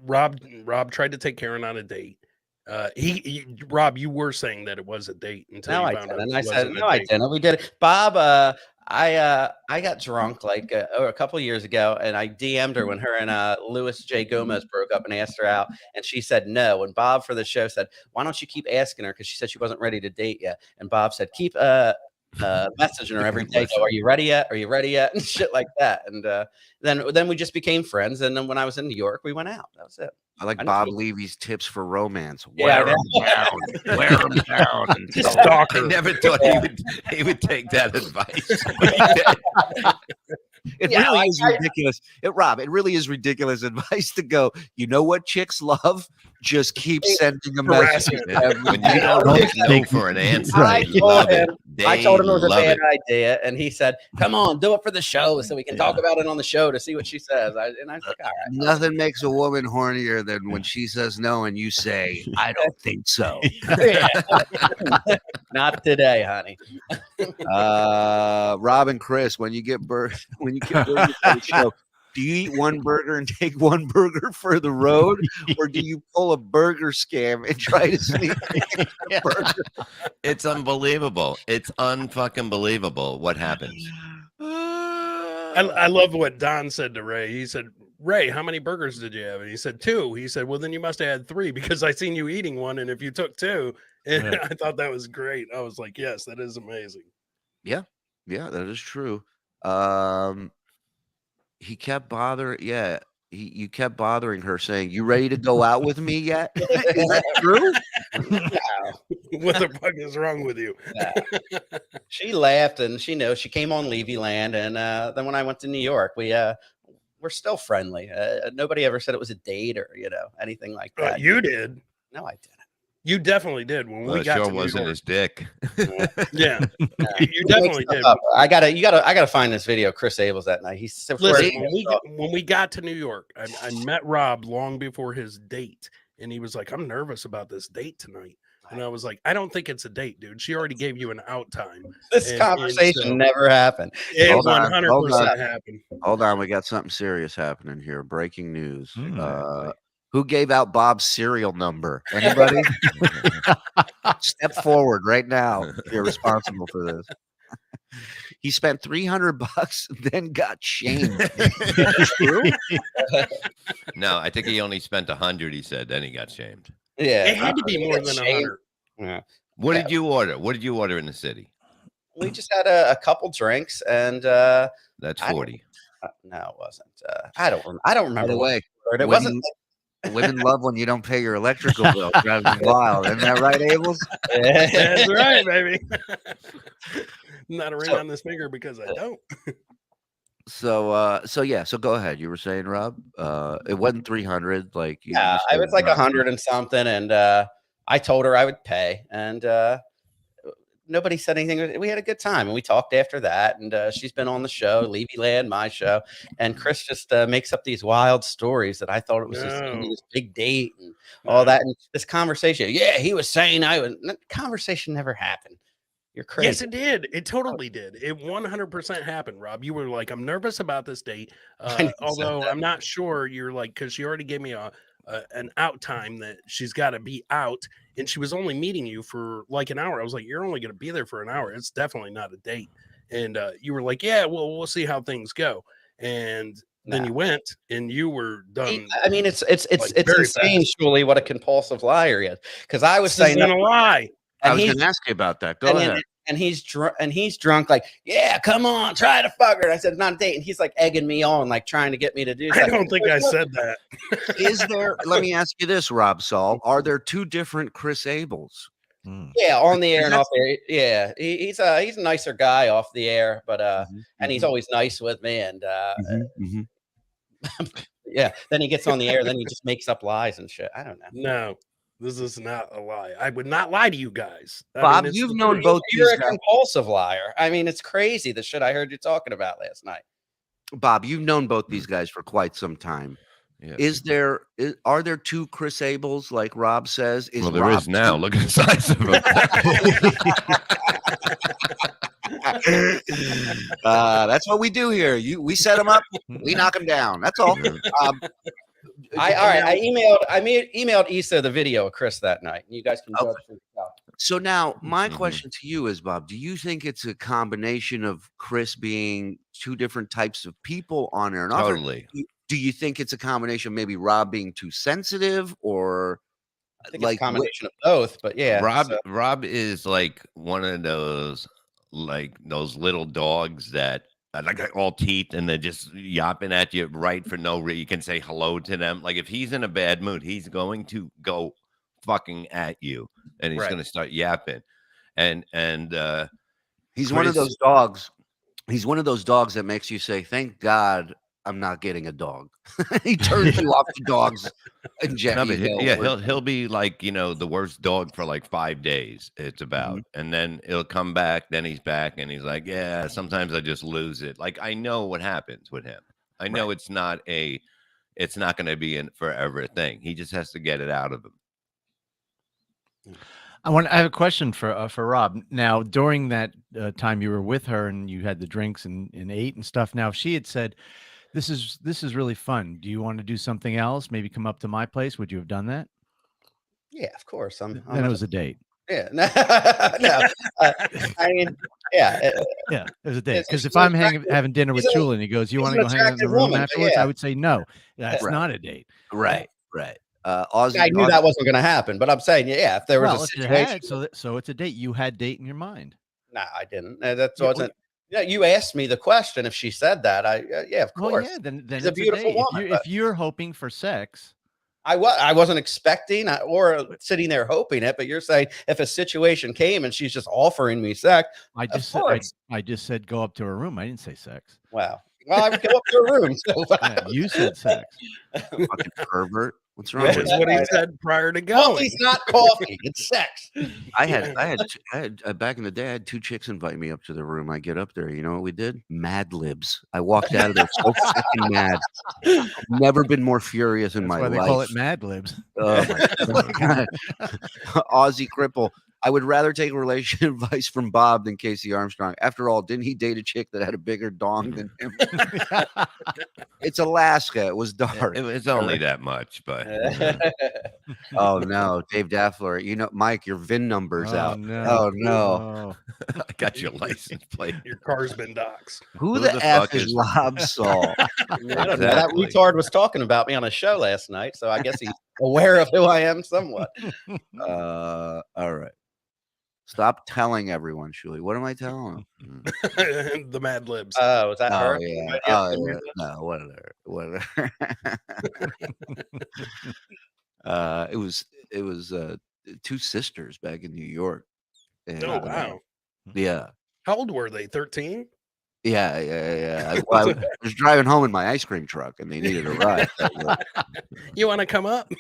Rob tried to take Karen on a date. Rob, you were saying that it was a date until no, you I found didn't. out And I said, no, I didn't. We did it. Bob, I got drunk like a couple of years ago, and I DM'd her when her and Louis J. Gomez broke up and asked her out, and she said no. And Bob for the show said, why don't you keep asking her? Because she said she wasn't ready to date yet. And Bob said, keep messaging her every day. Go, are you ready yet? Are you ready yet? And shit like that. And then we just became friends. And then when I was in New York, we went out. That was it. I like Bob Levy's tips for romance. Yeah, Wear them down. Wear them down. I never thought he would take that advice. It really is ridiculous. Rob, it really is ridiculous advice to go, you know what chicks love? Just keep sending a message. When you don't know for an answer, I told him it was a bad idea, and he said, "Come on, do it for the show, so we can talk about it on the show to see what she says." And I was like, "All right." Nothing makes a woman hornier than when she says no, and you say, "I don't think so." Not today, honey. Rob and Chris, when you get burgers for the show, do you eat one burger and take one burger for the road, or do you pull a burger scam and try to sneak a burger? It's unbelievable. It's unfucking believable what happens. I love what Don said to Ray. He said, "Ray, how many burgers did you have?" And he said, 2. He said, "Well, then you must have had 3 because I seen you eating one. And if you took 2," and I thought that was great. I was like, "Yes, that is amazing." Yeah, that is true. He kept bothering. Yeah, you kept bothering her, saying, "You ready to go out with me yet?" Is that true? What the fuck is wrong with you? She laughed, and she knows. She came on Levyland, and then when I went to New York, we're still friendly. Nobody ever said it was a date or anything like that. You did. No, I didn't. You definitely did when we got sure to New wasn't York. his dick. Yeah, you definitely did. I gotta find this video. Chris Abels that night. Listen, when we got to New York, I met Rob long before his date, and he was like, "I'm nervous about this date tonight." And I was like, "I don't think it's a date, dude. She already gave you an out time." This conversation never happened. It 100% happened. Hold on, we got something serious happening here. Breaking news. Who gave out Bob's serial number? Anybody? Step forward right now if you're responsible for this. He spent $300, then got shamed. True? No, I think he only spent 100. He said, then he got shamed. Yeah, it had to be more than 100. Yeah. What did you order? What did you order in the city? We just had a couple drinks, and that's 40. No, it wasn't. I don't remember. By the way, it wasn't. Women love when you don't pay your electrical bill. Drives them wild. Isn't that right, Abels? That's right, baby. Not a ring on this finger because I don't. So go ahead. You were saying, Rob, it wasn't 300. Like it was like 100 and something, and I told her I would pay, and nobody said anything. We had a good time, and we talked after that. And she's been on the show, Levyland, my show, and Chris just makes up these wild stories that I thought it was this big date and all that. And this conversation, he was saying conversation never happened. You're crazy. Yes, it did. It totally did. It 100% happened, Rob. You were like, "I'm nervous about this date." Although I'm not sure. You're like, because she already gave me an out time that she's got to be out, and she was only meeting you for like an hour. I was like, "You're only going to be there for an hour. It's definitely not a date." And you were like, "Yeah, well, we'll see how things go." And then you went, and you were done. I mean, it's insane, Julie, what a compulsive liar he is. Because I was saying a lie. I was going to ask you about that. Go ahead. And he's drunk, like, "Yeah, come on, try to fuck her." And I said, "Not a date." And he's like egging me on, like trying to get me to do. I don't think I said that. Is there? Let me ask you this, Rob Saul: are there two different Chris Abels? Yeah, on the air and off the air. Yeah, he's a nicer guy off the air, but and he's always nice with me. And yeah, then he gets on the air, then he just makes up lies and shit. I don't know. No. This is not a lie. I would not lie to you guys. Bob, you've known both. You're a compulsive liar. I mean, it's crazy the shit I heard you talking about last night. Bob, you've known both these guys for quite some time. Yeah. Are there two Chris Abels, like Rob says? Well, there is now. Look at the size of him. That's what we do here. We set them up, we knock them down. That's all. I emailed Issa the video of Chris that night. You guys can judge for yourself. So now my question to you is, Bob, do you think it's a combination of Chris being two different types of people on air and off? Totally. Do you think it's a combination of maybe Rob being too sensitive, or I think it's a combination of both? But yeah, Rob is like one of those like those little dogs that like all teeth and they're just yapping at you right for no reason. You can say hello to them. Like if he's in a bad mood, he's going to go fucking at you and he's going to start yapping. And he's one of those dogs. He's one of those dogs that makes you say, "Thank God I'm not getting a dog." He turns you off to dogs. And he'll be like, the worst dog for like 5 days. It's about, and then it'll come back. Then he's back, and he's like, "Yeah, sometimes I just lose it." Like I know what happens with him. I know it's not going to be a forever thing. He just has to get it out of him. I have a question for Rob. Now, during that time you were with her and you had the drinks and ate and stuff. Now, if she had said, "This is really fun. Do you want to do something else? Maybe come up to my place." Would you have done that? Yeah, of course. Then it was a date. Yeah, no. I mean, yeah, yeah, it was a date. Because if I'm having dinner with Julie and he goes, "You want to go hang out in the room afterwards?" I would say no. That's not a date. Right. Ozzy, I knew that wasn't going to happen, but I'm saying, yeah, if there was a situation, so it's a date. You had date in your mind. No, I didn't. That wasn't. Yeah, you asked me the question. If she said that, yeah, of course. Well, yeah, then she's a beautiful woman. If you're hoping for sex, I wasn't expecting or sitting there hoping it. But you're saying if a situation came and she's just offering me sex, I just said go up to her room. I didn't say sex. Wow. Well, I would go up to her room. So. Yeah, you said sex. Fucking pervert. What's wrong with That's what he said prior to going. Coffee's not coffee. It's sex. I had back in the day, I had 2 chicks invite me up to the room. I get up there. You know what we did? Mad libs. I walked out of there so fucking mad. Never been more furious in my life. That's why they call it Mad Libs. Oh my God. Aussie cripple. I would rather take relationship advice from Bob than Casey Armstrong. After all, didn't he date a chick that had a bigger dong than him? It's Alaska. It was dark. It's only that much, but oh no, Dave Daffler. Mike, your VIN number's out. No. Oh no. I got your license plate. Your car's been doxxed. Who the F is Rob Saul? I don't know. That retard was talking about me on a show last night, so I guess he's aware of who I am somewhat. All right. Stop telling everyone, Shuli. What am I telling them? The Mad Libs. Oh, was that her? Yeah. Oh, yeah. No, whatever. It was 2 sisters back in New York. And, oh wow. Yeah. How old were they? 13? Yeah. I was driving home in my ice cream truck, and they needed a ride. You want to come up?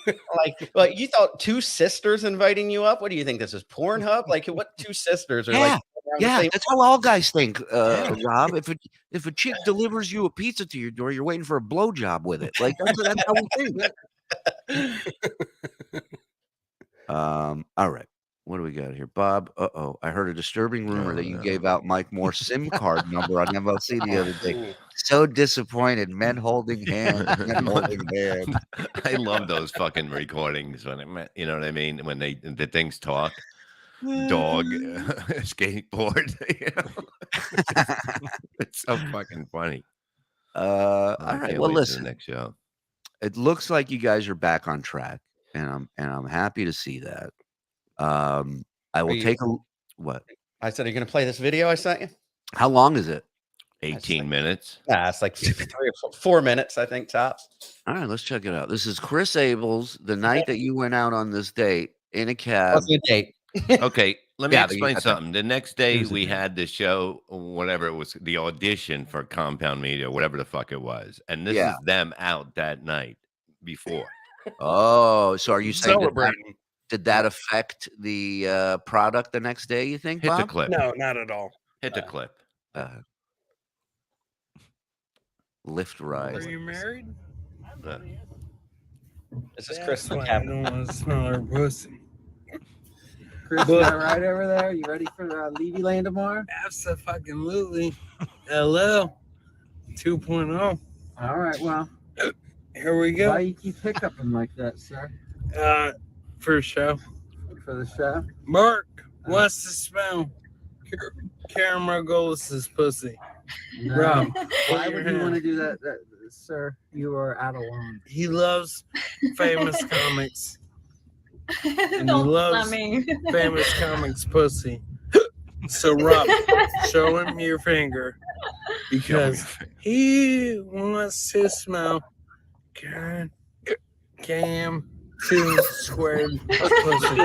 Like you thought 2 sisters inviting you up? What do you think? This is Pornhub? Like what 2 sisters are like? Yeah, that's how all guys think, Rob. If a chick delivers you a pizza to your door, you're waiting for a blowjob with it. Like that's how we think. All right. What do we got here? Bob, I heard a disturbing rumor that you gave out Mike Moore's SIM card number on MLC the other day. So disappointed. Men holding hands. Men holding hands. I love those fucking recordings when you know what I mean? When the things talk. Dog, skateboard. It's so fucking funny. All right. Well, listen. Next show. It looks like you guys are back on track, and I'm happy to see that. I will take what I said. Are you going to play this video I sent you? How long is it? 18 minutes. Nah, it's like 3 or 4 minutes, I think, tops. All right, let's check it out. This is Chris Abels. The night that you went out on this date in a cab. What's the date? Okay, let me explain something. The next day we had the show, whatever it was, the audition for Compound Media, whatever the fuck it was, and this is them out that night before. Oh, so are you saying celebrating? Did that affect the product the next day, you think, Bob? Hit the clip. No, not at all. Hit the clip. Lift ride. Are you married? This is Chris. I don't want to smell her pussy. Chris, you all right over there? You ready for Levyland tomorrow? Absolutely. Hello. 2.0. All right, well. Here we go. Why you keep hiccuping like that, sir? For the show. For the show? Mark, what's the smell? Caramel Golis's pussy. No. Rob, why would you want to do that, sir? You are out of line. He loves famous comics. And he loves famous comics pussy. So Rob, show him your finger because he wants to smell Cam 2 squared pussy.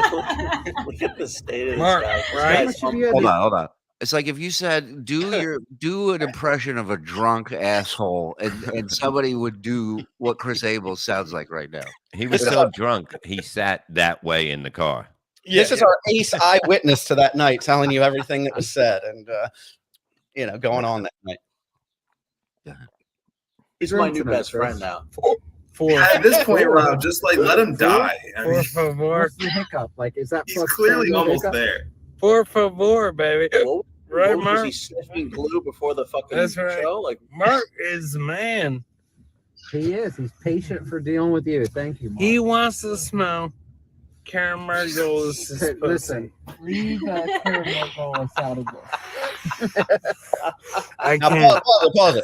Look at the state of Mark, this guy. right? This guy's Hold on. It's like if you said do an impression of a drunk asshole, and somebody would do what Chris Abel sounds like right now. He was so drunk he sat that way in the car. This is our ace eyewitness to that night, telling you everything that was said and going on that night. He's my new best friend now. At this point, Rob, just like let him die. I mean, What's the hiccup? Like, is that he's clearly almost there. Por favor, baby. Right, Was Mark? he sniffing glue before the fucking That's right. show? Like Mark is the man. He is. He's patient for dealing with you. Thank you, Mark. He wants to smell Caramargolis. Listen, leave Caramargolis out of this. I Now, can't. pause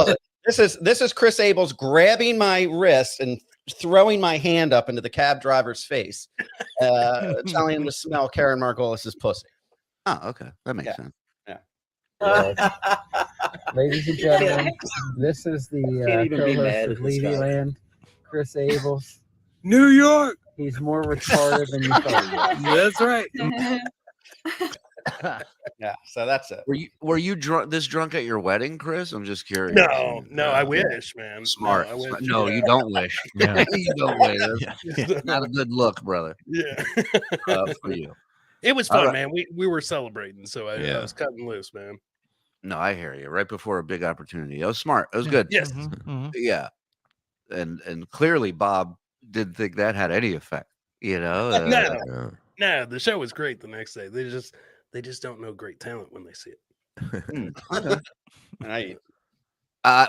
it. This is Chris Abel's grabbing my wrist and throwing my hand up into the cab driver's face, telling him to smell Karen Margolis's pussy. Oh, okay, that makes sense. Yeah. Ladies and gentlemen, this is the Can't even be mad co-host of at this guy. Levyland, Chris Abels. New York. He's more retarded than you thought he was. That's right. Yeah, so that's it. Were you drunk at your wedding, Chris? I'm just curious. No, I wish, man. Smart. No, I wish, No, you don't wish. Yeah. You don't wish. That's not a good look, brother. Yeah. For you. It was fun, All right. man. We were celebrating, so I was cutting loose, man. No, I hear you. Right before a big opportunity. It was smart. It was good. Yes. Yeah. And clearly Bob didn't think that had any effect. No, the show was great the next day. They just don't know great talent when they see it. Okay. Right.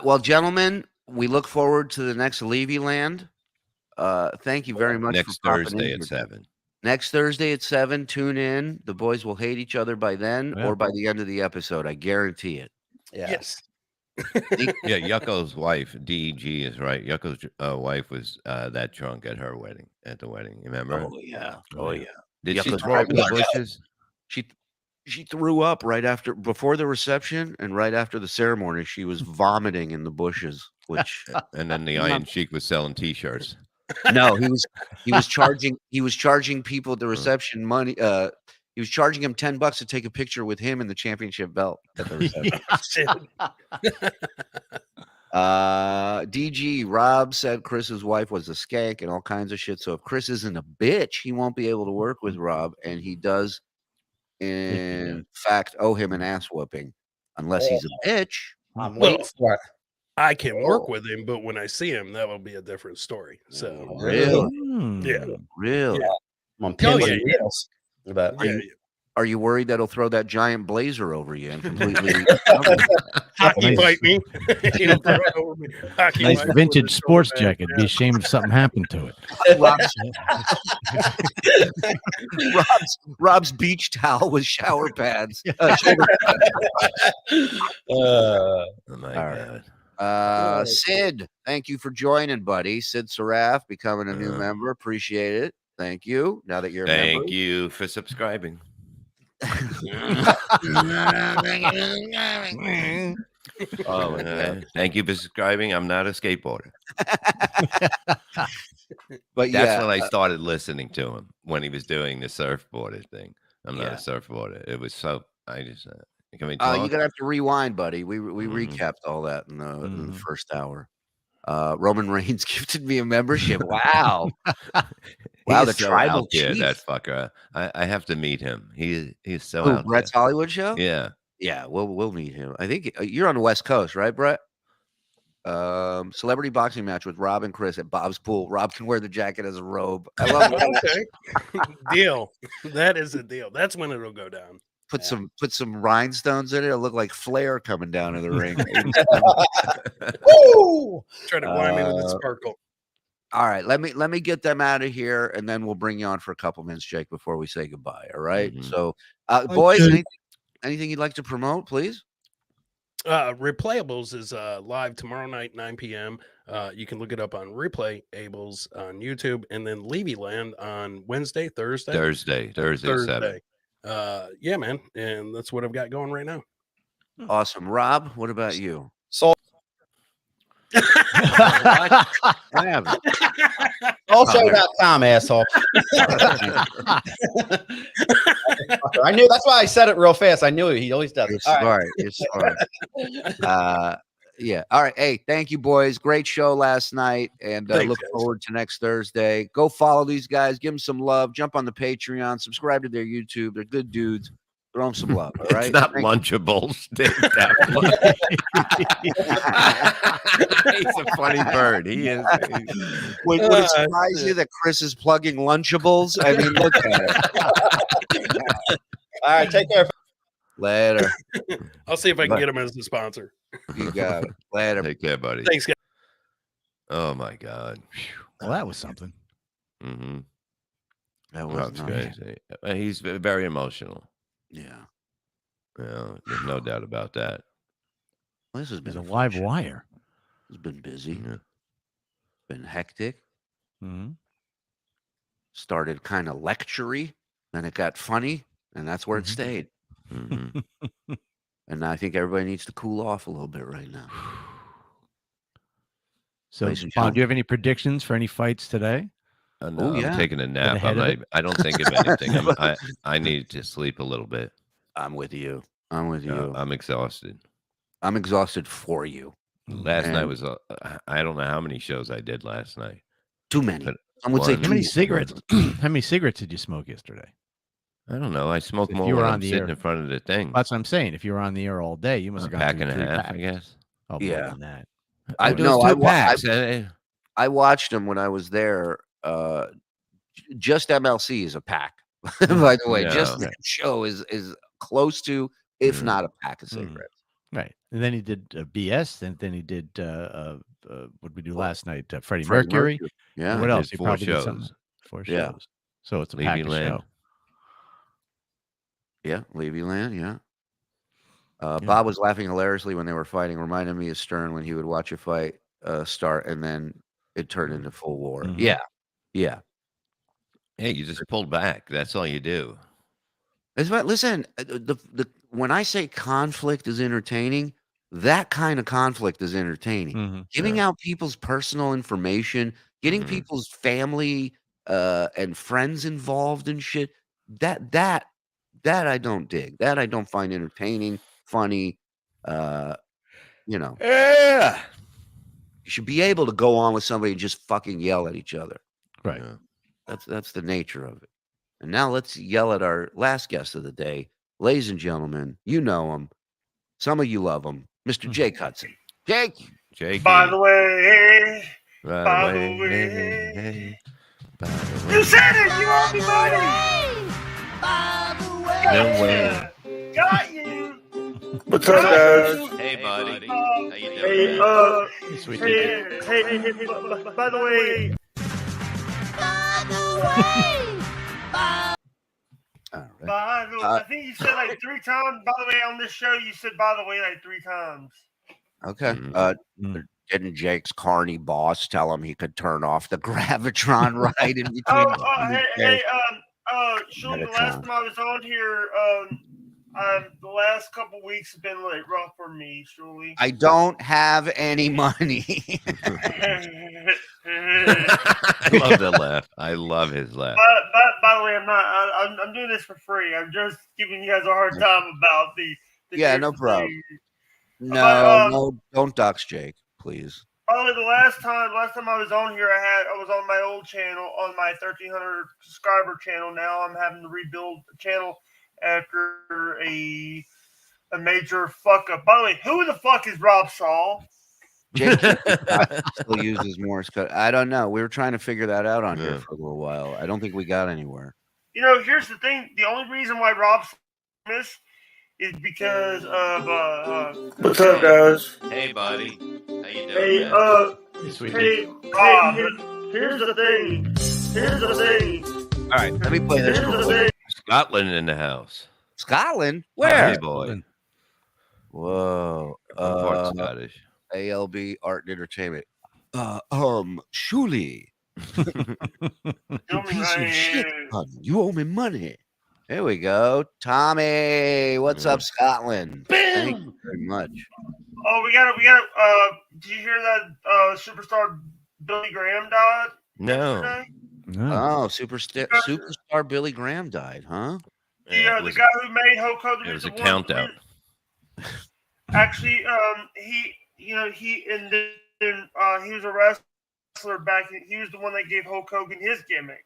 Well, gentlemen, we look forward to the next Levyland. Thank you very much. Next for popping Thursday in at here. 7. Next Thursday at 7. Tune in. The boys will hate each other by then or by the end of the episode. I guarantee it. Yes. Yeah, Yucko's wife, DEG, is right. Yucko's wife was that drunk at the wedding. You remember? Oh yeah. Oh yeah. Did she Yucko's throw up in the wife- bushes? She threw up before the reception and right after the ceremony. She was vomiting in the bushes, which And then the Iron Sheik was selling T-shirts. no, he was charging people at the reception money. He was charging him $10 to take a picture with him in the championship belt at the reception. DG Rob said Chris's wife was a skank and all kinds of shit. So if Chris isn't a bitch, he won't be able to work with Rob, and he does in fact owe him an ass whooping unless he's a bitch. I'm waiting for it. I can work with him, but when I see him, that will be a different story. So Really? Yeah. Really? Yeah. I'm on Oh, pins yeah, and needles. But Are you worried that'll throw that giant blazer over you and completely hockey bite me? He'll throw it over me. Hockey Nice bite me vintage with a sports silver jacket. Be ashamed if something happened to it. Rob's beach towel with shower pads. Oh my All God. Sid, thank you for joining, buddy. Sid Saraf becoming a new member. Appreciate it. Thank you. Now that you're a member. Thank you for subscribing. Thank you for subscribing. I'm not a skateboarder. But That's when I started listening to him when he was doing the surfboarder thing. I'm not Yeah. a surfboarder. It was so I just can we you're talk? gonna have to rewind, buddy. We recapped all that in the first hour. Roman Reigns gifted me a membership. Wow. Wow, the He's so tribal out there, chief. that fucker. I have to meet him. He's so Who, out Brett's there. Hollywood show? Yeah. Yeah, we'll meet him. I think you're on the West Coast, right, Brett? Celebrity boxing match with Rob and Chris at Bob's Pool. Rob can wear the jacket as a robe. I love it. Okay. Deal. That is a deal. That's when it'll go down. Put some rhinestones in it. It'll look like Flair coming down to the ring. Woo! Try to blind me with its sparkle. All right, let me get them out of here, and then we'll bring you on for a couple minutes, Jake, before we say goodbye. All right. So, boys, anything you'd like to promote, please? Replayables is live tomorrow night, 9 p.m. You can look it up on Replayables on YouTube, and then Levyland on Wednesday, Thursday. Thursday. 7. Yeah, man, and that's what I've got going right now. Awesome. Rob, what about you? Saul. What happened? Allshow.com, asshole. I knew that's why I said it real fast. I knew it. He always does. You're All smart. right. You're smart. Yeah. All right. Hey, thank you, boys. Great show last night, and Thanks, look guys. forward to next Thursday. Go follow these guys. Give them some love. Jump on the Patreon. Subscribe to their YouTube. They're good dudes. Throw them some love. All right. It's not Lunchables. Dave He's a funny bird. He is. Would it surprise you that Chris is plugging Lunchables? I mean, look at it. All right. Take care. Later. I'll see if I can get him as a sponsor. You got it. Later. Take care, buddy. Thanks, guys. Oh my God. Well, that was something. Mm-hmm. That was nice. crazy. He's very emotional. Yeah. Yeah, there's no doubt about that. Well, this has been There's a live wire. It's been busy. Yeah. Been hectic. Mm-hmm. Started kind of lectury, then it got funny, and that's where it stayed. Mm-hmm. And I think everybody needs to cool off a little bit right now. So, Ladies and Bob, do you have any predictions for any fights today? No, yeah. I'm taking a nap. ahead of it? I don't think of anything. I need to sleep a little bit. I'm with you. I'm with you. I'm exhausted. I'm exhausted for you. Last And night was I don't know how many shows I did last night. too many. But I would say one- How many too cigarettes? How many cigarettes did you smoke yesterday? I don't know. I smoke If more you were when on I'm the sitting air. in front of the thing. That's what I'm saying. If you were on the air all day, you must A have gone pack through and a 3 half, packs. I guess. Oh, more Yeah. than that. I There know. was I, two wa- packs. I watched them when I was there. Just MLC is a pack, by the way. Yeah. Just that show is close to, if Mhm. not a pack of Mhm. cigarettes. Right. And then he did BS. Then he did what did we do last night? Freddie Freddie Mercury. Mercury. And Yeah. what I else? did He 4 probably did shows. something. 4 shows. Yeah. So it's a packed Levyland. show. Yeah. Levyland. Yeah. Yeah. Bob was laughing hilariously when they were fighting. Reminded me of Stern when he would watch a fight start and then it turned into full war. Mhm. Yeah. Yeah. Hey, you just pulled back. That's all you do. Listen, when I say conflict is entertaining, that kind of conflict is entertaining. Mhm. Giving out people's personal information, getting Mhm. people's family and friends involved and shit. That I don't dig. That I don't find entertaining, funny. You know, Yeah. you should be able to go on with somebody and just fucking yell at each other. Right. Yeah. That's the nature of it. And now let's yell at our last guest of the day, ladies and gentlemen. You know him. Some of you love him, Mr. Jake Hudson. Jake. By the way, By by the the way, way, hey, by the you way. said it. You owe me money. No way. Got you. What's up, guys? Hey, buddy. How you doing? Hey, Sweet hey, by the way. All right. By the way, I think you said like 3 times. By the way, on this show, you said by the way like 3 times. Okay. Mm. Didn't Jake's carny boss tell him he could turn off the gravitron right in between? Hey, Shuli, the last time I was on here, the last couple weeks have been like rough for me, Shuli. I don't have any money. I love the laugh. I love his laugh. By the way, I'm doing this for free. I'm just giving you guys a hard time about the Yeah, no different problem. things. No, don't dox Jake, please. By the way, the last time I was on here, I was on my old channel, on my 1,300 subscriber channel. Now I'm having to rebuild the channel after a major fuck up. By the way, who the fuck is Rob Saul? Jake still uses Morse code. I don't know. We were trying to figure that out on here for a little while. I don't think we got anywhere. You know, here's the thing. The only reason why Rob's this is because of what's up, guys? Hey, buddy. How you doing? Hey, here's the thing. Here's the thing. All right, let me play this. Here's real the quick. thing. Scotland in the house. Scotland? Where? Hey, boy. Whoa. Part Scottish. ALB Art and Entertainment. Shuli. You piece of shit, honey. You owe me money. Here we go. Tommy, what's up, Scotland? Thank you very much. Oh, we got. Did you hear that superstar Billy Graham died? No. Yesterday? Oh, superstar Billy Graham died, huh? The guy who made Hulk Hogan. It was a count out. Actually, he was a wrestler back. He was the one that gave Hulk Hogan his gimmick.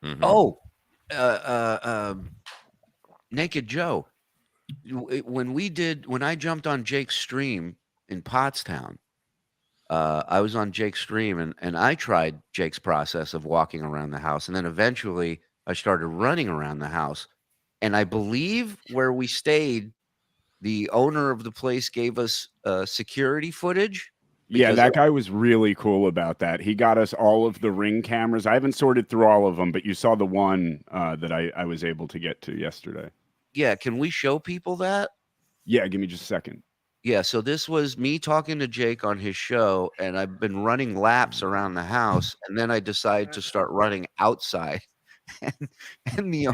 Mm-hmm. Oh, Naked Joe. When I jumped on Jake's stream in Pottstown, I was on Jake's stream and I tried Jake's process of walking around the house. And then eventually I started running around the house. And I believe where we stayed, the owner of the place gave us security footage. Yeah, that guy was really cool about that. He got us all of the Ring cameras. I haven't sorted through all of them, but you saw the one that I was able to get to yesterday. Yeah, can we show people that? Yeah, give me just a second. Yeah, so this was me talking to Jake on his show, and I've been running laps around the house, and then I decided to start running outside. And the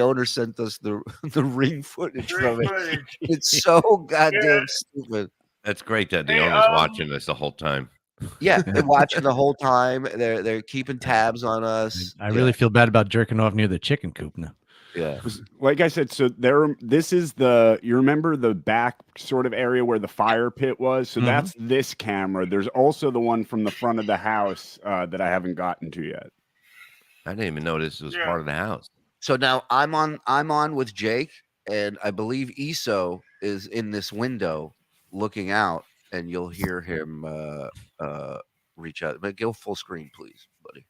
owner sent us the Ring footage from it. It's so goddamn stupid. That's great that the owner's watching us the whole time. Yeah, they're watching the whole time. They're keeping tabs on us. I really feel bad about jerking off near the chicken coop now. Yeah. Like I said, so this is you remember the back sort of area where the fire pit was? So that's this camera. There's also the one from the front of the house that I haven't gotten to yet. I didn't even know this was part of the house. So now I'm on with Jake, and I believe Iso is in this window looking out, and you'll hear him reach out. But go full screen, please, buddy.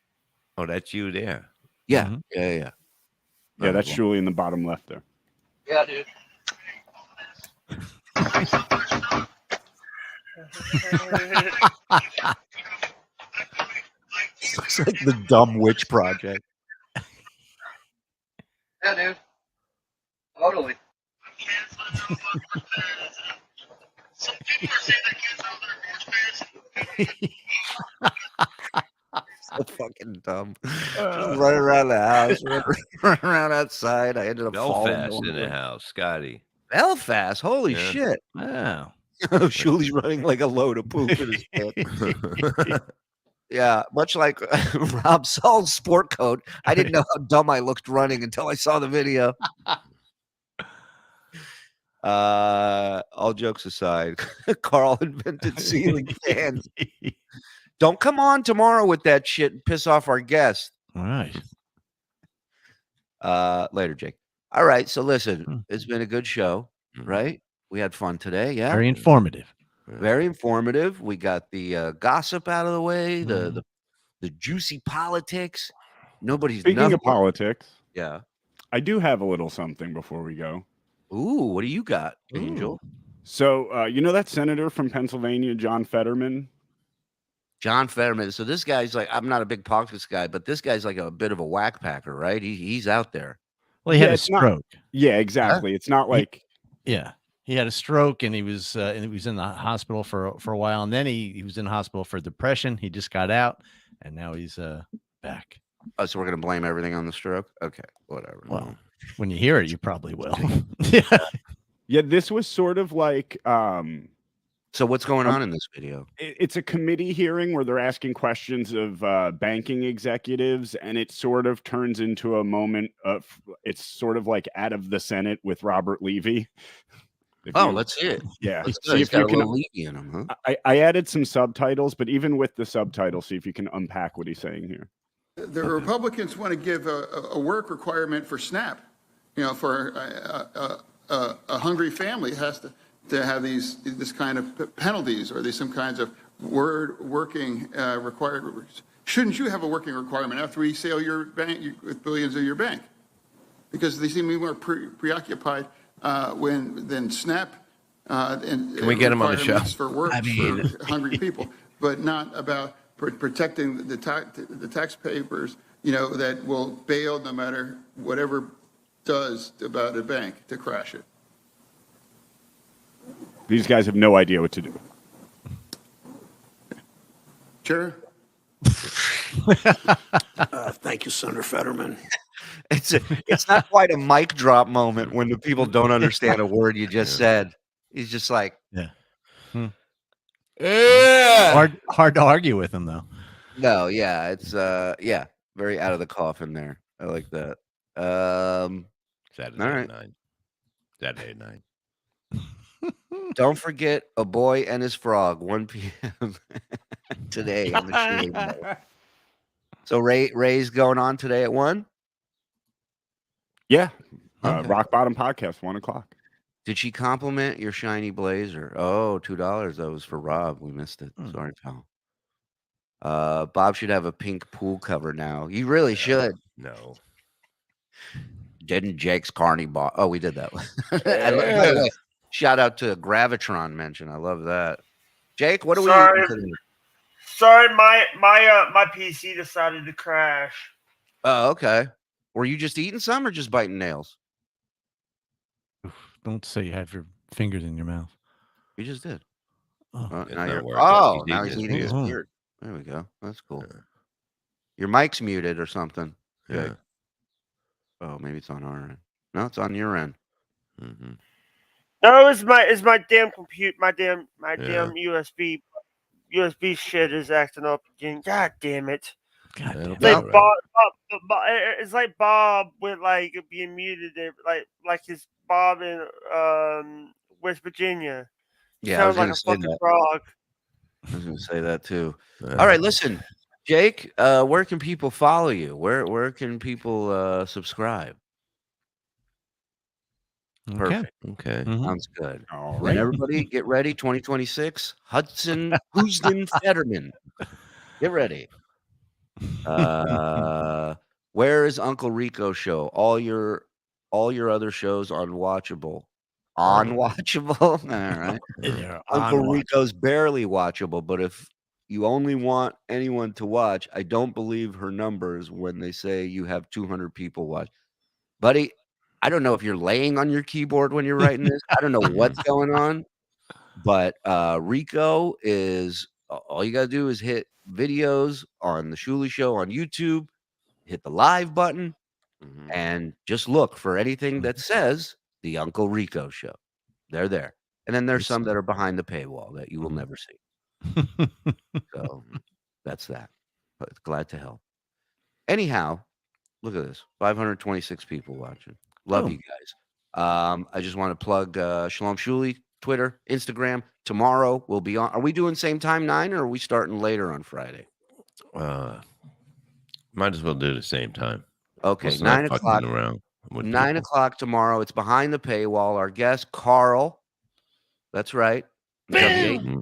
Oh, that's you there. Yeah, yeah. Yeah, that's Julie in the bottom left there. Yeah, dude. Looks like the Dumb Witch Project. Yeah, dude. Totally. So fucking dumb. Just running around the house, running around outside. I ended up Belfast falling in the house, Scotty. Belfast, holy Yeah. shit! Wow. Shuley's running like a load of poop in his pants. Yeah, much like Rob Saul's sport coat. I didn't know how dumb I looked running until I saw the video. All jokes aside, Carl invented ceiling fans. Don't come on tomorrow with that shit and piss off our guest. All right. Later, Jake. All right. So listen, it's been a good show, right? We had fun today. Yeah. Very informative. Very informative. We got the gossip out of the way, the juicy politics. Speaking of politics, yeah, I do have a little something before we go. Ooh, what do you got, Angel? So you know that senator from Pennsylvania, John Fetterman? John Fetterman. So this guy's like, I'm not a big politics guy, but this guy's like a bit of a whack packer, right? He's out there. Well, he had a stroke. Yeah, exactly. It's not like he had a stroke, and he was in the hospital for a while, and then he was in the hospital for depression. He just got out, and now he's back. Oh, so we're gonna blame everything on the stroke? Okay, whatever. Well, when you hear it, you probably will. Yeah, this was sort of like so what's going on in this video? It's a committee hearing where they're asking questions of banking executives, and it sort of turns into a moment of it's sort of like out of the Senate with Robert Levy. Let's see it. Yeah, see if you can. Levy in him, huh? I added some subtitles, but even with the subtitles, see if you can unpack what he's saying here. The Republicans want to give a work requirement for SNAP. You know, for a hungry family has to have this kind of penalties or some kinds of working required. Shouldn't you have a working requirement after we sell your bank with billions of your bank? Because they seem to be more preoccupied than SNAP. And can we get him on the show? For work for hungry people, but not about protecting the taxpayers. You know, that will bail no matter whatever does about a bank to crash it. These guys have no idea what to do. Chair? Thank you, Senator Fetterman. It's not quite a mic drop moment when the people don't understand a word you just said. He's just like, yeah. Yeah. Hard to argue with him though. No, yeah, it's very out of the coffin there. I like that. Saturday all at right. 9. Saturday at 9. Don't forget A Boy and His Frog, 1 p.m. today on the show. So Ray's going on today at 1? Yeah. Okay. Rock Bottom Podcast, 1 o'clock. Did she compliment your shiny blazer? Oh, $2. That was for Rob. We missed it. Sorry, pal. Bob should have a pink pool cover now. You really should. No. Didn't Jake's Carney bought? Oh, we did that one. By the way, shout out to Gravitron mention. I love that. Jake, what are we eating today? Sorry, my PC decided to crash. Oh, okay. Were you just eating some or just biting nails? Don't say you have your fingers in your mouth. You just did. Oh, now he's eating his beard. There we go. That's cool. Your mic's muted or something. Yeah. Oh, maybe it's on our end. No, it's on your end. Mm-hmm. No, it's my damn computer, my damn USB shit is acting up again. God damn it! God damn it. It's like Bob with like being muted, like his Bob in West Virginia. Yeah, sounds like a fucking frog. I was going to say that too. All right, listen, Jake. Where can people follow you? Where can people subscribe? Perfect. Okay. Sounds good. All And right. everybody, get ready. 2026. Hudson Fetterman. Get ready. Where is Uncle Rico show? All your other shows unwatchable. Unwatchable. All right. Uncle Rico's barely watchable, but if you only want anyone to watch, I don't believe her numbers when they say you have 200 people watch. Buddy, I don't know if you're laying on your keyboard when you're writing this. I don't know what's going on, but Rico is all you got to do is hit videos on the Shuley Show on YouTube, hit the live button, and just look for anything that says the Uncle Rico Show. They're there. And then there's some that are behind the paywall that you will never see. So that's that. But glad to help. Anyhow, look at this. 526 people watching. Love you guys. I just want to plug Shalom Shuli, Twitter, Instagram. Tomorrow we'll be on. Are we doing same time 9 or are we starting later on Friday? Might as well do the same time. Okay, Let's 9 not o'clock. fucking around with 9 people. o'clock tomorrow. It's behind the paywall. Our guest, Carl. That's right. Bam!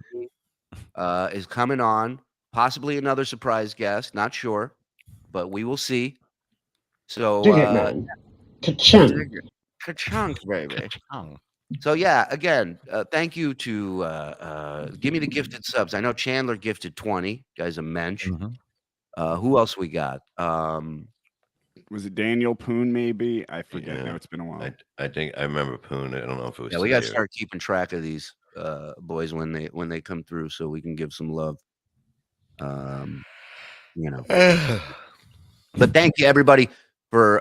Is coming on. Possibly another surprise guest. Not sure, but we will see. So, Dig it, man. Ka-chunk. Ka-chunk, baby. So, yeah, again, thank you to Give Me the Gifted Subs. I know Chandler gifted 20. Guy's a mensch. Who else we got? Was it Daniel Poon, maybe? I forget. Now it's been a while. I think I remember Poon. I don't know if it was. Yeah, we got to today or- start keeping track of these boys when they come through, so we can give some love. You know. But thank you everybody for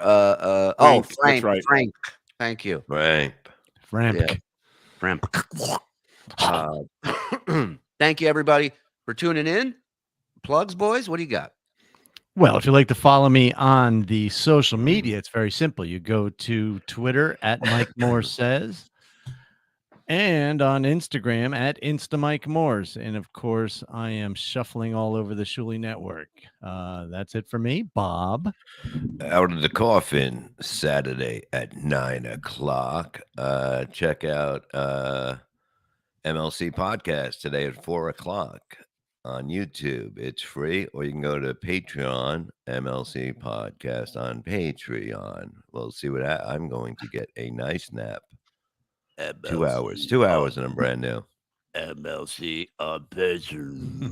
Frank, Frank. that's right. Frank. Thank you. Frank. Yeah. Frank. Thank you everybody for tuning in. Plugs, boys. What do you got? Well, if you'd like to follow me on the social media, it's very simple. You go to Twitter at Mike Moore Says and on Instagram at InstaMikeMoores. And of course, I am shuffling all over the Shuli network. That's it for me, Bob. Out of the Coffin, Saturday at 9 o'clock. Check out MLC Podcast today at 4 o'clock. On YouTube, it's free, or you can go to Patreon, MLC Podcast on Patreon. We'll see what I'm going to get a nice nap. MLC 2 hours, 2 hours, and I'm brand new. MLC on Patreon.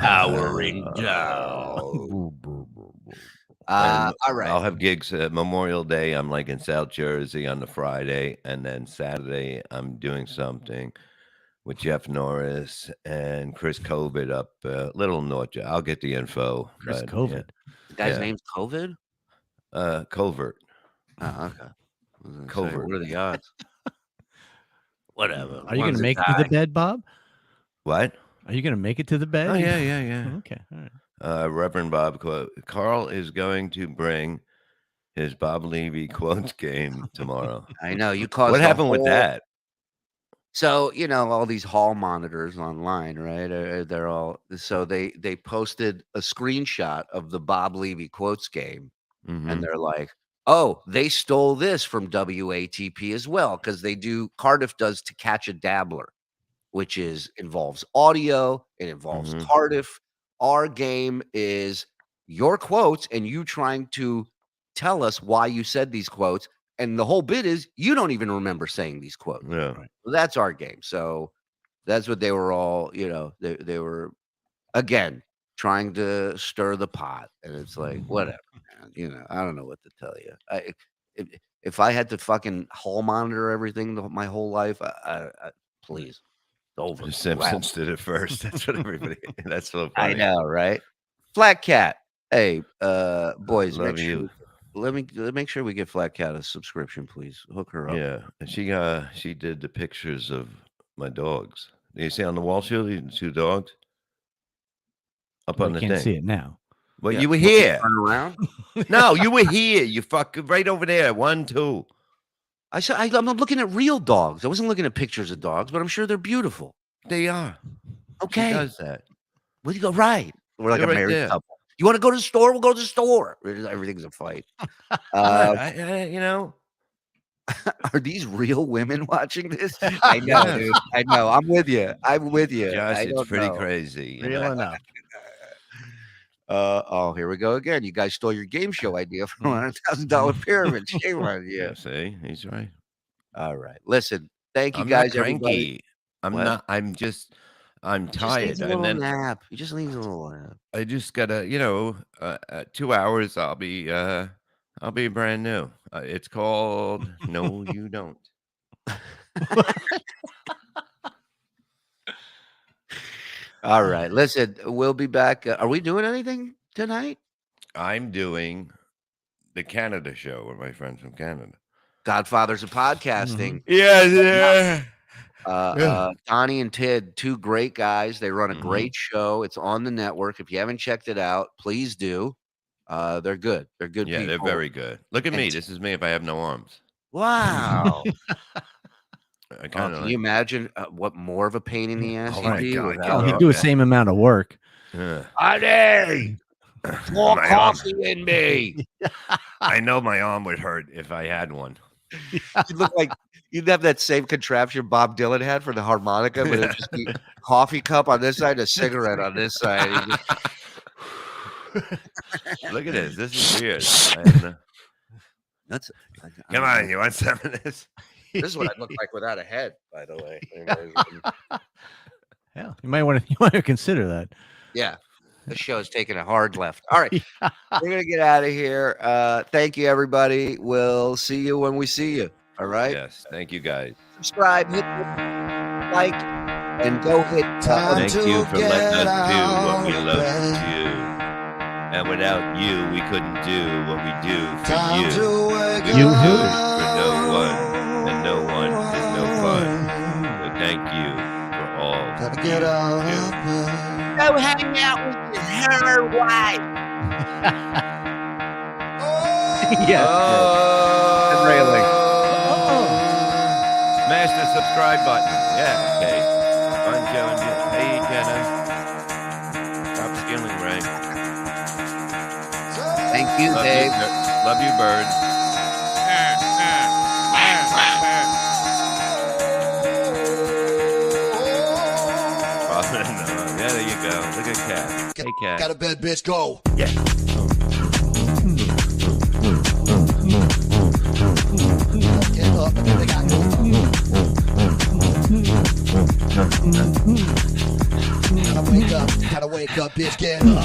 Powering down. All right. I'll have gigs Memorial Day. I'm like in South Jersey on the Friday, and then Saturday I'm doing something. with Jeff Norris and Chris COVID up Little North. I'll get the info. Chris COVID. The guy's name's COVID? Covert. Oh, okay. Covert. What are the odds? Whatever. Are you going to make it to the bed, Bob? What? Are you going to make it to the bed? Oh, yeah. Okay. All right. Reverend Bob quote. Carl is going to bring his Bob Levy quotes game tomorrow. I know. You caused What happened with that? So, all these hall monitors online, right? They're all so they posted a screenshot of the Bob Levy quotes game, and they're like, "Oh, they stole this from WATP as well because Cardiff does To Catch a Dabbler, which involves audio, it involves Cardiff. Our game is your quotes and you trying to tell us why you said these quotes." And the whole bit is you don't even remember saying these quotes. Yeah. Right. Well, that's our game. So that's what they were all, they were, again, trying to stir the pot. And it's like, whatever, man. I don't know what to tell you. If I had to fucking hall monitor everything my whole life, please, it's over. The Simpsons did it first. That's what everybody, that's so funny. I know, right? Flat Cat. Hey, boys, Love you. Let me make sure we get Flat Cat a subscription, please. Hook her up. Yeah, and she did the pictures of my dogs. Do you see on the wall, Shirley, the 2 dogs up on the can't thing? see it now. Well, Yeah, you were here. Turn around. No, you were here. You right over there. 1, 2. I'm looking at real dogs. I wasn't looking at pictures of dogs, but I'm sure they're beautiful. They are. Okay. She does that. Where do you go? Right. We're like You're a right married there. couple. You want to go to the store? We'll go to the store. Everything's a fight. Are these real women watching this? I know, Yes. dude. I know. I'm with you. Josh, I it's don't pretty know. crazy. Real enough. Here we go again. You guys stole your game show idea for $100,000 pyramid. Shame on you. Yeah, see, he's right. All right. Listen, thank you I'm guys, not everybody. cranky. I'm tired. Just needs a And little then nap. You just need a little nap. I just gotta, 2 hours. I'll be brand new. It's called No, You Don't. All right. Listen, we'll be back. Are we doing anything tonight? I'm doing the Canada show with my friends from Canada. Godfathers of podcasting. Yeah. Donnie and Tid, 2 great guys. They run a great show. It's on the network. If you haven't checked it out, please do. They're good. They're good Yeah, people. they're very good. Look at me. This is me if I have no arms. Wow. I kind Can you imagine what more of a pain in the ass Oh you'd my be God, without He'd do the same amount of work. Honey, more My coffee in me. I know my arm would hurt if I had one. You'd look like you'd have that same contraption Bob Dylan had for the harmonica, but it'd just be coffee cup on this side, a cigarette on this side. Look at this. This is weird. Come on, you want some of this? This is what I look like without a head, by the way. Hell, you might want to consider that. Yeah. This show is taking a hard left. All right. We're going to get out of here. Thank you, everybody. We'll see you when we see you. All right. Yes. Thank you, guys. Subscribe, hit like, and go hit. Thank you for letting us do what we love to do. And without you, we couldn't do what we do for you. You do it for no one, and no one is no fun. So thank you for all. Gotta get out of Go hang out with her wife. Yeah. Railing. Smash the subscribe button. Yeah, okay. Fun showing you. Hey, Jenna. Stop stealing, Ray. Thank you, Love Dave. Love you, bird. Yeah, there you go. Look at Cat. Hey, Cat. Got a bed, bitch. Go. Yeah. Get up and they got Gotta wake up, bitch. Get up.